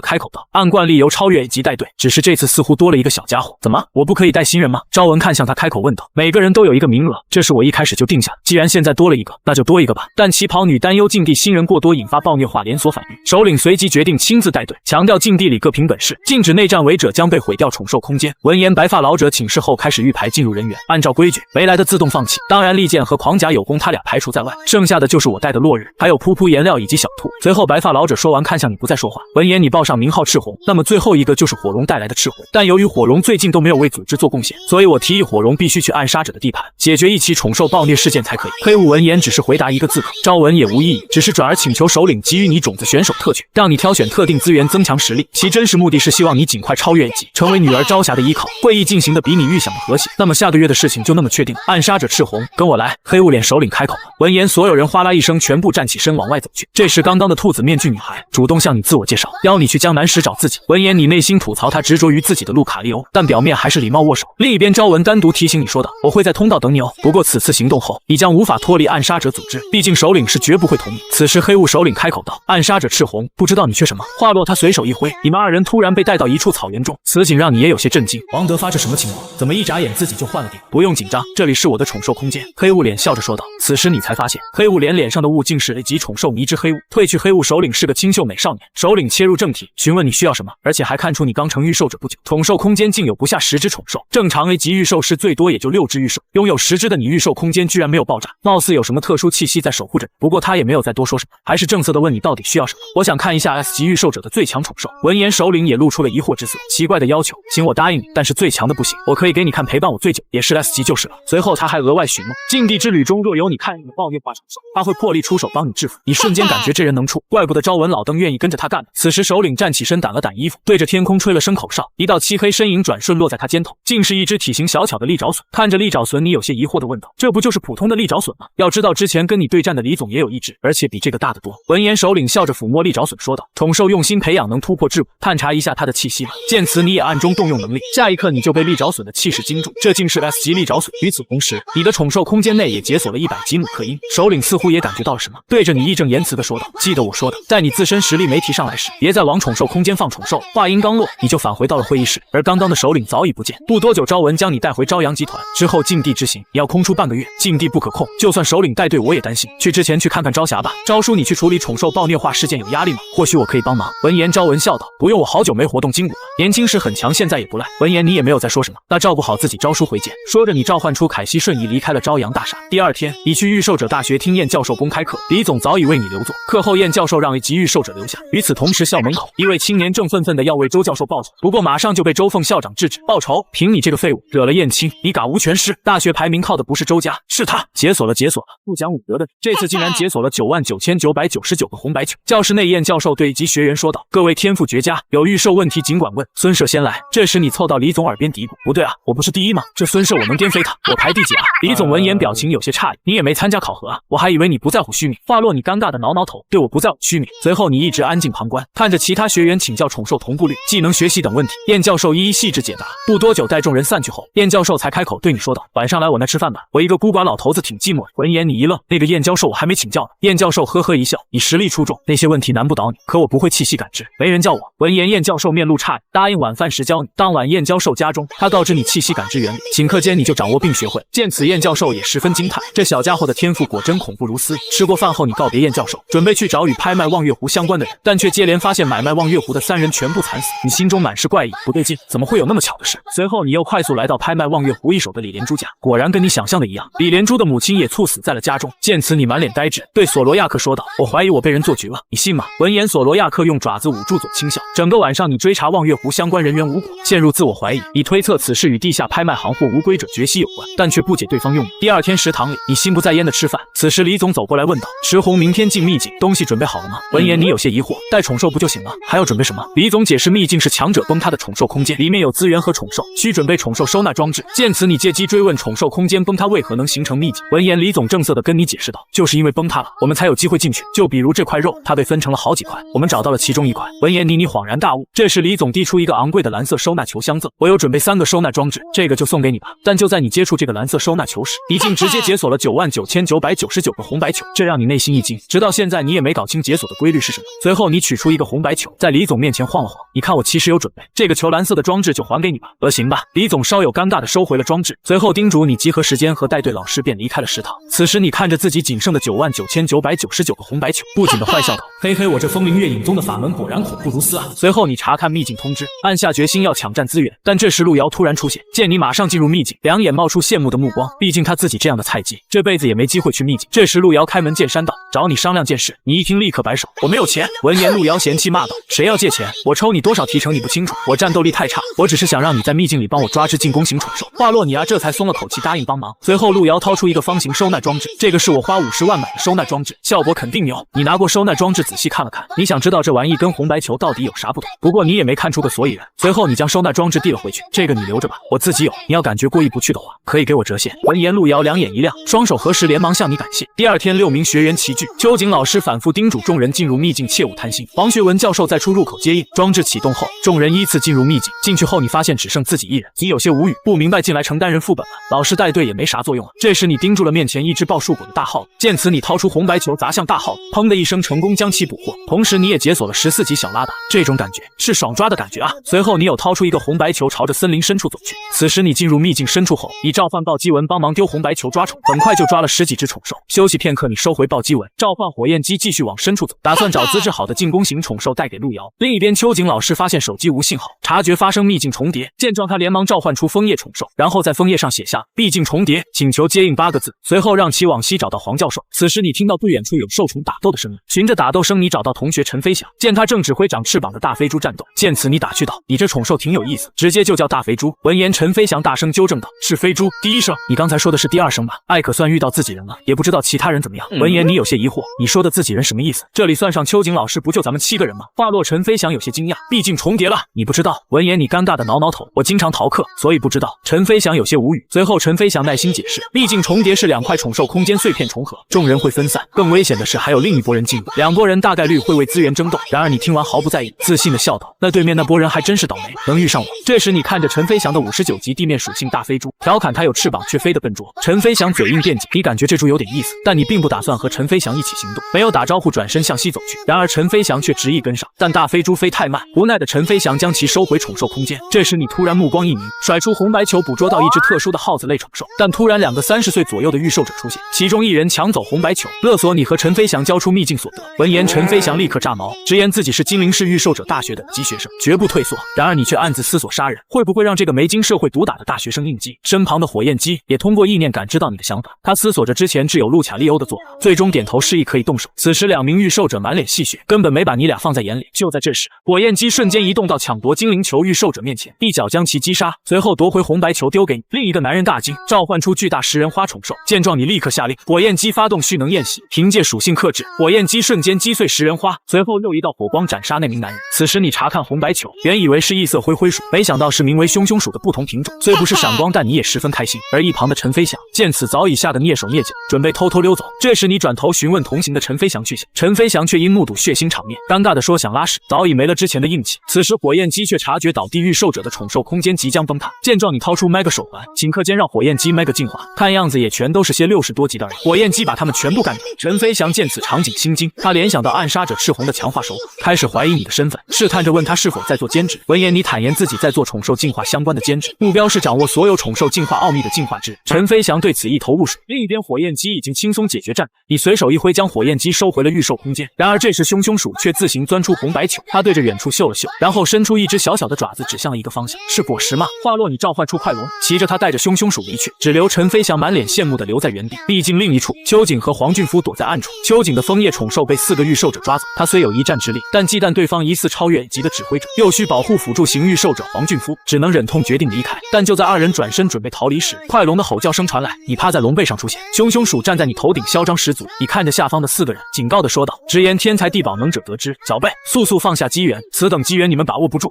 开口道：“按惯例由超越 A 级带队，只是这次似乎多了一个小家伙，怎么我不可以带新人吗？”昭文看向他开口问道：“每个人都有一个名额，这是我一开始就定下的，既然现在多了一个，那就多一个吧。”但旗袍女担忧禁地新人过多引发暴虐化连锁反应，首领随即决定亲自带队，强调禁地里各凭本事，禁止内战违者将被毁掉宠兽空间。闻言，白发老者请示后开始预排进入人员，按照规矩，没来的自动放弃。当然，利剑和狂甲有功，他俩排除在外，剩下的就是我带的落日，还有噗噗颜料以及小兔。随后，白发老者说完，看向你不再说话。闻言，你报上名号赤红，那么最后一个就是火龙带来的赤红。但由于火龙最近都没有为组织做贡献，所以我提议火龙必须去暗杀者的地盘，解决一起宠兽暴虐事件才可以。黑雾闻言只是回答一个字口，昭文也无异议，只是转而请求首领给予你种子选手特权，让你挑选特定资源增强实力，其真实目的是希望你尽快超越一级，成为女儿朝霞的依靠。会议进行的比你预想的和谐，那么下个月的事情就那么确定。暗杀者赤红，跟我来。黑雾脸首领开口了。闻言，所有人哗啦一声全部站起身往外走去。这时刚刚的兔子面具女孩主动向你自我介绍，邀你去江南石找自己。闻言，你内心吐槽他执着于自己的路卡利欧，但表面还是礼貌握手。另一边，昭文单独提醒你说道：“我会在通道等你哦，不过此次行动后，你将无法脱离暗杀者组织，毕竟首领是绝不会同意。”此时黑雾首领开口道：“暗杀者赤红，不知道你缺什么？”话落，他随手一挥，你们二人突然被带到一处草原中，此景让你也有些震惊。王德发，这什么情况？怎么一眨眼自己就换了地？不用紧张，这里是我的宠兽空间。黑雾脸笑着说道。此时你才发现，黑雾脸上的雾竟是 A 级宠兽迷之黑雾。褪去黑雾首领是个清秀美少年。首领切入正题，询问你需要什么，而且还看出你刚成预售者不久。宠兽空间竟有不下10只宠兽，正常 A 级预售是最多也就6只预售，拥有10只的你预售空间居然没有爆炸，貌似有什么特殊气息在守护着你。不过他也没有再多说什么，还是正色的问你到底需要什么。我想看一下 S 级预售者的最强宠兽。闻言，首领也露出了疑惑之色，奇怪的要求，行，我答应你，但是最强的不行，我可以给你看陪伴我最久也是 S 级就是了。随后他还额外许诺，禁地之旅中若有你看你的暴虐化宠兽，他会破例出手帮你制服。你瞬间感觉这人能处，怪不得昭文老邓愿意跟着他干。此时首领站起身掸了掸衣服，对着天空吹了声口哨，一道漆黑身影转瞬落在他肩头，竟是一只体型小巧的利爪隼。看着利爪隼，你有些疑惑地问道：“这不就是普通的利爪隼吗？要知道之前跟你对战的李总也有一只，而且比这个大得多。”闻言，首领笑着抚摸利爪隼说道：“宠兽用心培养，能突破桎梏，探查一下它的气息吧。”见此，你也暗中动用能力，下一刻你就被利爪隼的气势惊住，这竟是 S 级利爪隼。与此同时，你的宠兽空间内也解锁了100级努克因。首领似乎也感觉到了什么，对着你义正言辞地说道：“记得我说的，在你自身实力没提上来时，别再往宠兽空间放宠兽。”话音刚落，你就返回到了会议室，而刚刚的首领早已不见。不多久，昭文将你带回朝阳集团之后，禁地之行你要空出半个月，禁地不可控，就算首领带队我也担心。去之前去看看朝霞吧。昭叔，你去处理宠兽暴虐化事件有压力吗？或许我可以帮忙。闻言，昭文笑道：“不用，我好久没活动筋骨了，年轻时很强，现在也不赖。”闻言，你也没有再说什么，那照顾好自己，昭叔回见。说着，你召唤出凯西，瞬移离开了朝阳大厦。第二天，你去预售者大学听燕教授公开课，李总早已为你留座。课后，燕教授让一级预售者留下。与此同时，校门口一位青年正愤愤地要为周教授报仇，不过马上就被周凤校长制止。报仇？凭你这个废物，惹了燕青，你嘎无全尸。大学排名靠的不是周家，是他。解锁了，解锁了，不讲武德的你，这次竟然解锁了99999个红白球。教室内，燕教授对一级学员说道：“各位天赋绝佳，有预售问题尽管问。孙社先来。”这时你凑到李总耳边嘀咕：“不对啊，我不是第一吗？这孙社我能颠飞他，我排第几啊？”李总闻言表情有些诧异：“你也没参加考核啊？我还以为你不在乎虚名。”话落，你尴尬的挠挠头，对我不在乎虚名。随后你一直安安静旁观，看着其他学员请教宠兽同步率、技能学习等问题。燕教授一一细致解答。不多久，待众人散去后，燕教授才开口对你说道：“晚上来我那吃饭吧，我一个孤寡老头子挺寂寞的。”闻言你一愣，那个燕教授我还没请教呢。燕教授呵呵一笑：“你实力出众，那些问题难不倒你，可我不会气息感知，没人教我。”闻言燕教授面露诧异，答应晚饭时教你。当晚燕教授家中，他告知你气息感知原理，顷刻间你就掌握并学会。见此，燕教授也十分惊叹，这小家伙的天赋果真恐怖如斯。吃过饭后，你告别燕教授，准备去找与拍卖望月湖相关的人，但却接连发现买卖望月湖的3人全部惨死，你心中满是怪异，不对劲，怎么会有那么巧的事？随后你又快速来到拍卖望月湖一手的李连珠家，果然跟你想象的一样，李连珠的母亲也猝死在了家中。见此，你满脸呆滞，对索罗亚克说道：“我怀疑我被人做绝了，你信吗？”闻言，索罗亚克用爪子捂住嘴轻笑。整个晚上你追查望月湖相关人员无果，陷入自我怀疑，你推测此事与地下拍卖行或无规者绝息有关，但却不解对方用意。第二天食堂里，你心不在焉的吃饭，此时李总走过来问道：“石红明天进秘境，东西准备好了吗？”闻言你有些疑惑，带宠兽不就行了，还要准备什么？李总解释，秘境是强者崩塌的宠兽空间，里面有资源和宠兽，需准备宠兽收纳装置。见此，你借机追问宠兽空间崩塌为何能形成秘境。闻言，李总正色的跟你解释道：“就是因为崩塌了，我们才有机会进去。就比如这块肉，它被分成了好几块，我们找到了其中一块。”闻言，你恍然大悟。这时李总递出一个昂贵的蓝色收纳球相赠，我有准备3个收纳装置，这个就送给你吧。但就在你接触这个蓝色收纳球时，你竟直接解锁了99999个红白球，这让你内心一惊。直到现在，你也没搞清解锁的规律是什么。随后你取出一个红白球，在李总面前晃了晃，你看我其实有准备，这个球蓝色的装置就还给你吧。行吧。李总稍有尴尬的收回了装置，随后叮嘱你集合时间和带队老师，便离开了食堂。此时你看着自己仅剩的99999个红白球，不仅的坏笑道：“嘿嘿，我这风铃月影宗的法门果然恐怖如斯啊！”随后你查看秘境通知，暗下决心要抢占资源。但这时路遥突然出现，见你马上进入秘境，两眼冒出羡慕的目光。毕竟他自己这样的菜鸡，这辈子也没机会去秘境。这时路遥开门见山道：“找你商量件事。”你一听立刻摆手：“我没有钱。”闻言路遥嫌弃骂道：“谁要借钱？我抽你多少提成你不清楚？我战斗力太差，我只是想让你在秘境里帮我抓只进攻型宠兽。”话落你这才松了口气，答应帮忙。随后路遥掏出一个方形收纳装置，这个是我花50万买的收纳装置，效果肯定牛。你拿过收纳装置仔细看了看，你想知道这玩意跟红白球到底有啥不同，不过你也没看出个所以然。随后你将收纳装置递了回去，这个你留着吧，我自己有，你要感觉过意不去的话，可以给我折现。闻言路遥两眼一亮，双手合十，连忙向你感谢。第二天6名学员齐聚，秋瑾老师反复叮嘱众人进入秘境切勿贪心。王学文教授在出入口接应，装置启动后，众人依次进入秘境。进去后你发现只剩自己一人，你有些无语，不明白进来承担人副本了，老师带队也没啥作用了。这时你盯住了面前一只抱树果的大耗子，见此你掏出红白球砸向大耗子，砰的一声成功将其捕获，同时你也解锁了14级小拉达，这种感觉是爽抓的感觉啊！随后你又掏出一个红白球朝着森林深处走去。此时你进入秘境深处后，你召唤暴击文帮忙丢红白球抓宠，很快就抓了10几只宠兽。休息片刻，你收回暴击文，召唤火焰鸡继续往深处走，打算找资质好的进攻型宠兽带给路遥。另一边秋瑾老师发现手机无信号，察觉发生秘境重叠，见状他连忙召唤出枫叶宠兽，然后在枫叶上写下秘境重叠，请求接应8个字，随后让其往西找到黄教授。此时你听到不远处有兽虫打斗的声音，循着打斗声你找到同学陈飞翔，见他正指挥长翅膀的大肥猪战斗。见此你打趣道：“你这宠兽挺有意思，直接就叫大肥猪。”闻言陈飞翔大声纠正道：“是飞猪，第一声，你刚才说的是第2声吧？艾可算遇到自己人了，也不知道其他人怎么样。”闻言你有些疑惑，你说的自己人什么意思？这里算上秋瑾老师不就咱们7个人吗？话落陈飞翔有些惊讶，毕竟重叠了，你不知道？闻言你尴尬的挠挠头，我经常逃课，所以不知道。陈飞翔有些无语，随后陈飞翔耐心解释，秘境重叠是2块宠兽空间碎片重合，众人会分散，更危险的是还有另一拨人进入，2拨人大概率会为资源争斗。然而你听完毫不在意，自信的笑道：“那对面那拨人还真是倒霉，能遇上我。”这时你看着陈飞翔的59级地面属性大飞猪，调侃他有翅膀却飞得笨拙。陈飞翔嘴硬辩解，你感觉这猪有点意思，但你并不打算和陈飞翔一起行动，没有打招呼，转身向西走去。然而陈飞翔却执意跟上，但大飞猪飞太慢，无奈的陈飞翔将其收回宠兽空间。这时你突然目光一凝，甩出红白球捕捉到一只特殊的耗子类宠兽，但突然2个30岁左右的御兽者出现，其中一人抢走红白球，勒索你和陈飞翔交出秘境所得。闻言陈飞翔立刻炸毛，直言自己是金陵市御兽者大学的级学生，绝不退缩。然而你却暗自思索，杀人会不会让这个没经社会毒打的大学生应激？身旁的火焰鸡也通过意念感知到你的想法，他思索着之前挚友路卡利欧的做法，最终点头示意可以动手。此时2名御兽者满脸戏谑，根本没把你俩放在眼里。就在这时，火焰鸡瞬间移动到抢夺精灵球御兽者面前，一脚将其击杀，随后夺回红白球丢给你。另一个男人大惊，召唤出巨大食人花宠兽，见状你立刻下令火焰鸡发动蓄能宴席，凭借属性克制，火焰鸡瞬间击碎食人花，随后又一道火光斩杀那名男人。此时你查看红白球，原以为是异色灰灰鼠，没想到是名为凶凶鼠的不同品种，虽不是闪光，但你也十分开心。而一旁的陈飞翔见此早已吓得蹑手蹑脚，准备偷偷溜走。这时你转头询问同行的陈飞翔去向，陈飞翔却因目睹血腥新场面，尴尬的说想拉屎，早已没了之前的硬气。此时火焰姬却察觉倒地御兽者的宠兽空间即将崩塌，见状你掏出 Mega 手环，顷刻间让火焰姬 Mega 进化，看样子也全都是些60多级的而已。火焰姬把他们全部干掉。陈飞翔见此场景心惊，他联想到暗杀者赤红的强化手法，开始怀疑你的身份，试探着问他是否在做兼职。闻言你坦言自己在做宠兽进化相关的兼职，目标是掌握所有宠兽进化奥秘的进化之。陈飞翔对此一头雾水。另一边火焰姬已经轻松解决战斗，你随手一挥将火焰姬收回了御兽空间。然而这时凶凶鼠却自行钻出红白球，他对着远处嗅了嗅，然后伸出一只小小的爪子指向了一个方向，是果实吗？话落你召唤出快龙，骑着他带着凶凶鼠离去，只留陈飞翔满脸羡慕的留在原地。毕竟另一处，秋瑾和黄俊夫躲在暗处，秋瑾的枫叶宠兽被4个御兽者抓走，他虽有一战之力，但忌惮对方疑似超越 A 级的指挥者，又需保护辅助型御兽者黄俊夫，只能忍痛决定离开。但就在二人转身准备逃离时，快龙的吼叫声传来，你趴在龙背上出现，凶凶鼠站在你头顶，嚣张十足。你看着下方的4个人，警告的说道：直言天才地宝能者得之，小辈速速放下机缘，此等机缘你们把握不住。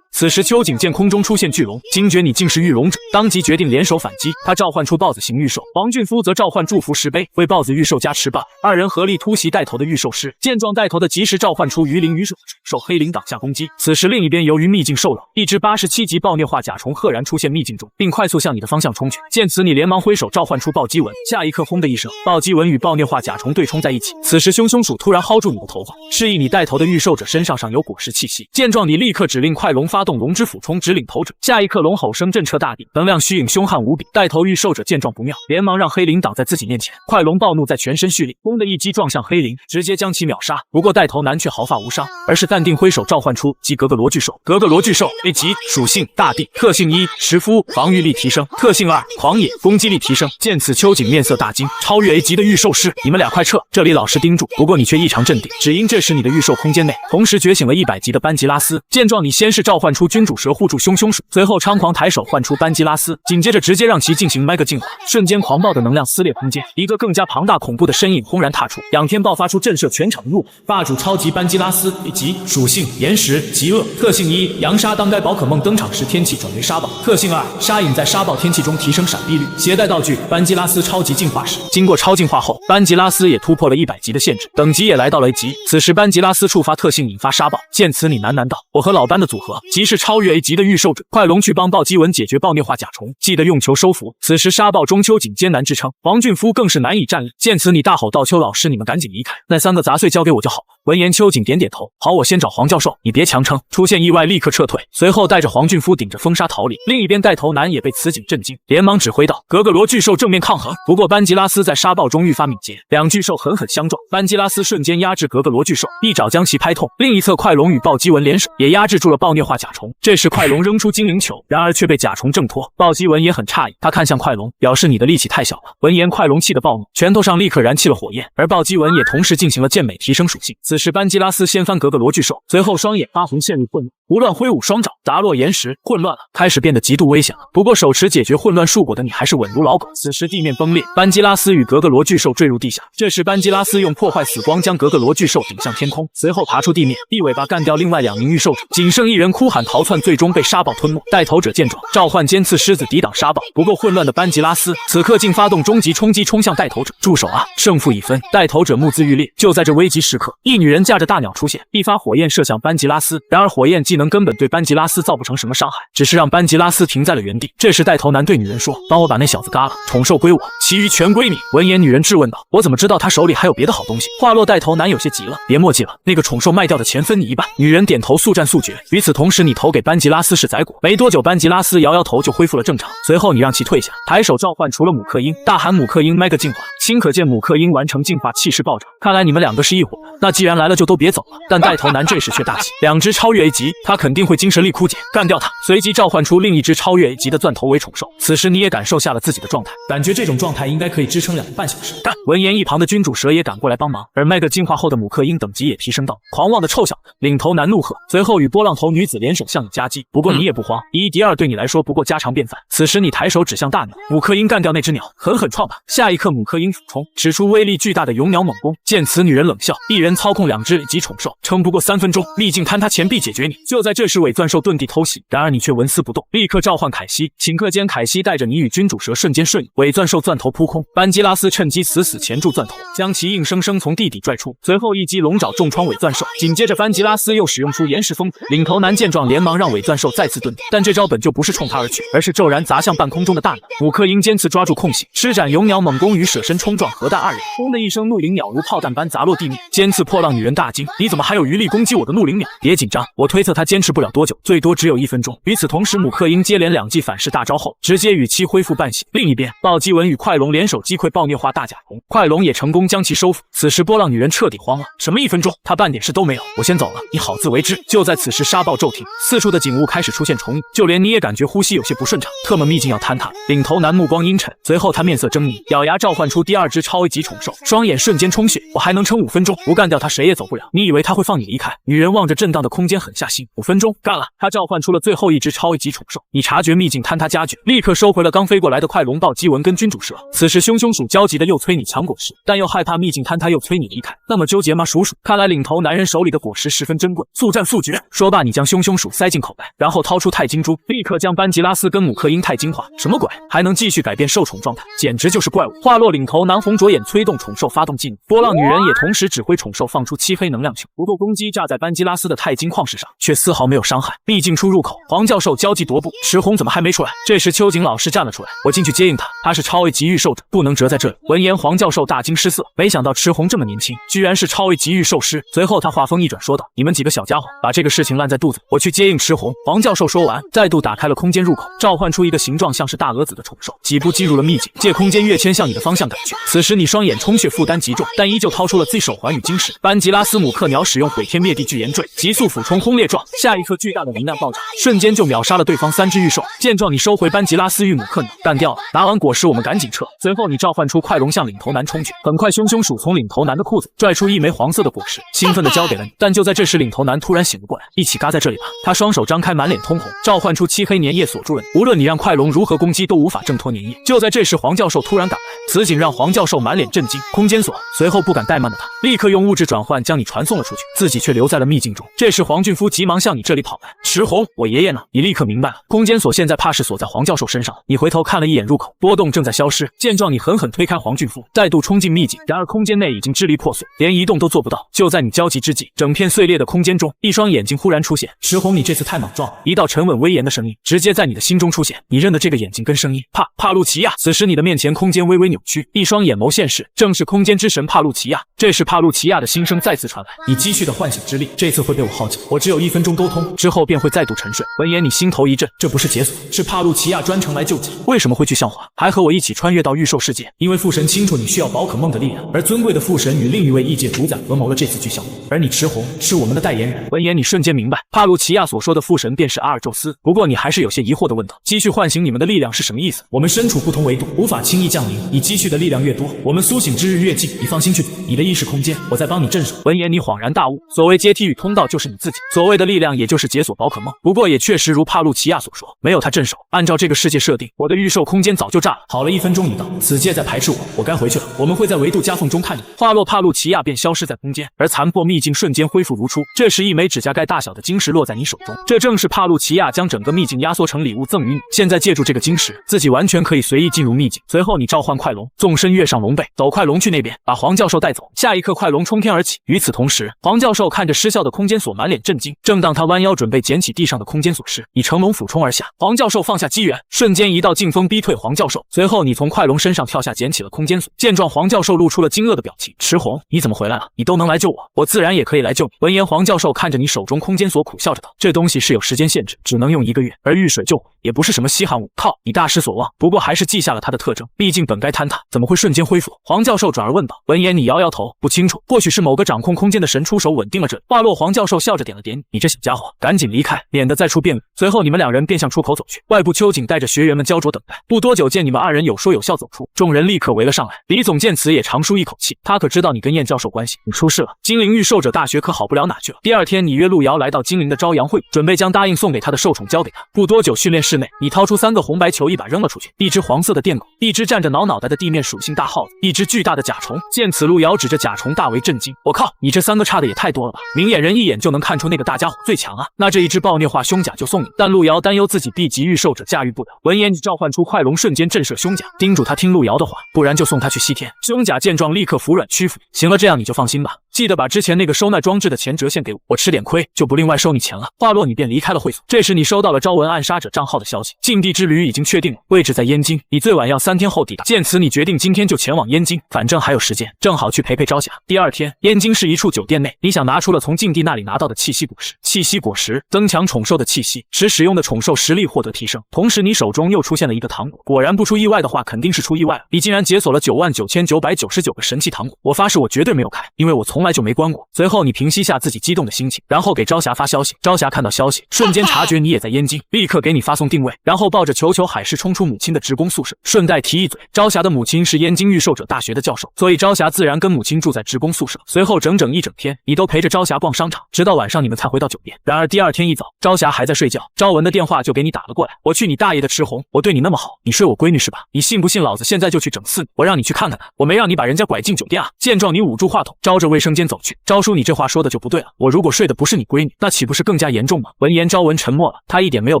此时秋瑾见空中出现巨龙，惊觉你竟是御龙者，当即决定联手反击。他召唤出豹子型御兽，黄俊夫则召唤祝福石碑，为豹子御兽加持吧。二人合力突袭带头的御兽师，见状带头的及时召唤出鱼鳞鱼兽，受黑鳞挡下攻击。此时另一边由于秘境受扰，一只87级暴虐化甲虫赫然出现秘境中，并快速向你的方向冲去。见此你连忙挥手召唤出暴击纹，下一刻轰的一声，暴击纹与暴虐化甲虫对冲在一起。此时凶凶鼠突然薅住你的头发，示意你带头的御兽者身上有果实气息。见状你立刻指令快龙发动龙之俯冲指领头者，下一刻龙吼声震彻大地，能量虚影凶悍无比。带头御兽者见状不妙，连忙让黑鳞挡在自己面前。快龙暴怒在全身蓄力，轰的一击撞向黑鳞，直接将其秒杀。不过带头男却毫发无伤，而是淡定挥手召唤出即格格罗巨兽。格格罗巨兽 A 级，属性大地，特性1石肤，防御力提升，特性2狂野，攻击力提升。见此秋瑾面色大惊，超越 A 级的御兽师，你们俩快撤，这里老师盯住。不过你却异常镇定，只因这时你的御兽空间内同时觉醒了100级的班吉拉斯。见状你先是召唤出君主蛇护住凶凶鼠，随后猖狂抬手唤出班吉拉斯，紧接着直接让其进行 Mega 进化，瞬间狂暴的能量撕裂空间，一个更加庞大恐怖的身影轰然踏出，仰天爆发出震慑全场的怒火。霸主超级班吉拉斯以及属性岩石极恶，特性1扬沙。当该宝可梦登场时，天气转为沙暴，特性2沙影在沙暴天气中提升闪避率。携带道具班吉拉斯超级进化时，经过超进化后，班吉拉斯也突破了100级的限制，等级也来到了 A 级。此时班吉拉斯触发特性引发沙暴，见此你喃喃道：我和老班的组合即是超越 A 级的御兽者。快龙去帮暴击纹解决暴虐化甲虫，记得用球收服。此时沙暴中秋瑾艰难支撑，黄俊夫更是难以站立。见此你大吼道：秋老师，你们赶紧离开，那3个杂碎交给我就好了。闻言秋瑾点点头，好，我先找黄教授，你别强撑。出现意外立刻撤退，随后带着黄俊夫顶着风沙逃离。另一边带头男也被此景震惊，连忙指挥道：格格罗巨兽正面抗衡。不过班吉拉斯在沙暴中愈发敏捷，两巨兽狠狠相撞，班吉拉斯瞬间压制格格罗巨兽，一爪将其拍痛。另一侧快龙与暴击纹联手，也压制住了暴虐化甲虫。这时快龙扔出精灵球，然而却被甲虫挣脱。暴击纹也很诧异，他看向快龙，表示你的力气太小了。闻言快龙气得暴怒，拳头上立刻燃起了火焰，而暴击纹也同时进行了健美提升属性。此时班吉拉斯掀翻格格罗巨兽，随后双眼发红陷入混乱，胡乱挥舞双爪砸落岩石，混乱了，开始变得极度危险了。不过手持解决混乱树果的你还是稳如老狗。此时地面崩裂，班吉拉斯与格格罗巨兽坠入地下。这时班吉拉斯用破坏死光将格格罗巨兽顶向天空，随后爬出地面，地尾巴干掉另外2名御兽者，仅剩一人哭喊逃窜，最终被沙暴吞没。带头者见状召唤尖刺狮子抵挡沙暴，不过混乱的班吉拉斯此刻竟发动终极冲击冲向带头者。住手啊，胜负已分。带头者目眦欲裂。就在这危急时刻，一女人驾着大鸟出现，一发火焰射向班吉拉斯，然而火焰技能根本对班吉拉斯造不成什么伤害，只是让班吉拉斯停在了原地。这时带头男对女人说：帮我把那小子嘎了，宠兽归我，其余全归你。闻言女人质问道：我怎么知道他手里还有别的好东西？话落带头男有些急了：别墨迹了，那个宠兽卖掉的钱分你一半。女人点头速战速决。与此同时你投给班吉拉斯是宰果，没多久班吉拉斯摇摇头就恢复了正常，随后你让其退下，抬手召唤除了母克鹰，大喊母克鹰 Mega 进化，顷可见母克鹰完成进化，气势暴涨。看来你们2个是一伙的，那既然来了就都别走了。但带头男这时却大喜，2只超越 A 级，他肯定会精神力枯竭，干掉他。随即召唤出另一只超越 A 级的钻头为宠兽。此时你也感受下了自己的状态，感觉这种状态应该可以支撑2个半小时。但闻言一旁的君主蛇也赶过来帮忙，而 Mega 进化后的母克鹰等级也提升到狂妄的臭小子。领头男怒喝，随后与波浪头女子联手向你夹击。不过你也不慌，以一敌2对你来说不过家常便饭。此时你抬手指向大鸟，母克鹰干掉那只鸟，狠狠撞吧。下一刻母克鹰俯冲，使出威力巨大的勇鸟猛攻。见此女人冷笑，一人操控2只级宠兽，撑不过3分钟，历尽坍塌前必解决你。就在这时伪钻兽遁地偷袭，然而你却纹丝不动，立刻召唤凯西。顷刻间凯西带着你与君主蛇瞬间瞬移，伪钻兽钻头扑空，班吉拉斯趁机死钳住钻头，将其硬生生从地底拽出，随后一击龙爪重创尾钻兽。紧接着班吉拉斯又使用出岩石风。领头男见状连忙让尾钻兽再次遁地，但这招本就不是冲他而去，而是骤然砸向半空中的大鸟。姆克因尖刺抓住空隙，施展勇鸟猛攻与舍身冲撞核弹二人，轰的一声，怒灵鸟如炮弹般砸落地面。尖刺破浪女人大惊：你怎么还有余力攻击我的怒灵鸟？别紧张，我推测他坚持不了多久，最多只有1分钟。与此同时，姆克因接连2记反噬大招后，直接与其恢复半血。另一边，暴击文与快龙联手击溃暴虐化大甲虫，快龙也成功将其收服。此时波浪女人彻底慌了，什么1分钟？她半点事都没有，我先走了，你好自为之。就在此时，沙暴骤停，四处的景物开始出现重影，就连你也感觉呼吸有些不顺畅。特么秘境要坍塌！领头男目光阴沉，随后他面色狰狞，咬牙召唤出第2只超 A 级宠兽，双眼瞬间充血。我还能撑5分钟，不干掉他谁也走不了。你以为他会放你离开？女人望着震荡的空间狠下心，5分钟干了。他召唤出了最后1只超 A 级宠兽。你察觉秘境坍塌加剧，立刻收回了刚飞过来的快龙暴击文跟君主蛇。此时凶鼠焦急的又催你抢果实，但又害怕秘境坍塌又催你离开。那么纠结吗，鼠？看来领头男人手里的果实十分珍贵，速战速决。说罢，你将凶鼠塞进口袋，然后掏出钛金珠，立刻将班吉拉斯跟姆克因钛金化。什么鬼？还能继续改变兽宠状态，简直就是怪物！话落，领头男红着眼催动宠兽发动技能，波浪女人也同时指挥宠兽放出漆黑能量球，不过攻击炸在班吉拉斯的钛金矿石上，却丝毫没有伤害。秘境出入口，黄教授焦急踱步，池红怎么还没出来？这时秋瑾老师站了出来，我进去接应他，他是超 A 级御兽者，不能折在这里。闻言，黄教授大惊失色，没想到池红这么年轻，居然是超 A 级御兽师。随后他话锋一转说道：你们几个小家伙，把这个事情烂在肚子，我去接应池红。黄教授说完，再度打开了空间入口，召唤出一个形状像是大蛾子的宠兽，几步击入了秘境，借空间跃迁向你的方向赶去。此时你双眼充血，负担极重，但依旧掏出了 Z 手环与晶石。班吉拉斯姆克鸟使用毁天灭地巨岩坠，急速俯冲轰裂撞，下一刻巨大的能量爆炸，瞬间就秒杀了对方3只御兽。见状，你收回班吉拉斯与姆克鸟，干掉了。拿完果实，我们赶紧撤。随后你召唤出快龙向领头男冲去，很快凶鼠从领头男的裤子拽出一枚黄色的果实，兴奋地交给了你。但就在这时，领头男突然醒了过来，一起嘎在这里吧。他双手张开，满脸通红，召唤出漆黑粘液锁住了你，无论你让快龙如何攻击，都无法挣脱粘液。就在这时，黄教授突然赶来，此景让黄教授满脸震惊。空间锁，随后不敢怠慢的他立刻用物质转换将你传送了出去，自己却留在了秘境中。这时黄俊夫急忙向你这里跑来，池红，我爷爷呢？你立刻明白了，空间锁现在怕是锁在黄教授身上了。你回头看了一眼入口，波动正在消失。见状，你狠狠推开黄俊夫，再度冲进秘境。然而空间内已经支离破碎，连移动都做不到。就在你焦急之际，整片碎裂的空间中，一双眼睛忽然出现。池红，你这次太莽撞了！一道沉稳威严的声音直接在你的心中出现。你认得这个眼睛跟声音？帕路奇亚。此时你的面前空间微微扭曲，一双眼眸现世，正是空间之神帕路奇亚。这时帕路奇亚的心声再次传来：你积蓄的唤醒之力，这次会被我耗尽。我只有1分钟沟通之后便会再度沉睡。闻言你心头一震，这不是解锁，是帕路奇亚专程来救济。为什么会具象化？还和我一起穿越到御兽世界？因为父神清楚你需要宝可梦的力量，而尊贵的父神与另一位异界主宰合谋了这次具象化，而你池红是我们的代言人。闻言你瞬间明白，帕路奇亚所说的父神便是阿尔宙斯。不过你还是有些疑惑的问道：积蓄唤醒你们的力量是什么意思？我们身处不同维度，无法轻易降临，你积蓄的力量越多，我们苏醒之日越近。你放心去做你的意识空间，我在帮你镇守。闻言你恍然大悟，所谓阶梯与通道就是你自己，所谓的力量也就是解锁宝可梦。不过也确实如帕路奇亚所说，没有他镇守，按照这个世界设定，我的御兽空间早就炸了。好了，1分钟已到，此界在排斥我该回去了。我们会在维度夹缝中看你。话落，帕路奇亚便消失在空间，而残破秘境瞬间恢复如初。这时一枚指甲盖大小的晶石落在你手中，这正是帕路奇亚将整个秘境压缩成礼物赠予你。现在借助这个晶石，自己完全可以随意进入秘境。随后你召唤快龙，纵身跃上龙背，走快龙去那边，把黄教授带走。下一刻快龙冲天而起。与此同时，黄教授看着失效的空间锁，满脸震惊。正当他弯腰准备捡起地上的空间锁时，你乘龙俯冲而下。黄教授放下机缘，瞬间一道劲风逼退黄教授。随后你从快龙身上跳下，捡起了空间锁。见状，黄教授露出了惊愕的表情。池红，你怎么回来了？你都能来救我，我自然也可以来救你。闻言，黄教授看着你手中空间锁，苦笑着道：这东西是有时间限制，只能用1个月，而遇水救火也不是什么稀罕物。靠，你大失所望。不过还是记下了它的特征，毕竟本该坍塌，怎么会瞬间恢复？黄教授转而问道。闻言，你摇摇头，不清楚，或许是某个掌控空间的神出手稳定了这里。话落，黄教授笑着点了点你这小家伙，赶紧离开，免得再出变故。随后你们2人便向出口走去。外部秋瑾带着学员们焦灼等待。不多久，见你们2人有说有笑走出，众人立刻围了上来。李总见此也长舒一口气，他可知道你跟燕教授关系，你出事了。精灵御兽者大学可好不了哪去了。第2天，你约路遥来到精灵的朝阳会，准备将答应送给他的兽宠交给他。不多久，训练室内，你掏出3个红白球，一把扔了出去，一只黄色的电狗，一只站着挠袋的地面属性大耗子，一只巨大的甲虫。见此，路遥指着甲虫大为震惊，我靠，你这3个差的也太多了吧？明眼人一眼就能看出那个大家伙最强啊，那这一只暴虐化胸甲就送你。但路遥担忧自己 B 级御兽者驾驭不了，闻言你召唤出快龙，瞬间震慑胸甲，叮嘱他听路遥的话，不然就送他去西天。胸甲见见状立刻服软屈服。行了，这样你就放心吧。记得把之前那个收纳装置的钱折现给我，我吃点亏就不另外收你钱了。话落，你便离开了会所。这时你收到了招文暗杀者账号的消息，禁地之旅已经确定了，位置在燕京，你最晚要3天后抵达。见此，你决定今天就前往燕京，反正还有时间，正好去陪陪朝霞。第二天，燕京市一处酒店内，你想拿出了从禁地那里拿到的气息果实。气息果实增强宠兽的气息，使使用的宠兽实力获得提升。同时，你手中又出现了一个糖果，果然不出意外的话，肯定是出意外了。你竟然解锁了99999个神奇糖果，我发誓我绝对没有开，因为我从来就没关过。随后你平息下自己激动的心情，然后给朝霞发消息。朝霞看到消息，瞬间察觉你也在燕京，立刻给你发送定位，然后抱着球球海誓冲出母亲的职工宿舍。顺带提一嘴，朝霞的母亲是燕京御兽者大学的教授，所以朝霞自然跟母亲住在职工宿舍。随后整整一整天，你都陪着朝霞逛商场，直到晚上你们才回到酒店。然而第二天一早，朝霞还在睡觉，朝文的电话就给你打了过来。我去你大爷的赤红，我对你那么好，你睡我闺女是吧？你信不信老子现在就去整死你？我让你去看看他，我没让你把人家拐进酒店啊！见状，你捂住话筒，朝着卫生间走去。朝叔，你这话说的就不对了，我如果睡的不是你闺女，那岂不是更加严重吗？闻言，朝文沉默了，他一点没有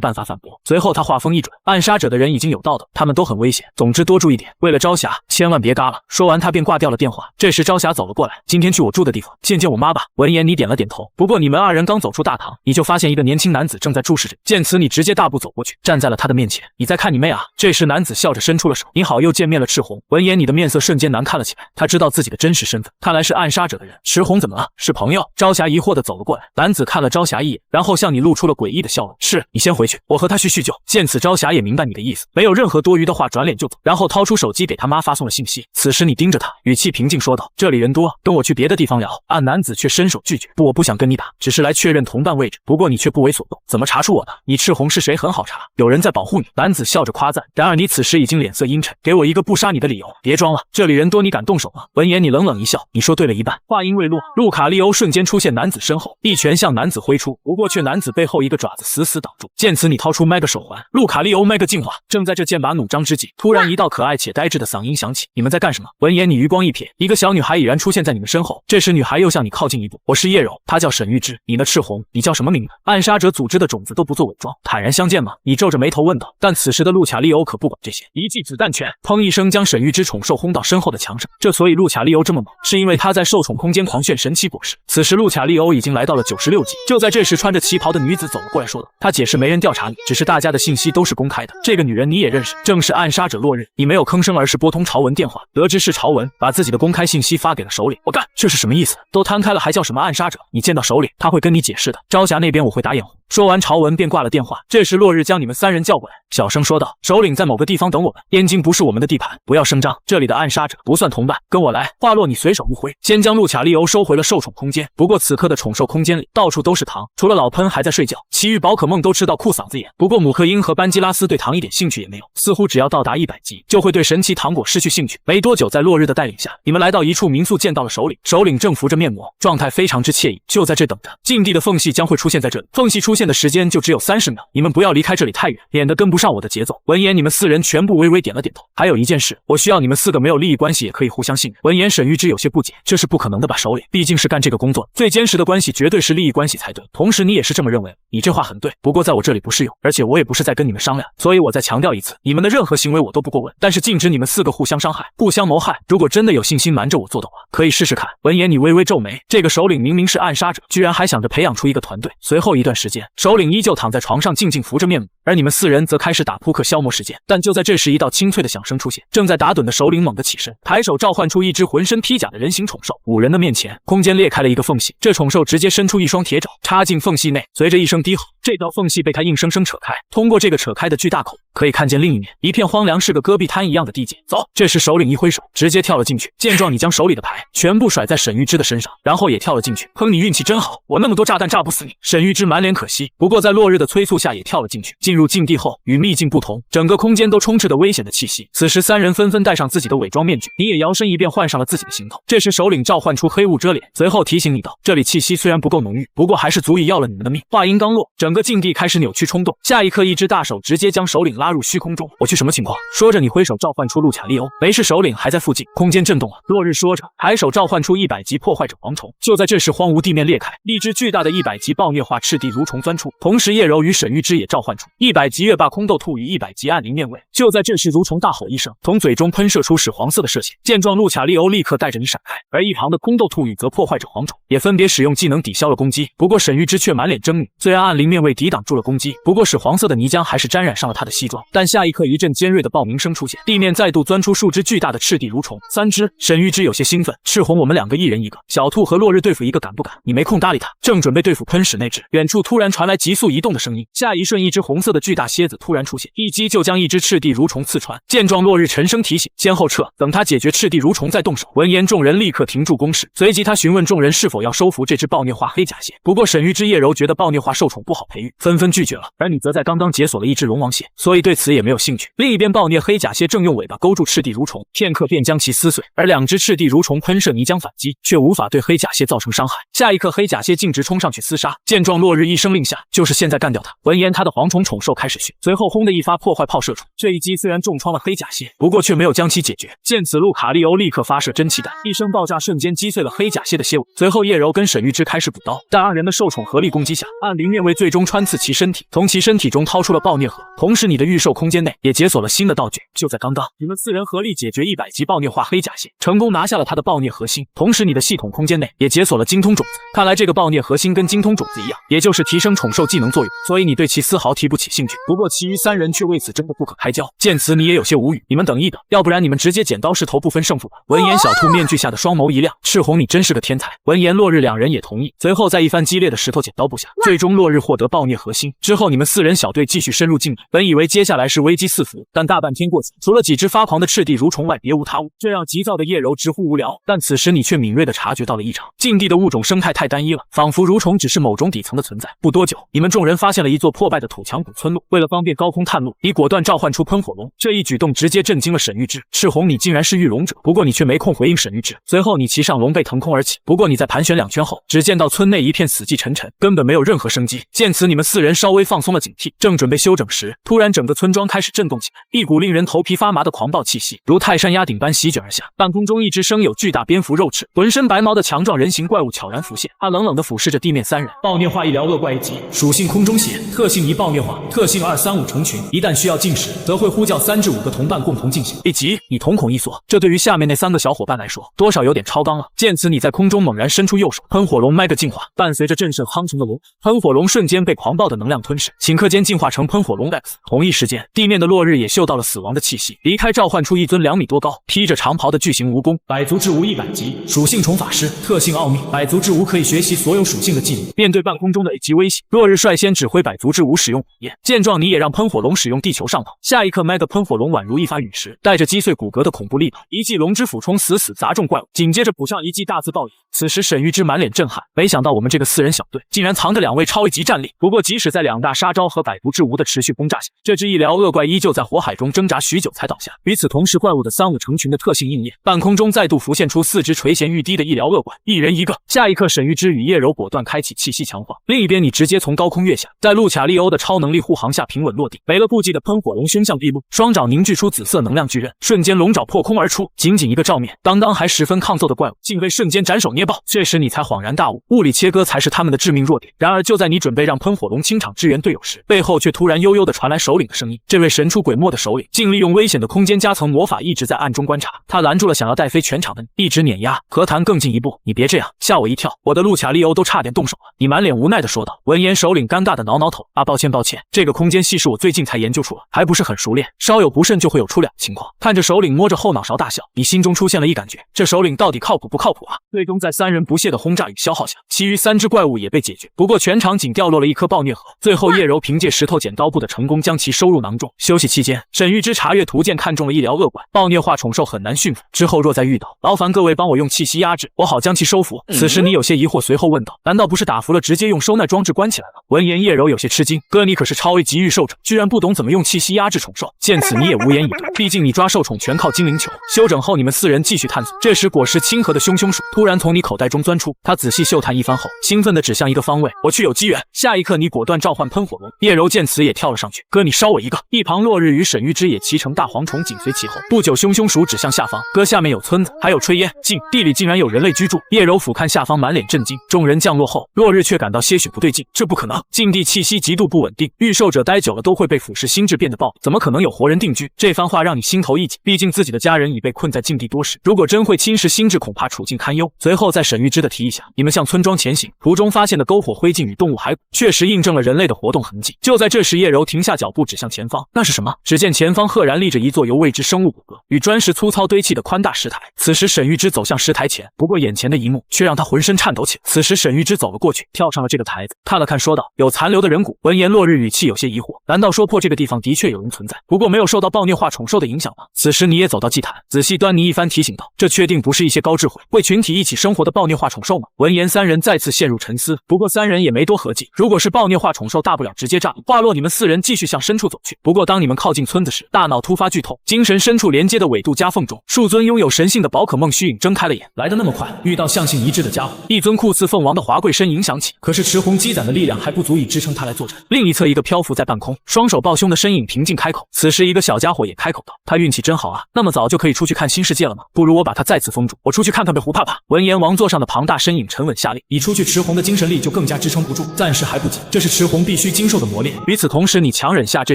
办法反驳。随后他话锋一转，暗杀者的人已经有到的，他们都很危险，总之多注意点，为了朝霞千万别嘎了。说完他便挂掉了电话。这时朝霞走了过来，今天去我住的地方见见我妈吧。闻言你点了点头。不过你们二人刚走出大堂，你就发现一个年轻男子正在注视着你。见此，你直接大步走过去，站在了他的面前。你在看你妹啊？这时男子笑着伸出了手，你好，又见面了，赤红。闻言你的面色瞬间难看了起来，他知道自己的真实身份，看来是暗杀者的人。赤红怎么了？是朋友？朝霞疑惑地走了过来。男子看了朝霞一眼，然后向你露出了诡异的笑容。是，你先回去，我和他去叙旧。见此，朝霞也明白你的意思，没有任何多余的话，转脸就走，然后掏出手机给他妈发送了信息。此时你盯着他，语气平静说道：这里人多，跟我去别的地方聊。暗男子却伸手拒绝，不，我不想跟你打，只是来确认同伴位置。不过你却不为所动，怎么查出我的？你赤红是谁？很好查，有人在保护你。男子笑着夸赞。然而你此时已经脸色阴沉，给我一个不杀你的理由，别装了，这里人多，你敢动手吗？闻言你冷冷一笑，你说对了一半。话音未落，路卡利欧瞬间出现男子身后，一拳向男子挥出，不过却男子背后一个爪子死死挡住。见此，你掏出麦个手环，路卡利欧麦个进化。正在这剑拔弩张之际，突然一道可爱且呆滞的嗓音响起：你们在干什么？闻言你余光一瞥，一个小女孩已然出现在你们身后。这时女孩又向你靠近一步，我是叶柔，她叫沈玉芝，你呢？赤红，你叫什么名字？暗杀者组织的种子都不做伪装，坦然相见吗？你皱着眉头问道。但此时的路卡利欧可不管这些，一记子弹拳，砰一声将沈玉芝宠兽轰到身后的墙上。所以路卡利欧这么猛，是因为他在受宠空间狂炫神奇果实。此时路卡利欧已经来到了96级。就在这时，穿着旗袍的女子走了过来，说道：她解释没人调查你，只是大家的信息都是公开的。这个女人你也认识，正是暗杀者落日。你没有吭声，而是拨通朝文电话，得知是朝文把自己的公开信息发给了首领。我干，这是什么意思？都摊开了还叫什么暗杀者？你见到首领，他会跟你解释的。朝霞那边我会打掩护。说完，朝文便挂了电话。这时落日将你们3人叫过来，小声说道：首领在某个地方等我们，燕京不是我们的地盘，不要声张，这里的暗杀者不算同伴，跟我来。话落，你随手一挥，先将路卡利欧收回了受宠空间。不过此刻的宠兽空间里到处都是糖，除了老喷还在睡觉，其余宝可梦都吃到裤嗓子眼。不过姆克英和班基拉斯对糖一点兴趣也没有，似乎只要到达100级就会对神奇糖果失去兴趣。没多久，在落日的带领下，你们来到一处民宿，见到了首领。首领正敷着面膜，状态非常之惬意，就在这等着。禁地的缝隙将会出现在这里，缝隙出现的时间就只有30秒，你们不要离开这里太远，免得跟不上我的节奏。闻言，你们4人全部微微点了点头。还有一件事，我需要你们4个没有利益关系也可以互相信任。闻言，沈玉芝有些不解，这是不可能的吧？首领毕竟是干这个工作，最坚实的关系绝对是利益关系才对。同时你也是这么认为，你这话很对，不过在我这里不适用，而且我也不是在跟你们商量，所以我再强调一次，你们的任何行为我都不过问，但是禁止你们4个互相伤害、互相谋害。如果真的有信心瞒着我做的话，可以试试看。闻言，你微微皱眉，这个首领明明是暗杀者，居然还想着培养出一个团队。随后一段时间，首领依旧躺在床上静静敷着面膜，而你们4人则开始打扑克消磨时间。但就在这时，一道清脆的响声出现，正在打盹的首领猛地起身，抬手召唤出一只浑身披甲的人形宠兽。5人的面前，空间裂开了一个缝隙，这宠兽直接伸出一双铁爪，插进缝隙内。随着一声低吼，这道缝隙被他硬生生扯开。通过这个扯开的巨大口，可以看见另一面一片荒凉，是个戈壁滩一样的地界。走！这时首领一挥手，直接跳了进去。见状，你将手里的牌全部甩在沈玉芝的身上，然后也跳了进去。哼，你运气真好，我那么多炸弹炸不死你。沈玉芝满脸可惜，不过在落日的催促下也跳了进去。进入禁地后，与秘境不同，整个空间都充斥着危险的气息。此时3人纷纷戴上自己的伪装面具，你也摇身一变换上了自己的行头。这时首领召唤出黑雾遮脸，随后提醒你道：这里气息虽然不够浓郁，不过还是足以要了你们的命。话音刚落，整个禁地开始扭曲冲动，下一刻一只大手直接将首领拉入虚空中。我去，什么情况？说着你挥手召唤出路卡利欧。没事，首领还在附近。空间震动了。落日说着，抬手召唤出100级破坏者蝗虫。就在这时，荒芜地面裂开，一只巨大的100级暴虐化赤地蠕虫钻出，同时叶柔与沈玉芝也召唤出100级月霸空斗兔与100级暗灵面位。就在这时，蠕虫大吼一声，从嘴中喷射出屎黄色的射线。见状，路卡利欧立刻带着你闪开，而一旁的空斗兔与则破坏者蝗虫也分别使用技能抵消了攻击。不过沈玉之却满脸狰狞，虽然暗灵面位抵挡住了攻击，不过屎黄色的泥浆还是沾染上了他的西装。但下一刻，一阵尖锐的爆鸣声出现，地面再度钻出数只巨大的赤地蠕虫，3只。沈玉之有些兴奋，赤红，我们2个一人一个，小兔和落日对付一个敢不敢？你没空搭理他。正准备对付喷屎那只，远处突然传来急速移动的声音，下一瞬，一只红色的巨大蝎子突然出现，一击就将一只赤地蠕虫刺穿。见状，落日沉声提醒，先后撤，等他解决赤地蠕虫再动手。闻言，众人立刻停住攻势，随即他询问众人是否要收服这只暴虐化黑甲蟹。不过沈玉之、叶柔觉得暴虐化受宠不好培育，纷纷拒绝了，而你则在刚刚解锁了一只龙王蟹，所以对此也没有兴趣。另一边，暴虐黑甲蟹正用尾巴勾住赤地蠕虫，片刻便将其撕碎，而2只赤地蠕虫喷射泥浆反击，却无法对黑甲蟹造成伤害。下一刻，黑甲蟹径直冲上去厮杀。见状，落日一声令下，就是现在干掉他。闻言，他的蝗虫宠兽开始训，随后轰的一发破坏炮射出。这一击虽然重创了黑甲蟹，不过却没有将其解决。见此，路卡利欧立刻发射真气弹，一声爆炸瞬间击碎了黑甲蟹的蝎尾。随后，叶柔跟沈玉之开始补刀，但2人的受宠合力攻击下，暗灵面位最终穿刺其身体，从其身体中掏出了暴虐核。同时，你的预售空间内也解锁了新的道具。就在刚刚，你们4人合力解决100级暴虐化黑甲蟹，成功拿下了他的暴虐核心。同时，你的系统空间内也解锁了精通种子。看来这个暴虐核心跟精通种子一样，也就是提升宠兽技能作用，所以你对其丝毫提不起兴趣。不过，其余3人却为此争得不可开交。见此，你也有些无语，你们等一等，要不然你们直接剪刀石头不分胜负吧。闻言，小兔面具下的双眸一亮，赤红，你真是个天才。闻言，落日2人也同意。随后，在一番激烈的石头剪刀布下，最终落日获得暴虐核心。之后，你们4人小队继续深入境内。本以为接下来是危机四伏，但大半天过去，除了几只发狂的赤地蠕虫外，别无他物。这让急躁的叶柔直呼无聊。但此时你却敏锐地察觉到了异常，境地的物种生态太单一了，仿佛蠕虫只是某种底层的存在。不多久，你们众人发现了一座破败的土墙谷村落。为了方便高空探路，你果断召唤出喷火龙。这一举动直接震惊了沈玉之。赤红，你竟然是御龙者，不过你却没空回应沈玉之。随后你骑上龙背腾空而起，不过你在盘旋2圈后，只见到村内一片死气沉沉，根本没有任何生机。见此，你们4人稍微放松了警惕，正准备休整时，突然整个村庄开始震动起来，一股令人头皮发麻的狂暴气息如泰山压顶般席卷而下。半空中，一只生有巨大蝙蝠肉翅、浑身白毛的强壮人形怪物悄然浮现，它冷冷地俯视着地面3人。暴虐化医疗恶怪1级，属性空中血，特性1暴虐化，特性235成群，一旦需要进食，则会呼叫3至5个同伴共同进行。1级，你瞳孔一缩，这对于下面那3个小伙伴来说，多少有点超纲了。见此，你在空中猛然伸出右手，喷火龙麦个进化，伴随着阵阵夯沉的龙，喷火龙瞬间被狂暴的能量吞噬，顷刻间进化成喷火龙 X。同一时间，地面的落日也嗅到了死亡的气息，离开召唤出一尊2米多高、披着长袍的巨型蜈蚣。百足之蜈100级，属性虫法师，特性奥秘，百足之蜈可以学习所有属性的技能。面对半空中的 A 级威胁，落日率先指挥百足之蜈使用火焰。见状，你也让喷火龙使用地球上跑。下一刻，Mega 喷火龙宛如一发陨石，带着击碎骨骼的恐怖力道，一记龙之斧冲死砸中怪物，紧接着补上一记大字暴雨。此时沈玉之满脸震撼，没想到我们这个4人小队竟然藏着2位超1级战力。不过即使在2大杀招和百足之蜈的持续轰炸下，这只医疗恶怪依旧在火海中挣扎许久才倒下。与此同时，怪物的3、5成群的特性应验，半空中再度浮现出4只垂涎欲滴的医疗恶怪，一人一个。下一刻，沈玉之与叶柔果断开启气息强化。另一边，你直接从高空跃下，在路卡利欧的超能力护航下平稳落地。没了顾忌的喷火龙凶相毕露，双爪凝聚出紫色能量巨刃，瞬间龙爪破空而出，仅仅一个照面，刚刚还十分抗揍的怪物竟被瞬间斩首捏爆。这时你才恍然大悟，物理切割才是他们的致命弱点。然而就在你准备让喷火龙清场支援队友时，背后却突然悠悠地传来首领的声音。这位神出鬼没的首领竟利用危险的空间夹层魔法一直在暗中观察，他拦住了想要带飞全场的你，一直碾压，何谈更进一步？你别这样，吓我一跳，我的路卡利欧都差点动手了。你满脸无奈地说道。闻言，首领尴尬地挠挠头，抱歉，这个空间系是我最近才研究出来，还不是很熟练，稍有不慎就会有出两情况。看着首领摸着后脑勺大笑，你心中出现了一感觉，这首领到底靠谱不靠谱啊？最终在3人不懈的轰炸与消耗下，其余3只怪物也被解决，不过全场仅掉落了一颗暴虐核。最后叶柔凭借石头剪刀布的成功将其收入囊中。休息期间，沈玉之查阅图鉴看中了医疗恶怪，暴虐化宠兽很难驯服，之后若再遇到，劳烦各位帮我用气息压制，我好将其收服。此时你有些疑惑，随后问道，难道不是打服了直接用收纳装置关起来了？闻言叶柔有些吃惊，哥你可是超 A 级御兽者，居然不懂怎么用气息压制宠兽。见此你也无言以对，毕竟你抓兽宠全靠精灵球。休整后你们4人继续探索，这时果实亲和的凶凶鼠突然从你你口袋中钻出。他仔细嗅探一番后，兴奋地指向一个方位：“我去有机缘。”下一刻，你果断召唤喷火龙。叶柔见此也跳了上去：“哥，你烧我一个！”一旁落日与沈玉之也骑乘大蝗虫紧随其后。不久，凶凶鼠指向下方：“哥，下面有村子，还有炊烟，竟地里竟然有人类居住。”叶柔俯瞰下方，满脸震惊。众人降落后，落日却感到些许不对劲，这不可能，境地气息极度不稳定，御兽者待久了都会被腐蚀心智变得暴力，怎么可能有活人定居？这番话让你心头一紧，毕竟自己的家人已被困在境地多时，如果真会侵蚀心智，恐怕处境堪忧。随后在沈玉之的提议下，你们向村庄前行，途中发现的篝火灰烬与动物骸骨确实印证了人类的活动痕迹。就在这时，叶柔停下脚步，指向前方，那是什么？只见前方赫然立着一座由未知生物骨骼与砖石粗糙堆砌的宽大石台。此时沈玉之走向石台前，不过眼前的一幕却让他浑身颤抖起来。此时沈玉之走了过去，跳上了这个台子，看了看，说道：“有残留的人骨。”闻言，落日语气有些疑惑：“难道说破这个地方的确有人存在，不过没有受到暴虐化宠兽的影响吗？”此时你也走到祭坛，仔细端倪一番，提醒道：“这确定不是一些高智慧为群体一起生活的暴虐化宠兽吗？”闻言，三人再次陷入沉思。不过三人也没多合计，如果是暴虐化宠兽，大不了直接炸了。话落，你们四人继续向深处走去。不过当你们靠近村子时，大脑突发剧痛，精神深处连接的纬度夹缝中，数尊拥有神性的宝可梦虚影睁开了眼。来得那么快，遇到象性一致的家伙，一尊酷似凤凰的华贵身影响起，可是池红积攒的力量还不足以支撑他来作战。另一侧，一个漂浮在半空，双手抱胸的身影平静开口。此时，一个小家伙也开口道：“他运气真好啊，那么早就可以出去看新世界了吗？不如我把他再次封住，我出去看看被胡怕怕。”闻言，王座上的庞大身影沉稳下令：“你出去，池红的精神力就更加支撑不住，暂时还不急，这是池红必须经受的磨练。与此同时，你强忍下这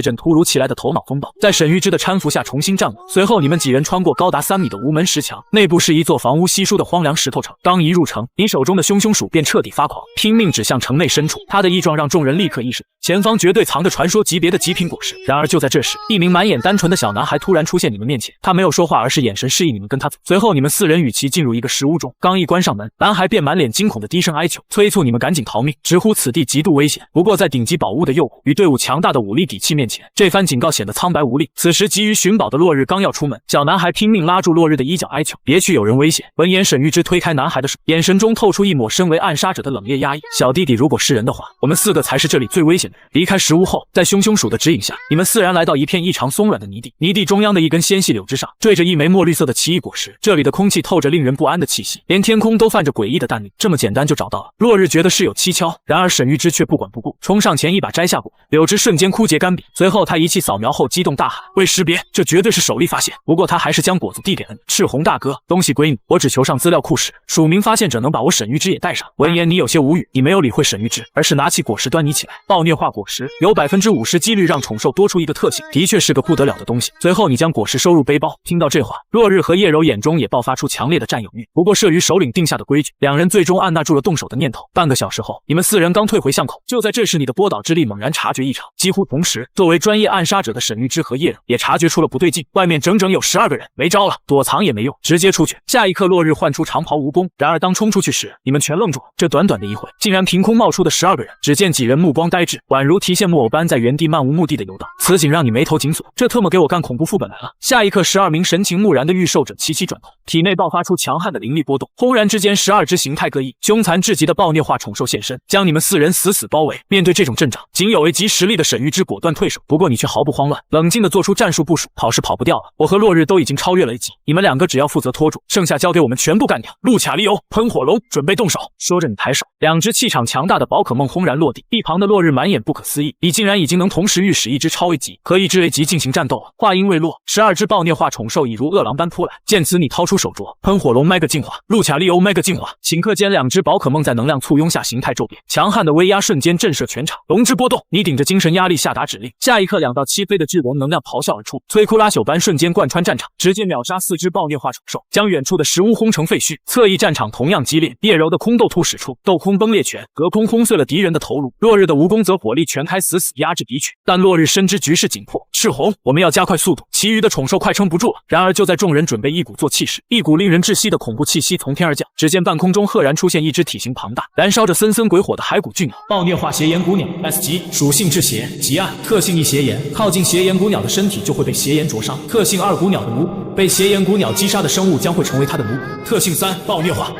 阵突如其来的头脑风暴，在沈玉之的搀扶下重新站稳。随后，你们几人穿过高达3米的无门石墙，内部是一座房屋稀疏的荒凉石头城。刚一入城，你手中的凶凶鼠便彻底发狂，拼命指向城内深处。他的异状让众人立刻意识到，前方绝对藏着传说级别的极品果实。然而就在这时，一名满眼单纯的小男孩突然出现你们面前，他没有说话，而是眼神示意你们跟他走。随后，你们四人与其进入一个石屋中，刚一关上门，男孩便满脸惊恐的低声哀求，催促你们赶紧逃命，直呼此地极度危险。不过在顶级宝物的诱惑与队伍强大的武力底气面前，这番警告显得苍白无力。此时急于寻宝的落日刚要出门，小男孩拼命拉住落日的衣角哀求：“别去，有人危险！”闻言，沈玉之推开男孩的手，眼神中透出一抹身为暗杀者的冷冽压抑。小弟弟，如果是人的话，我们4个才是这里最危险的人。离开石屋后，在凶凶鼠的指引下，你们4人来到一片异常松软的泥地。泥地中央的一根纤细柳枝上，缀着一枚墨绿色的奇异果实。这里的空气透着令人不安的气息，连天空都泛着诡异的淡绿。这么简单就找到了，落日觉得事有蹊跷。然而沈玉之却不管不顾，冲上前一把摘下果，柳枝瞬间枯竭干瘪。随后他一气扫描后，激动大喊：“未识别，这绝对是首例发现！”不过他还是将果子递给了你。赤红大哥，东西归你，我只求上资料库时，署名发现者能把我沈玉之也带上。闻言，你有些无语，你没有理会沈玉之，而是拿起果实端倪起来。暴虐化果实有50%几率让宠兽多出一个特性，的确是个不得了的东西。随后你将果实收入背包。听到这话，落日和叶柔眼中也爆发出强烈的占有欲。不过慑于首领定下的规矩，两人最终按捺住了动手的念头。半个小时后，你们4人刚退回巷口，就在这时，你的波导之力猛然察觉异常。几乎同时，作为专业暗杀者的沈玉之和叶柔也察觉出了不对劲，外面整整有12个人，没招了，躲藏也没用，直接出去。下一刻，落日唤出长袍蜈蚣，然而当冲出去时，你们全愣住了。这短短的一会，竟然凭空冒出的12个人。只见几人目光呆滞，宛如提线木偶般在原地漫无目的的游荡。此景让你眉头紧锁，这特么给我干恐怖副本来了。下一刻，12名神情木然的御兽者齐齐转头，体内爆发出强悍的灵力波动。轰然之间，12只形态各异、凶残至极的暴虐化宠兽现身，将你们4人死死包围。面对这种阵仗，仅有 A 级实力的沈玉之果断退守。不过你却毫不慌乱，冷静地做出战术部署。跑是跑不掉了，我和落日都已经超越了1级，你们2个只要负责拖住，剩下交给我们全部干掉。路卡利欧，喷火龙，准备动手。说着，你抬手，2只气场强大的宝可梦轰然落地。一旁的落日满眼不可思议，你竟然已经能同时御使1只超 A 级和1只 A 级进行战斗了。话音未落，12只暴虐化宠兽已如饿狼般扑来。见此，你掏出手镯，喷火龙 Mega 进化，路卡利欧 Mega 进化。顷刻间，2只宝可梦在能量簇拥下形态骤变，强悍的威压瞬间震慑全场。龙之波动，你顶着精神压力下达指令。下一刻，2道7飞的巨龙能量咆哮而出，摧枯拉朽般瞬间贯穿战场，直接秒杀4只暴虐化宠兽，将远处的石屋轰成废墟。侧翼战场同样激烈，叶柔的空斗突使出，斗空崩裂拳隔空轰碎了敌人的头颅。落日的蜈蚣则火力全开，死死压制敌群。但落日深知局势紧迫，赤红，我们要加快速度，其余的宠兽快撑不住了。然而就在众人准备一鼓作气时，一股令人窒息的恐怖气息从天而降。只见半空中赫然出现一只体型庞大、燃烧着森森鬼火的骸骨巨鸟。暴虐化邪炎古鸟 S 级，属性至邪，极暗，特性一邪炎，靠近邪炎古鸟的身体就会被邪炎灼伤。特性2，古鸟的奴仆，被邪炎古鸟击杀的生物将会成为它的奴仆。特性3，暴虐化。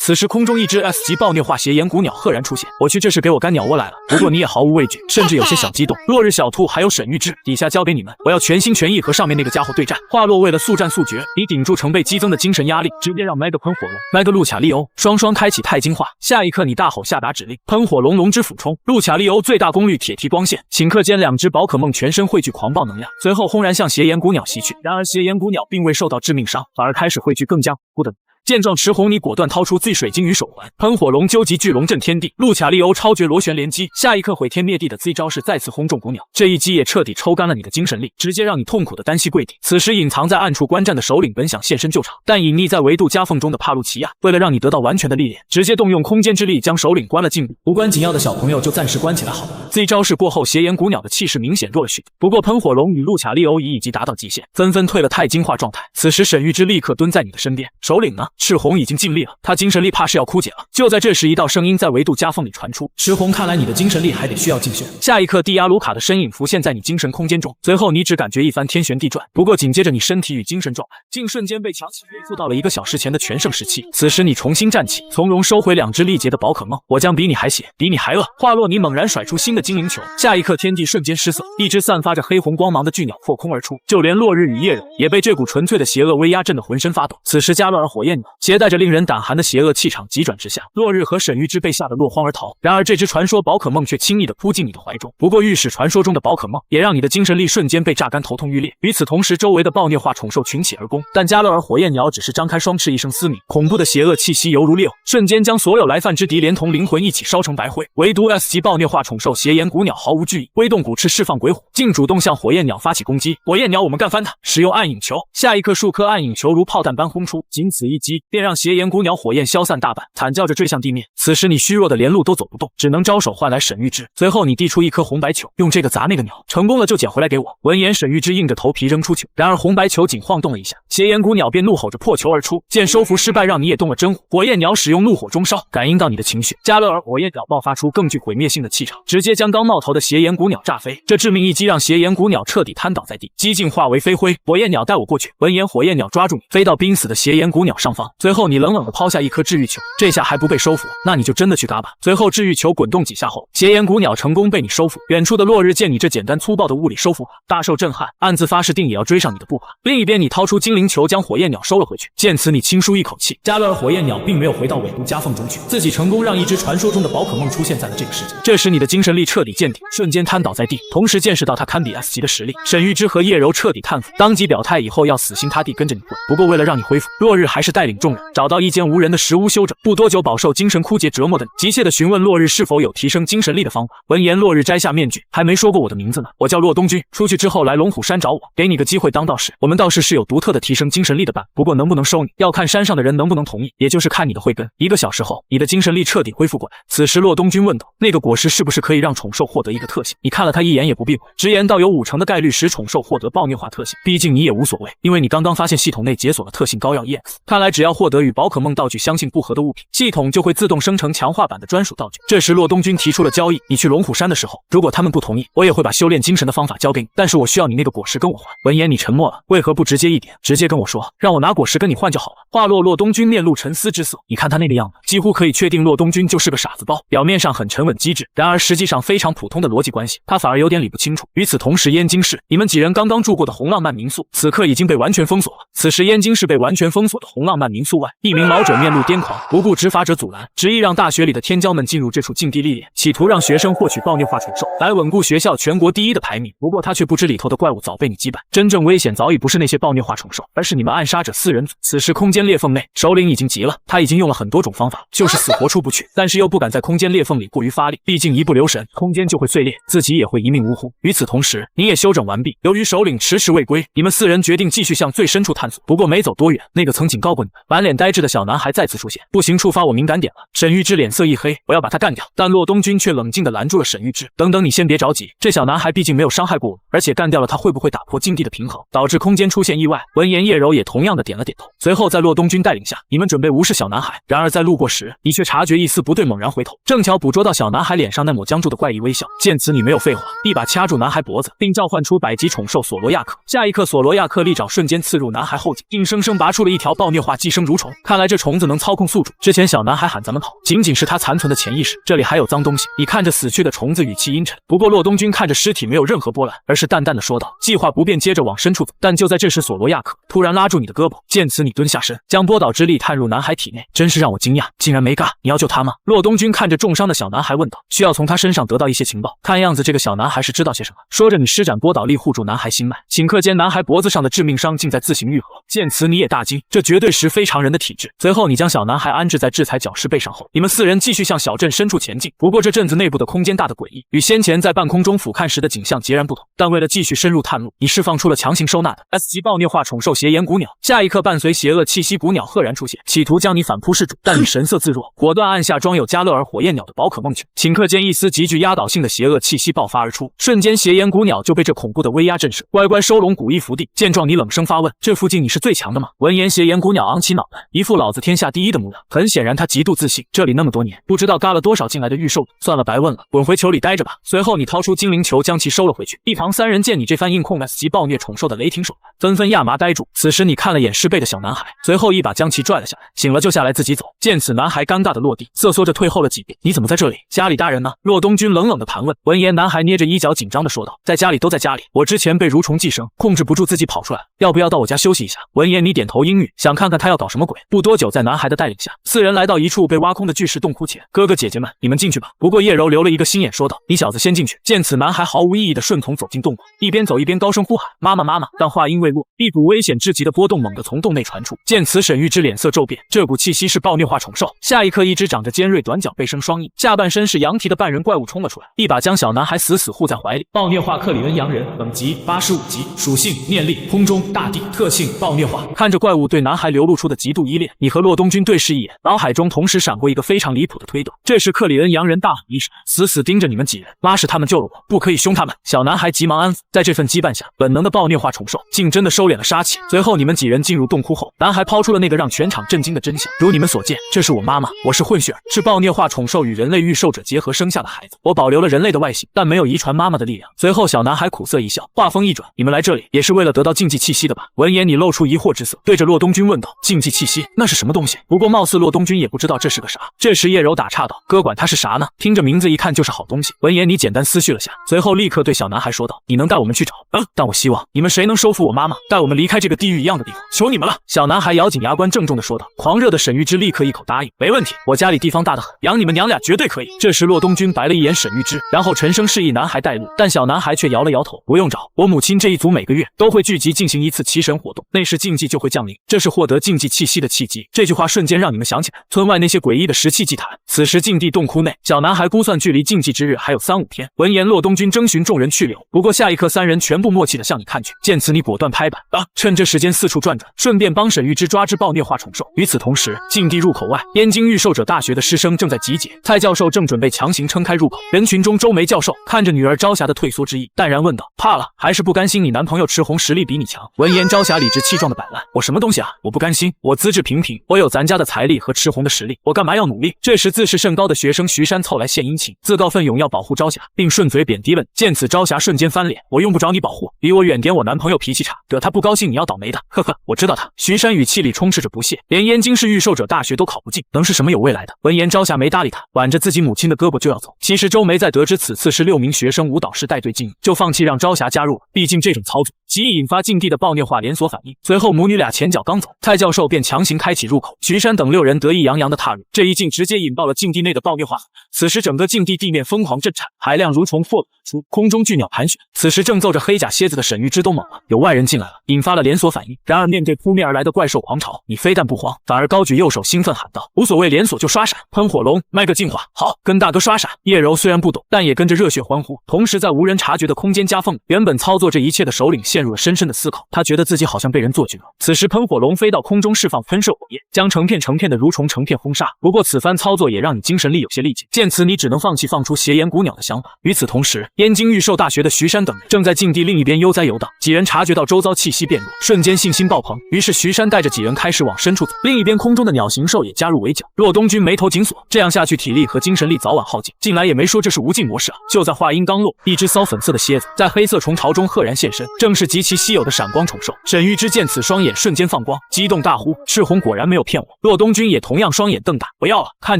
此时空中一只 S 级暴虐化邪炎古鸟赫然出现，我去，这是给我干鸟窝来了。不过你也毫无畏惧，甚至有些小激动。落日小兔还有沈玉芝，底下交给你们，我要全心全意和上面那个家伙对战。话落为了速战速决，你顶住成倍激增的精神压力，直接让麦格喷火龙、麦格路卡利欧双双开启钛金化。下一刻，你大吼下达指令，喷火龙龙之俯冲，路卡利欧最大功率铁蹄光线，顷刻间两只宝可梦全身汇聚狂暴能量，随后轰然向邪炎古鸟袭去。然而邪炎古鸟并未受到致命伤，反而开始汇聚更加恐怖的。见状，赤红你果断掏出 Z 水晶鱼手环，喷火龙究极巨龙震天地，路卡利欧超绝螺旋连击，下一刻毁天灭地的 Z 招式再次轰中古鸟，这一击也彻底抽干了你的精神力，直接让你痛苦的单膝跪地。此时隐藏在暗处观战的首领本想现身救场，但隐匿在维度夹缝中的帕路奇亚为了让你得到完全的历练，直接动用空间之力将首领关了禁闭，无关紧要的小朋友就暂时关起来好了。Z 招式过后，邪炎古鸟的气势明显弱了许多，不过喷火龙与路卡利欧已经达到极限，纷纷退了钛金化状态。此时沈玉芝立刻蹲在你的身边，首领呢？赤红已经尽力了，他精神力怕是要枯竭了。就在这时，一道声音在维度夹缝里传出：赤红，看来你的精神力还得需要进修。下一刻，蒂亚卢卡的身影浮现在你精神空间中，随后你只感觉一番天旋地转，不过紧接着你身体与精神状态竟瞬间被强行恢复到了1个小时前的全盛时期。此时你重新站起，从容收回2只力竭的宝可梦，我将比你还血，比你还恶。话落，你猛然甩出新的精灵球，下一刻天地瞬间失色，一只散发着黑红光芒的巨鸟破空而出，就连落日与夜忍也被这股纯粹的邪恶威压震得浑身发抖。此时加勒尔火焰鸟携带着令人胆寒的邪恶气场急转直下，落日和沈玉芝被吓得落荒而逃。然而这只传说宝可梦却轻易地扑进你的怀中，不过御史传说中的宝可梦也让你的精神力瞬间被榨干，头痛欲裂。与此同时，周围的暴虐化宠兽群起而攻，但加勒尔火焰鸟只是张开双翅，一声嘶鸣，恐怖的邪恶气息犹如烈火，瞬间将所有来犯之敌连同灵魂一起烧成白灰。唯独 S 级暴虐化宠兽邪炎古鸟毫无惧意，挥动骨翅释放鬼火，竟主动向火焰鸟发起攻击。火焰鸟，我们干翻它！使用暗影球。下一刻，数颗暗影球如炮弹般轰出，仅此一击便让邪炎古鸟火焰消散大半，惨叫着坠向地面。此时你虚弱的连路都走不动，只能招手换来沈玉芝。随后你递出一颗红白球，用这个砸那个鸟，成功了就捡回来给我。闻言，沈玉芝硬着头皮扔出球，然而红白球仅晃动了一下，邪炎古鸟便怒吼着破球而出。见收服失败，让你也动了真火，火焰鸟使用怒火中烧，感应到你的情绪，加勒尔火焰鸟爆发出更具毁灭性的气场，直接将刚冒头的邪炎古鸟炸飞。这致命一击让邪炎古鸟彻底瘫倒在地，几近化为飞灰。火焰鸟带我过去。闻言，火焰鸟抓住你，飞到濒死的邪炎古鸟上方，随后你冷冷地抛下一颗治愈球，这下还不被收服，那你就真的去嘎吧。随后治愈球滚动几下后，邪炎古鸟成功被你收服。远处的落日见你这简单粗暴的物理收服法，大受震撼，暗自发誓定也要追上你的步伐。另一边，你掏出精灵球将火焰鸟收了回去。见此，你轻舒一口气，加勒尔火焰鸟并没有回到纬度夹缝中去，自己成功让一只传说中的宝可梦出现在了这个世界。这时你的精神力彻底见底，瞬间瘫倒在地，同时见识到他堪比 S 级的实力。沈玉芝和叶柔彻底叹服，当即表态以后要死心塌地跟着你混。不过为了让你恢复，落日还是带领众人找到一间无人的石屋休整。不多久，饱受精神枯竭折磨的你急切地询问落日是否有提升精神力的方法。闻言，落日摘下面具，还没说过我的名字呢，我叫骆东君，出去之后来龙虎山找我，给你个机会当道士。我们道士是有独特的提升精神力的办，不过能不能收你，要看山上的人能不能同意，也就是看你的慧根。1个小时后，你的精神力彻底恢复过来。此时骆东君问道：那个果实是不是可以让宠兽获得一个特性？你看了他一眼也不避讳，直言道：有5成的概率使宠兽获得暴虐化特性，毕竟你也无所谓，因为你刚刚发现系统内解锁了特性膏药 EX， 看来只要获得与宝可梦道具相性不合的物品，系统就会自动生成强化版的专属道具。这时骆东君提出了交易，你去龙虎山的时候，如果他们不同意，我也会把修炼精神的方法交给你，但是我需要你那个果实跟我换。闻言你沉默了，为何不直接一点，直接跟我说，让我拿果实跟你换就好了。话落，骆东君面露沉思之色，你看他那个样子，几乎可以确定骆东君就是个傻子包，表面上很沉稳机智，然而实际上非常普通的逻辑关系，他反而有点理不清楚。与此同时，燕京市你们几人刚刚住过的红浪漫民宿，此刻已经被完全封锁了。此时燕京市被完全封锁的红浪漫民宿外，一名老者面露癫狂，不顾执法者阻拦，执意让大学里的天骄们进入这处禁地历练，企图让学生获取暴虐化宠兽，来稳固学校全国第1的排名。不过他却不知里头的怪物早被你击败，真正危险早已不是那些暴虐化宠兽，而是你们暗杀者4人组。此时空间裂缝内，首领已经急了，他已经用了很多种方法，就是死活出不去，但是又不敢在空间裂缝里过于发力，毕竟一不留神，空间就会碎裂，自己也会一命呜呼。与此同时，你也休整完毕，由于首领迟迟未归，你们4人决定继续向最深处探索。不过没走多远，那个曾警告过你们，满脸呆滞的小男孩再次出现，不行，触发我敏感点了。沈玉芝脸色一黑，我要把他干掉。但骆东君却冷静地拦住了沈玉芝，等等，你先别着急，这小男孩毕竟没有伤害过我，而且干掉了他会不会打破境地的平衡，导致空间出现意外？闻言，叶柔也同样的点了点头。随后在骆东君带领下，你们准备无视小男孩，然而在路过时，你却察觉一丝不对，猛然回头，正巧捕捉到小男孩脸上那抹僵住的怪异微笑。见此，你没有废话，一把掐住男孩脖子，并召唤出100级宠兽索罗亚克。下一刻，索罗亚克利爪瞬间刺入男孩后颈，硬生生拔出了一条暴虐化寄生蠕虫，看来这虫子能操控宿主。之前小男孩喊咱们跑，仅仅是他残存的潜意识，这里还有脏东西。你看着死去的虫子，语气阴沉。不过骆东君看着尸体没有任何波澜，而是淡淡的说道：“计划不变，接着往深处走。”但就在这时，索罗亚克突然拉住你的胳膊，见此你蹲下身，将波导之力探入男孩体内，真是让我惊讶，竟然没尬。你要救他吗？骆东君看着重伤的小男孩问道。需要从他身上得到一些情报，看样子这个小男孩是知道些什么。说着，你施展波导力护住男孩心脉，顷刻间男孩脖子上的致命伤竟在自行愈合。见此你也大惊，这绝对是非常人的体质。随后你将小男孩安置在制裁绞尸背上后，你们4人继续向小镇深处前进。不过这镇子内部的空间大的诡异，与先前在半空中俯瞰时的景象截然不同。但为了继续深入探路，你释放出了强行收纳的 S 级暴虐化宠兽邪炎古鸟。下一刻，伴随邪恶气息，古鸟赫然出现，企图将你反扑噬主，但你神色自若，果断按下装有加勒尔火焰鸟的宝可梦球。顷刻间，一丝极具压倒性的邪恶气息爆发而出，瞬间邪炎古鸟就被这恐怖的威压震慑，乖乖收拢古翼伏地。见状，你冷声发问：“这附近你是最强的吗？”闻言，邪炎古鸟昂起脑袋，一副老子天下第一的模样。很显然，他极度自信。这里那么多年，不知道嘎了多少进来的御兽，算了，白问了，滚回球里待着吧。随后，你掏出精灵球，将其收了回去。一旁3人见你这番硬控 S 级暴虐宠兽的雷霆手段，纷纷亚麻呆住。此时，你看了眼尸背的小男孩，随后一把将其拽了下来。醒了就下来自己走。见此，男孩尴尬的落地，瑟缩着退后了几步。你怎么在这里？家里大人呢？骆东君冷冷的盘问。闻言，男孩捏着衣角紧张的说道：“在家里，都在家里。我之前被蠕虫寄生，控制不住自己跑出来了，要不要到我家休息一下？”闻言，你点头应允，想看看他要搞什么鬼。不多久，在男孩的带领下，4人来到一处被挖空的巨石洞窟前。哥哥姐姐们，你们进去吧。不过叶柔留了一个心眼，说道：“你小子先进去。”见此，男孩毫无意义的顺从走进洞窟，一边走一边高声呼喊：“妈妈，妈妈！”但话音未落，一股危险至极的波动猛地从洞内传出。见此，沈玉之脸色骤变，这股气息是暴虐化宠兽。下一刻，一只长着尖锐短角、背生双翼、下半身是羊蹄的半人怪物冲了出来，一把将小男孩死死护在怀里。暴虐化克里恩羊人，等级85级，属性念力，空中大地，特性暴虐化。看着怪物对男孩流露出的极度依恋，你和骆东君对视一眼，脑海中同时闪过一个非常离谱的推断。这时克里恩羊人大喊一声，死死盯着你们几人，拉是他们救了我，不可以凶他们。小男孩急忙安抚，在这份羁绊下，本能的暴虐化宠兽竟真的收敛了杀气。随后你们几人进入洞窟后，男孩抛出了那个让全场震惊的真相：如你们所见，这是我妈妈，我是混血儿，是暴虐化宠兽与人类御兽者结合生下的孩子。我保留了人类的外形，但没有遗传妈妈的力量。随后小男孩苦涩一笑，话锋一转：你们来这里也是为了得到禁忌气息的吧？闻言你露出疑惑之色，对着骆东君问道：禁忌气息那是什么东西？不过貌似骆东君也不知道这是个啥。这时叶柔打岔道：哥管它是啥呢？听着名字一看就是好东西。闻言你简单思绪了下，随后立刻对小男孩说道：你能带我们去找？但我希望你们谁能收服我妈妈，带我们离开这个地狱一样的地方，求你们了。小男孩咬紧牙关郑重地说道。狂热的沈玉之立刻一口答应：没问题，我家里地方大得很，养你们娘俩绝对可以。这时骆东君白了一眼沈玉之，然后沉声示意男孩带路，但小男孩却摇了摇头：不用找，我母亲这一族每个月都会聚集进行一次祈神活动，那时禁忌就会降临，这是获得禁忌气息的契机。这句话瞬间让你们想起来村外那些诡异的石器祭坛。此时禁地洞窟内，小男孩估算距离禁忌之日还有3-5天。闻言骆东君征询众人去留，不过下一刻3人全部默契地向你看去。见此你果断拍板：趁这时间四处转转，顺便帮沈玉之抓只暴虐化宠兽。与此同时，禁地入口外，燕京御兽者大学的师生正在集结，蔡教授正准备强行撑开入口。人群中，周梅教授看着女儿朝霞的退缩之意，淡然问道：怕了还是不甘心你男朋友赤红实力比你强？闻言，朝霞理直气壮的摆烂：我什么东西啊？我不甘心，我资质平平，我有咱家的财力和赤红的实力，我干嘛要努力？这时自视甚高的学生徐山凑来献殷勤，自告奋勇要保护朝霞，并顺嘴贬低了你。见此，朝霞瞬间翻脸：我用不着你保护，离我远点，我男朋友脾气差，惹他不高兴你要倒霉的。呵呵，我知道他。徐山语气里充斥着不屑，连燕京市御兽者大学都考不进，能是什么有未来的？闻言，朝霞没搭理他，挽着自己母亲的胳膊就要走。其实周梅在得知此次是6名学生舞蹈师带队进营，就放弃让朝霞加入了，毕竟这种操作极易引发禁地的暴虐化连锁反应。随后母女俩前脚刚走，蔡教授便强行开启入口，徐山等6人得意洋洋地踏入，这一进直接引爆了禁地内的暴虐化。此时整个禁地地面疯狂震颤，海量蠕虫破出，空中巨鸟盘旋。此时正奏着黑甲蝎子的沈玉之都懵了，有外人进来了，引发了连锁反应。然而面对扑面而来的怪兽狂潮，你非但不慌，反而高举右手兴奋喊道：无所谓，连锁就刷闪，喷火龙，卖个净化，好，跟大哥刷闪。叶柔虽然不懂，但也跟着热血欢呼。同时在无人察觉的空间夹缝，原本操作这一切的首领陷入了深深的思考，他觉得自己好像被人做局了。此时喷火龙飞到空中释放喷射火焰，将成片的蠕虫成片轰杀。不过此番操作也让你精神力有些力竭，见此你只能放弃放出邪炎古鸟的想法。与此同时，燕京御兽大学的徐山等人正在禁地另一边悠哉游荡，几人察觉到周遭气息变弱，瞬间信心爆棚，于是徐山带着几人开始往深处走。另一边空中的鸟形兽也加入围剿，骆东君眉头紧锁，这样下去体力和精神力早晚耗尽，进来也没说这是无尽模式啊。就在话音刚落，一只骚粉色的蝎子在黑色虫巢中赫然现身，正是极其稀有的闪光宠兽。沈玉之见此，双眼瞬间放光，激动大大呼：“赤红果然没有骗我。”骆东君也同样双眼瞪大：“不要了！”看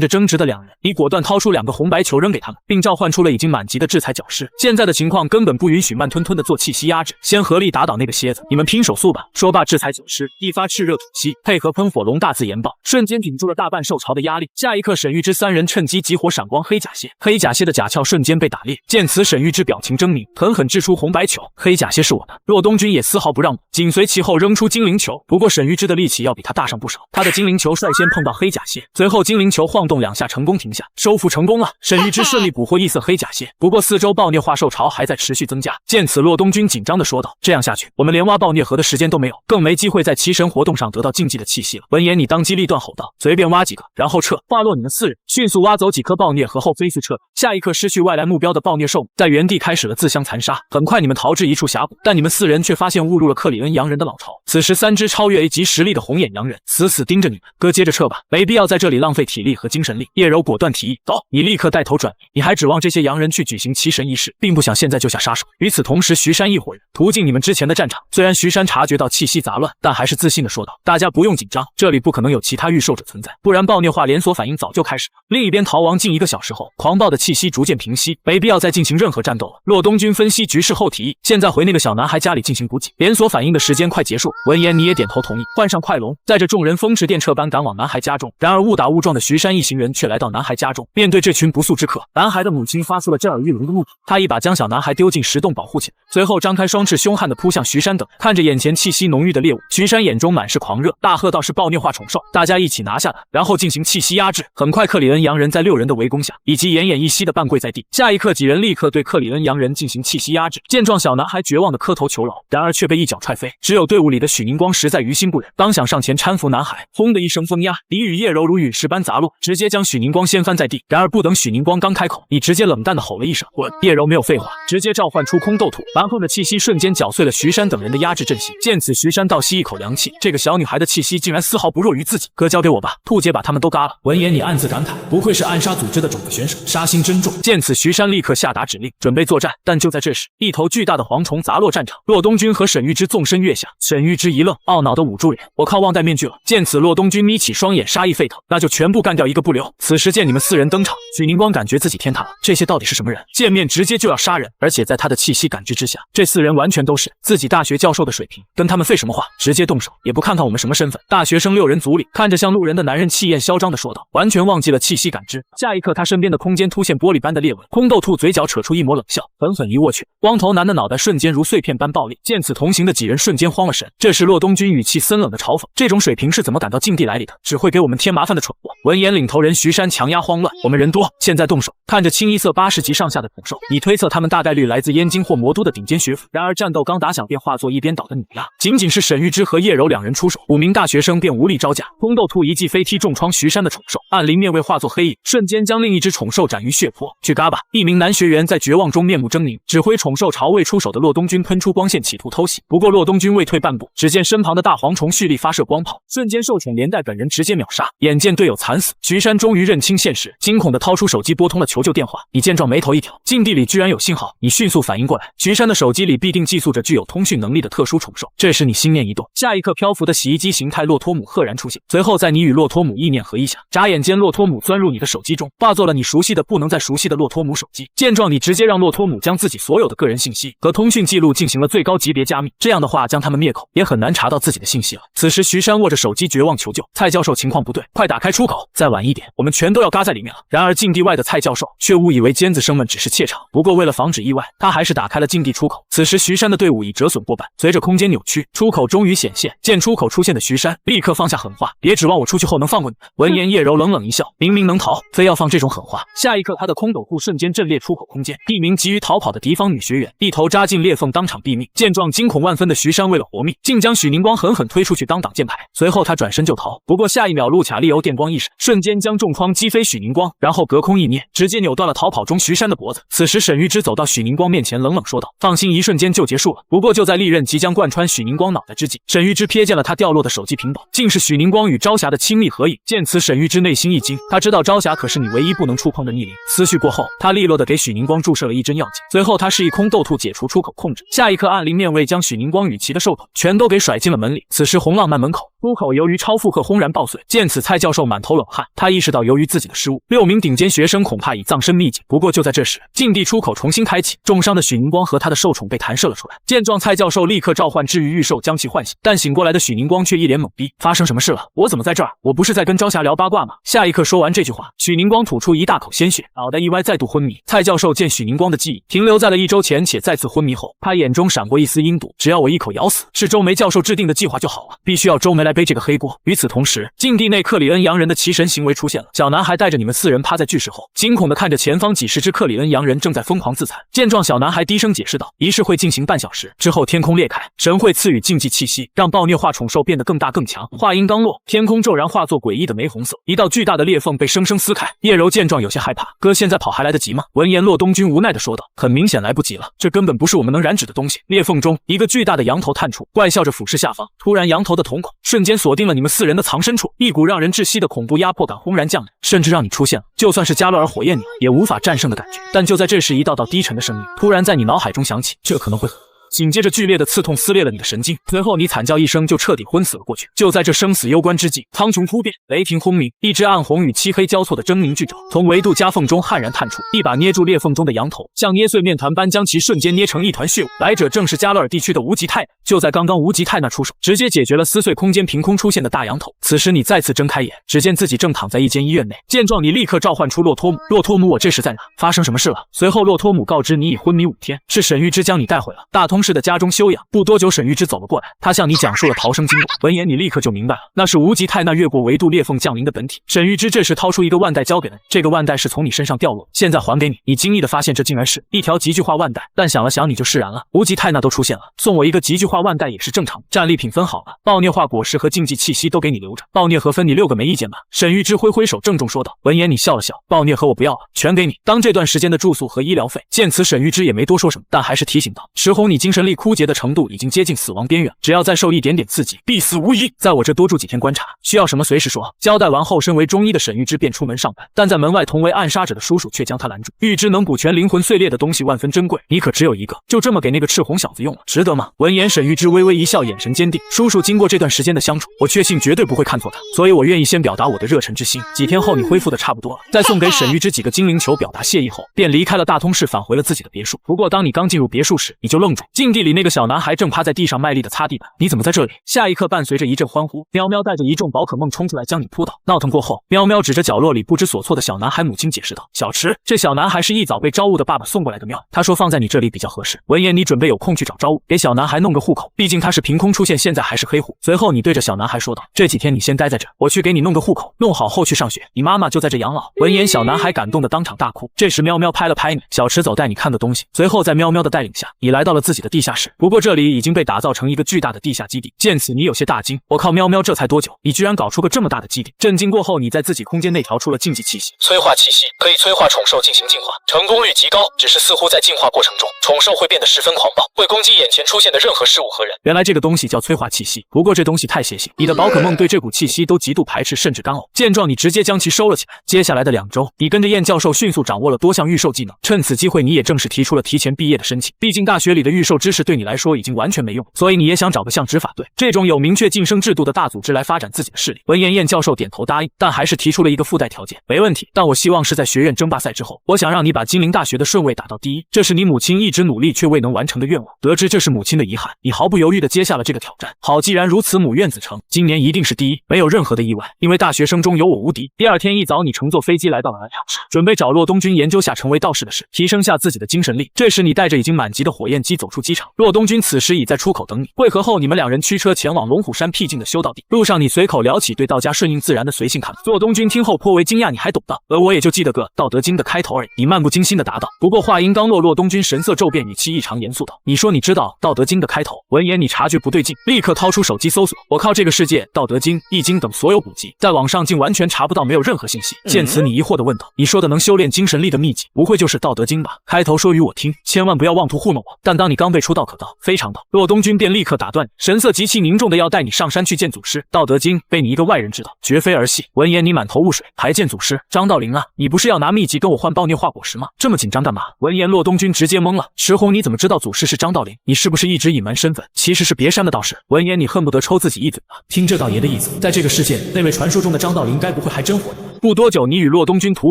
着争执的两人，你果断掏出2个红白球扔给他们，并召唤出了已经满级的制裁角师。现在的情况根本不允许慢吞吞的做气息压制，先合力打倒那个蝎子，你们拼手速吧！说罢，制裁角师一发炽热吐息，配合喷火龙大字研爆，瞬间顶住了大半兽潮的压力。下一刻，沈玉之3人趁机激活闪光黑甲蝎，黑甲蝎的甲壳瞬间被打裂。见此，沈玉之表情狰狞，狠狠掷出红白球，黑甲蝎是我的。骆东君也丝毫不让步，紧随其后扔出精灵球。不过沈玉之的力气要比他大上不少，他的精灵球率先碰到黑甲蝎，随后精灵球晃动2下成功停下，收复成功了。沈玉之顺利捕获异色黑甲蝎，不过4周暴虐化兽潮还在持续增加。见此，骆东君紧张地说道：“这样下去，我们连挖暴虐河的时间都没有，更没机会在奇神活动上得到禁忌的气息了。”闻言，你当机立断吼道：“随便挖几个，然后撤！”话落，你们4人迅速挖走几颗暴虐河后飞速撤。下一刻，失去外来目标的暴虐兽在原地开始了自相残杀。很快，你们逃至一处峡谷，但你们4人却发现误入了克里恩洋人的老巢。此时，3只超越 A 级实力的红眼洋人死死盯着你们。哥，接着撤吧，没必要在这里浪费体力和精神力。叶柔果断提议：“走！”你立刻带头转移。你还指望这些洋人去举行奇神仪式，并不想现在就下杀手。与此同时，徐山一伙人途径你们之前的战场。虽然徐山察觉到气息杂乱，但还是自信地说道：“大家不用紧张，这里不可能有其他御兽者存在，不然暴虐化连锁反应早就开始了。”另一边，逃亡近1个小时后，狂暴的气息逐渐平息，没必要再进行任何战斗了。骆东君分析局势后提议：“现在回那个小男孩家里进行补给，连锁反应的时间快结束。”闻言，你也点头同意，换上快龙，载着众人风驰电掣般赶往男孩家中。然而误打误撞的徐山一行人却来到男孩家中，面对这群不速之客，男孩的母亲发出了震耳欲聋的怒吼，他一把将小男孩丢进石洞保护起来，随后张开双翅凶悍地扑向徐山等人。看着眼前气息浓郁的猎物，徐山眼中满是狂热，大喝道：“是暴虐化宠兽，大家一起拿下它，然后进行气息压制。”很快，克里恩洋人在6人的围攻下，以及奄奄一息的半跪在地。下一刻，几人立刻对克里恩洋人进行气息压制。见状，小男孩绝望地磕头求饶，然而却被一脚踹飞。只有队伍里的许宁光实在于心不忍，刚想上前搀扶男孩，轰的一声风压，你与叶柔如陨石般砸落，直接将许宁光掀翻在地。然而不等许宁光刚开口，你直接冷淡地吼了一声：“滚！”叶柔没有废话，直接召唤出空斗兔，蛮横的气息瞬间搅碎了徐山等人的压制阵型。见此，徐山倒吸一口凉气，这个小女孩的气息竟然丝毫不弱于自己。哥，交给我吧，兔姐把他们都嘎了。闻言，你暗自感慨，不愧是暗杀组织的种子选手，杀心真重。见此，徐山立刻下达指令，准备作战。但就在这时，一头巨大的蝗虫砸落战场，骆东君和沈玉之纵身跃下。沈玉之一愣，懊恼地捂住脸：“我靠，忘戴面具了。”见此，骆东君眯起双眼，杀意沸腾：“那就全部干掉一个不留。”此时见你们4人登场，许宁光感觉自己天塌了，这些到底是什么人？见面直接就要杀人，而且在他的气息感知之下，这4人完全都是自己大学教授的水平，跟他们废什么话，直接动手，也不看看我们什么身份。大学生6人组里，看着像路人的男人气焰嚣张地说道，完全忘记了气息感知。下一刻，他身边的空间凸现玻璃般的裂纹，空斗兔嘴角扯出一抹冷笑，狠狠一握拳，光头男的脑袋瞬间如碎片般爆裂。见此，同行的几人瞬间慌了神，这是骆东君语气森冷的嘲讽：“这种水平是怎么赶到禁地来里的？只会给我们添麻烦的蠢货！”闻言，领头人徐山强压慌乱：“我们人多，现在动手！”看着清一色80级上下的宠兽，你推测他们大概率来自燕京或魔都的顶尖学府。然而战斗刚打响，便化作一边倒的碾压。仅仅是沈玉之和叶柔2人出手，5名大学生便无力招架。空斗兔一记飞踢重创徐山的宠兽，暗灵面位化作黑影，瞬间将另一只宠兽斩于血泊。去嘎吧！一名男学员在绝望中面目狰狞，指挥宠兽朝未出手的骆东君喷出光线，企图偷袭。不过骆东君未退半步，只见身旁的大蝗虫蓄力发射光炮，瞬间受宠连带本人直接秒杀。眼见队友惨死，徐山终于认清现实，惊恐地掏出手机拨通了求救电话。你见状眉头一挑，禁地里居然有信号，你迅速反应过来，徐山的手机里必定寄宿着具有通讯能力的特殊宠兽。这时你心念一动，下一刻漂浮的洗衣机形态骆托姆赫然出现，随后在你与骆托姆意念合一下，眨眼间骆托姆钻入你的手机中，化作了你熟悉的不能再熟悉的骆托姆手机。见状，你直接让骆托姆将自己所有的个人信息和通讯记录进行了最高级别加密，这样的话将他们灭口也很难查到自己的信息了。此时徐山握着手机绝望求救：“蔡教授，情况不对，快打开出口，再晚一点我们全都要嘎在里面了。”然而禁地外的蔡教授却误以为尖子生们只是怯场，不过为了防止意外，他还是打开了禁地出口。此时徐山的队伍已折损过半，随着空间扭曲，出口终于显现。见出口出现的徐山立刻放下狠话：“别指望我出去后能放过你们。”闻言，叶柔冷冷一笑：“明明能逃，非要放这种狠话。”下一刻，他的空斗库瞬间震裂出口空间，一名急于逃跑的敌方女学员一头扎进裂缝，当场毙命。见状，惊恐万分的徐山为了活命，竟将许宁光狠狠推出去当挡箭牌，随后他转身就逃。不过下一秒，路卡利欧电光一闪，瞬间将重创击飞许宁光，然后隔空一捏，直接扭断了逃跑中徐山的脖子。此时沈玉之走到许宁光面前，冷冷说道：“放心，一瞬间就结束了。”不过就在利刃即将贯穿许宁光脑袋之际，沈玉之瞥见了他掉落的手机屏保，竟是许宁光与朝霞的亲密合影。见此，沈玉之内心一惊，他知道朝霞可是你唯一不能触碰的逆鳞。思绪过后，他利落的给许宁光注射了一针药剂，随后他示意空斗兔解除出口控制。下一刻，暗灵面位将许宁光与其的兽头全都给甩进了门里。此时红浪漫门口，出口由于超负荷轰然爆碎。见此，蔡教授满头冷汗，他意识到由于自己的失误，6名顶尖学生恐怕已葬身秘境。不过就在这时，禁地出口重新开启，重伤的许宁光和他的受宠被弹射了出来。见状，蔡教授立刻召唤治愈玉兽将其唤醒，但醒过来的许宁光却一脸懵逼，发生什么事了？我怎么在这儿？我不是在跟朝霞聊八卦吗？下一刻说完这句话，许宁光吐出一大口鲜血，脑袋一歪，再度昏迷。蔡教授见许宁光的记忆停留在了1周前且再次昏迷后，他眼中闪过一丝阴毒，只要我一口咬死，是周梅教授制定的计划就好了，必须要周梅来背这个黑锅。与此同时，禁地内克里恩洋人的奇神行为出现了，小男孩带着你们4人趴在巨石后，惊恐地看着前方几十只克里恩洋人正在疯狂自残。见状，小男孩低声解释道：仪式会进行半小时之后，天空裂开，神会赐予禁忌气息，让暴虐化宠兽变得更大更强。话音刚落，天空骤然化作诡异的玫红色，一道巨大的裂缝被生生撕开。叶柔见状有些害怕，哥现在跑还来得及吗？闻言，骆东君无奈地说道：很明显来不及了，这根本不是我们能染指的东西。裂缝中，一个巨大的羊头探出，怪笑着俯视下方。突然，羊头的瞳孔瞬间锁定了你们4人的藏身处，一股让人窒息的恐怖压迫感轰然降临，甚至让你出现了就算是加勒尔火焰鸟也无法战胜的感觉。但就在这时，一道道低沉的声音突然在你脑海中响起，这可能会紧接着剧烈的刺痛撕裂了你的神经，随后你惨叫一声就彻底昏死了过去。就在这生死攸关之际，苍穹突变，雷霆轰鸣，一只暗红与漆黑交错的狰狞巨爪从维度夹缝中悍然探出，一把捏住裂缝中的羊头，像捏碎面团般将其瞬间捏成一团血雾。来者正是加勒尔地区的无极泰纳。就在刚刚，无极泰纳出手，直接解决了撕碎空间凭空出现的大羊头。此时你再次睁开眼，只见自己正躺在一间医院内。见状，你立刻召唤出洛托姆。洛托姆，我这是在哪？发生什么事了？随后洛托姆告知你已昏迷5天，是沈玉芝将你带回了大通市的家中休养。不多久，沈玉芝走了过来，他向你讲述了逃生经过。闻言，你立刻就明白了，那是无极泰纳越过维度裂缝降临的本体。沈玉芝这时掏出一个腕带交给了你，这个腕带是从你身上掉落，现在还给你。你惊异的发现这竟然是一条极巨化腕带，但想了想你就释然了。无极泰纳都出现了，送我一个极巨化腕带也是正常的。战利品分好了，暴虐化果实和禁忌气息都给你留着，暴虐盒分你6个没意见吧？沈玉芝挥挥手郑重说道。闻言，你笑了笑，暴虐盒我不要了，全给你，当这段时间的住宿和医疗费。见此，沈玉芝也没多说什么，但还是提醒道：石红，你精神力枯竭的程度已经接近死亡边缘，只要再受一点点刺激，必死无疑。在我这多住几天观察，需要什么随时说。交代完后，身为中医的沈玉芝便出门上班，但在门外同为暗杀者的叔叔却将他拦住。玉芝能补全灵魂碎裂的东西万分珍贵，你可只有一个，就这么给那个赤红小子用了，值得吗？闻言，沈玉芝微微一笑，眼神坚定。叔叔，经过这段时间的相处，我确信绝对不会看错他，所以我愿意先表达我的热忱之心。几天后你恢复的差不多了，再送给沈玉芝几个精灵球表达谢意后，便离开了大通市，返回了自己的别墅。不过当你刚进入别墅时，你就愣住，禁地里那个小男孩正趴在地上卖力的擦地板。你怎么在这里？下一刻，伴随着一阵欢呼，喵喵带着一众宝可梦冲出来将你扑倒。闹腾过后，喵喵指着角落里不知所措的小男孩母亲解释道：小池，这小男孩是一早被招物的爸爸送过来的喵，他说放在你这里比较合适。闻言，你准备有空去找招物，给小男孩弄个户口，毕竟他是凭空出现，现在还是黑户。随后你对着小男孩说道：这几天你先待在这，我去给你弄个户口，弄好后去上学，你妈妈就在这养老。闻言，小男孩感动的当场大哭。这时喵喵拍了拍你，小池走，带你看个东西。随后在喵喵的带领下，你来到了自己的地下室，不过这里已经被打造成一个巨大的地下基地。见此，你有些大惊，我靠，喵喵这才多久，你居然搞出个这么大的基地？震惊过后，你在自己空间内调出了禁忌气息，催化气息可以催化宠兽进行进化，成功率极高，只是似乎在进化过程中，宠兽会变得十分狂暴，会攻击眼前出现的任何事物和人。原来这个东西叫催化气息，不过这东西太邪性，你的宝可梦对这股气息都极度排斥甚至干呕。见状，你直接将其收了起来。接下来的2周，你跟着燕教授迅速掌握了多项御兽技能，趁此机会你也正式提出了提前毕业的申请。毕竟大学里的御兽知识对你来说已经完全没用，所以你也想找个像执法队这种有明确晋升制度的大组织来发展自己的势力。闻言，燕教授点头答应，但还是提出了一个附带条件。没问题，但我希望是在学院争霸赛之后，我想让你把精灵大学的顺位打到第1，这是你母亲一直努力却未能完成的愿望。得知这是母亲的遗憾，你毫不犹豫地接下了这个挑战。好，既然如此，母愿子成，今年一定是第1，没有任何的意外，因为大学生中有我无敌。第2天一早，你乘坐飞机来到了安阳市，准备找洛东君研究下成为道士的事，提升下自己的精神力。这时你带着已经满级的火焰鸡走出机场，洛东君此时已在出口等你。会合后，你们2人驱车前往龙虎山僻静的修道地。路上你随口聊起对道家顺应自然的随性看法，洛东君听后颇为惊讶，你还懂道？我也就记得个道德经的开头而已。你漫不经心的答道。不过话音刚落，洛东君神色骤变，语气异常严肃道：你说你知道道德经的开头？闻言，你察觉不对劲，立刻掏出手机搜索。我靠，这个世界道德经、易经等所有古籍，在网上竟完全查不到，没有任何信息。见此，你疑惑的问道：你说的能修炼精神力的秘籍，不会就是道德经吧？开头说与我听，千万不要妄图糊弄我。但当你刚备出道可到，非常到。骆东君便立刻打断你，神色极其凝重的要带你上山去见祖师。道德经被你一个外人知道，绝非儿戏。闻言你满头雾水，还见祖师？张道陵啊，你不是要拿秘籍跟我换爆孽化果实吗？这么紧张干嘛？闻言骆东君直接懵了。石红，你怎么知道祖师是张道陵？你是不是一直隐瞒身份，其实是别山的道士？闻言你恨不得抽自己一嘴巴。听这道爷的意思，在这个世界，那位传说中的张道陵该不会还真活着？不多久，你与骆东君徒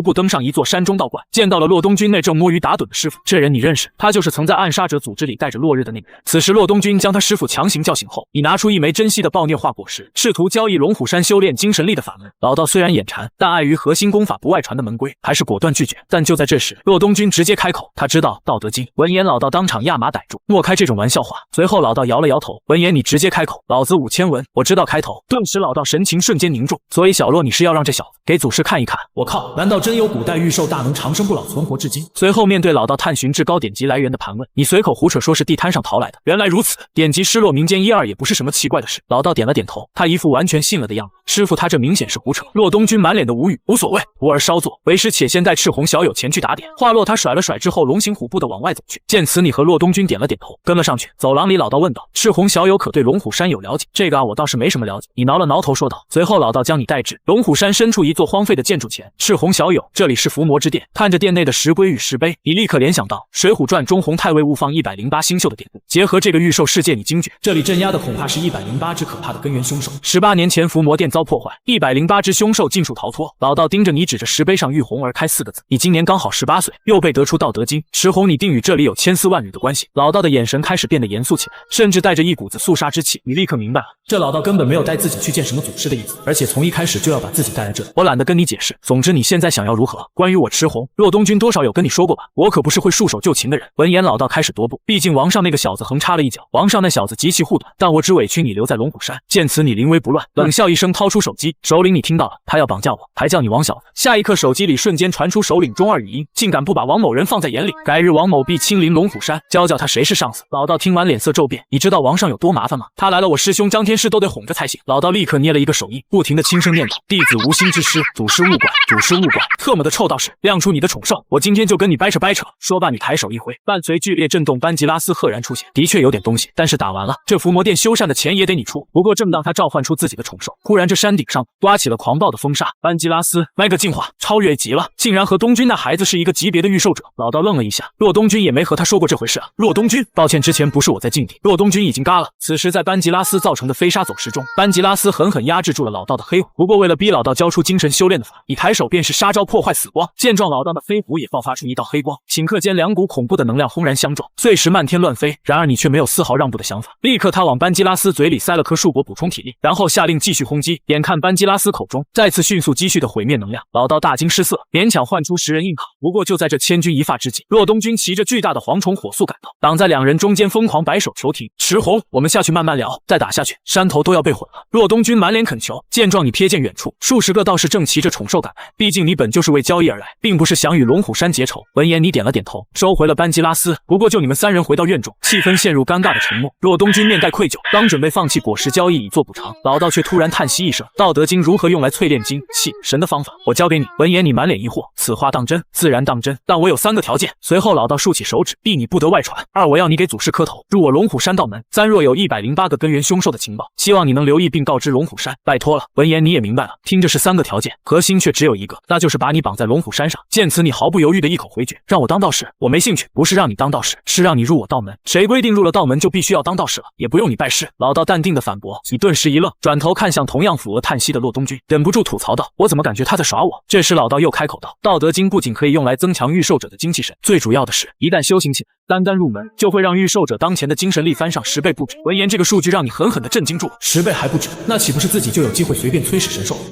步登上一座山中道观，见到了骆东君那正摸鱼打盹的师傅。这人你认识，他就是曾在暗杀者组织里带着落日的那个人。此时骆东君将他师傅强行叫醒后，你拿出一枚珍稀的爆孽化果实，试图交易龙虎山修炼精神力的法门。老道虽然眼馋，但碍于核心功法不外传的门规，还是果断拒绝。但就在这时，骆东君直接开口，他知道《道德经》。闻言，老道当场压马逮住，莫开这种玩笑话。随后老道摇了摇头。闻言，你直接开口，老子5000文，我知道开头。顿时老道神情瞬间凝重。所以小骆，你是要让这小子给祖师看一看？我靠！难道真有古代玉兽大能长生不老存活至今？随后面对老道探寻至高典籍来源的盘问，你随口胡扯说是地摊上淘来的。原来如此，典籍失落民间一二也不是什么奇怪的事。老道点了点头，他一副完全信了的样子。师傅他这明显是胡扯。骆东君满脸的无语，无所谓，徒儿稍坐，为师且先带赤红小友前去打点。话落，他甩了甩之后，龙行虎步的往外走去。见此，你和骆东君点了点头，跟了上去。走廊里，老道问道：赤红小友可对龙虎山有了解？这个啊，我倒是没什么了解。你挠了挠头说道。随后老道将你带至龙虎山深处一座荒废的建筑前。赤红小友，这里是伏魔之殿。看着殿内的石龟与石碑，你立刻联想到《水浒传》中洪太尉误放108星宿的典故，结合这个玉兽事件，你惊觉这里镇压的恐怕是108只可怕的根源凶兽。18年前伏魔殿遭破坏，108只凶兽尽数逃脱。老道盯着你，指着石碑上玉红而开4个字。你今年刚好18岁，又被得出《道德经》，石红你定与这里有千丝万缕的关系。老道的眼神开始变得严肃起来，甚至带着一股子肃杀之气。你立刻明白了，这老道根本没有带自己去见什么祖师的意思，而且从一开始就要把自己带来这里。我懒得跟你解释，总之你现在想要如何？关于我赤红，骆东君多少有跟你说过吧，我可不是会束手就擒的人。闻言，老道开始踱步，毕竟王上那个小子横插了一脚，王上那小子极其护短，但我只委屈你留在龙虎山。见此，你临危不乱，冷笑一声，掏出手机。首领，你听到了，他要绑架我，还叫你王小子。下一刻，手机里瞬间传出首领中二语音，竟敢不把王某人放在眼里，改日王某必亲临龙虎山，教教他谁是上司。老道听完脸色骤变，你知道王上有多麻烦吗？他来了，我师兄张天师都得哄着才行。老道立刻捏了一个手印，不停的轻声念叨：弟子无心之失，祖师勿管，祖师勿管。特么的臭道士，亮出你的宠兽，我今天就跟你掰扯掰扯。说罢，你抬手一挥，伴随剧烈震动，班吉拉斯赫然出现。的确有点东西，但是打完了，这伏魔殿修缮的钱也得你出。不过正当他召唤出自己的宠兽，忽然这山顶上刮起了狂暴的风沙。班吉拉斯麦个进化，超越极了，竟然和东君那孩子是一个级别的御兽者。老道愣了一下，骆东君也没和他说过这回事啊。骆东君，抱歉，之前不是我在境地，骆东君已经嘎了。此时在班吉拉斯造成的飞沙走石中，班吉拉斯狠狠压制住了老道的黑虎。不过为了逼老道交出精神修炼的法，一抬手便是杀招破坏死光。见状，老道的飞虎也爆发出一道黑光，顷刻间两股恐怖的能量轰然相撞，碎石漫天乱飞。然而你却没有丝毫让步的想法，立刻他往班吉拉斯嘴里塞了颗树果补充体力，然后下令继续轰击。眼看班吉拉斯口中再次迅速积蓄的毁灭能量，老道大惊失色，勉强唤出10人硬抗。不过就在这千钧一发之际，骆东君骑着巨大的蝗虫火速赶到，挡在两人中间，疯狂摆手求停。赤红，我们下去慢慢聊，再打下去山头都要被毁了。骆东君满脸恳求。见状，你瞥见远处数十个道士正骑着宠兽赶来，毕竟你本就是为交易而来，并不是想与龙虎山结仇。闻言，你点了点头，收回了班吉拉斯。不过就你们3人回到院中，气氛陷入尴尬的沉默。骆东君面带愧疚，刚准备放弃果实交易以作补偿，老道却突然叹息一声：道德经如何用来淬炼精气神的方法，我教给你。闻言，你满脸疑惑，此话当真？自然当真，但我有3个条件。随后老道竖起手指，一你不得外传，2我要你给祖师磕头，入我龙虎山道门，3若有108个根源凶兽的情报，希望你能留意并告知龙虎山，拜托了。闻言，你也明白了，听着是3个条件，核心却只有一个，那就是把你绑在龙虎山上。见此，你毫不犹豫的一口回绝：让我当道士？我没兴趣，不是让你当道士，是让你入我道门。谁规定入了道门就必须要当道士了？也不用你拜师。老道淡定的反驳。你顿时一愣，转头看向同样抚额叹息的骆东君，忍不住吐槽道：我怎么感觉他在耍我？这时老道又开口道：道德经不仅可以用来增强御兽者的精气神，最主要的是一旦修行起来，单单入门就会让御兽者当前的精神力翻上10倍不止。闻言，这个数据让你狠狠的震惊住了，10倍还不止，那岂不是自己就有机会随便催使神兽？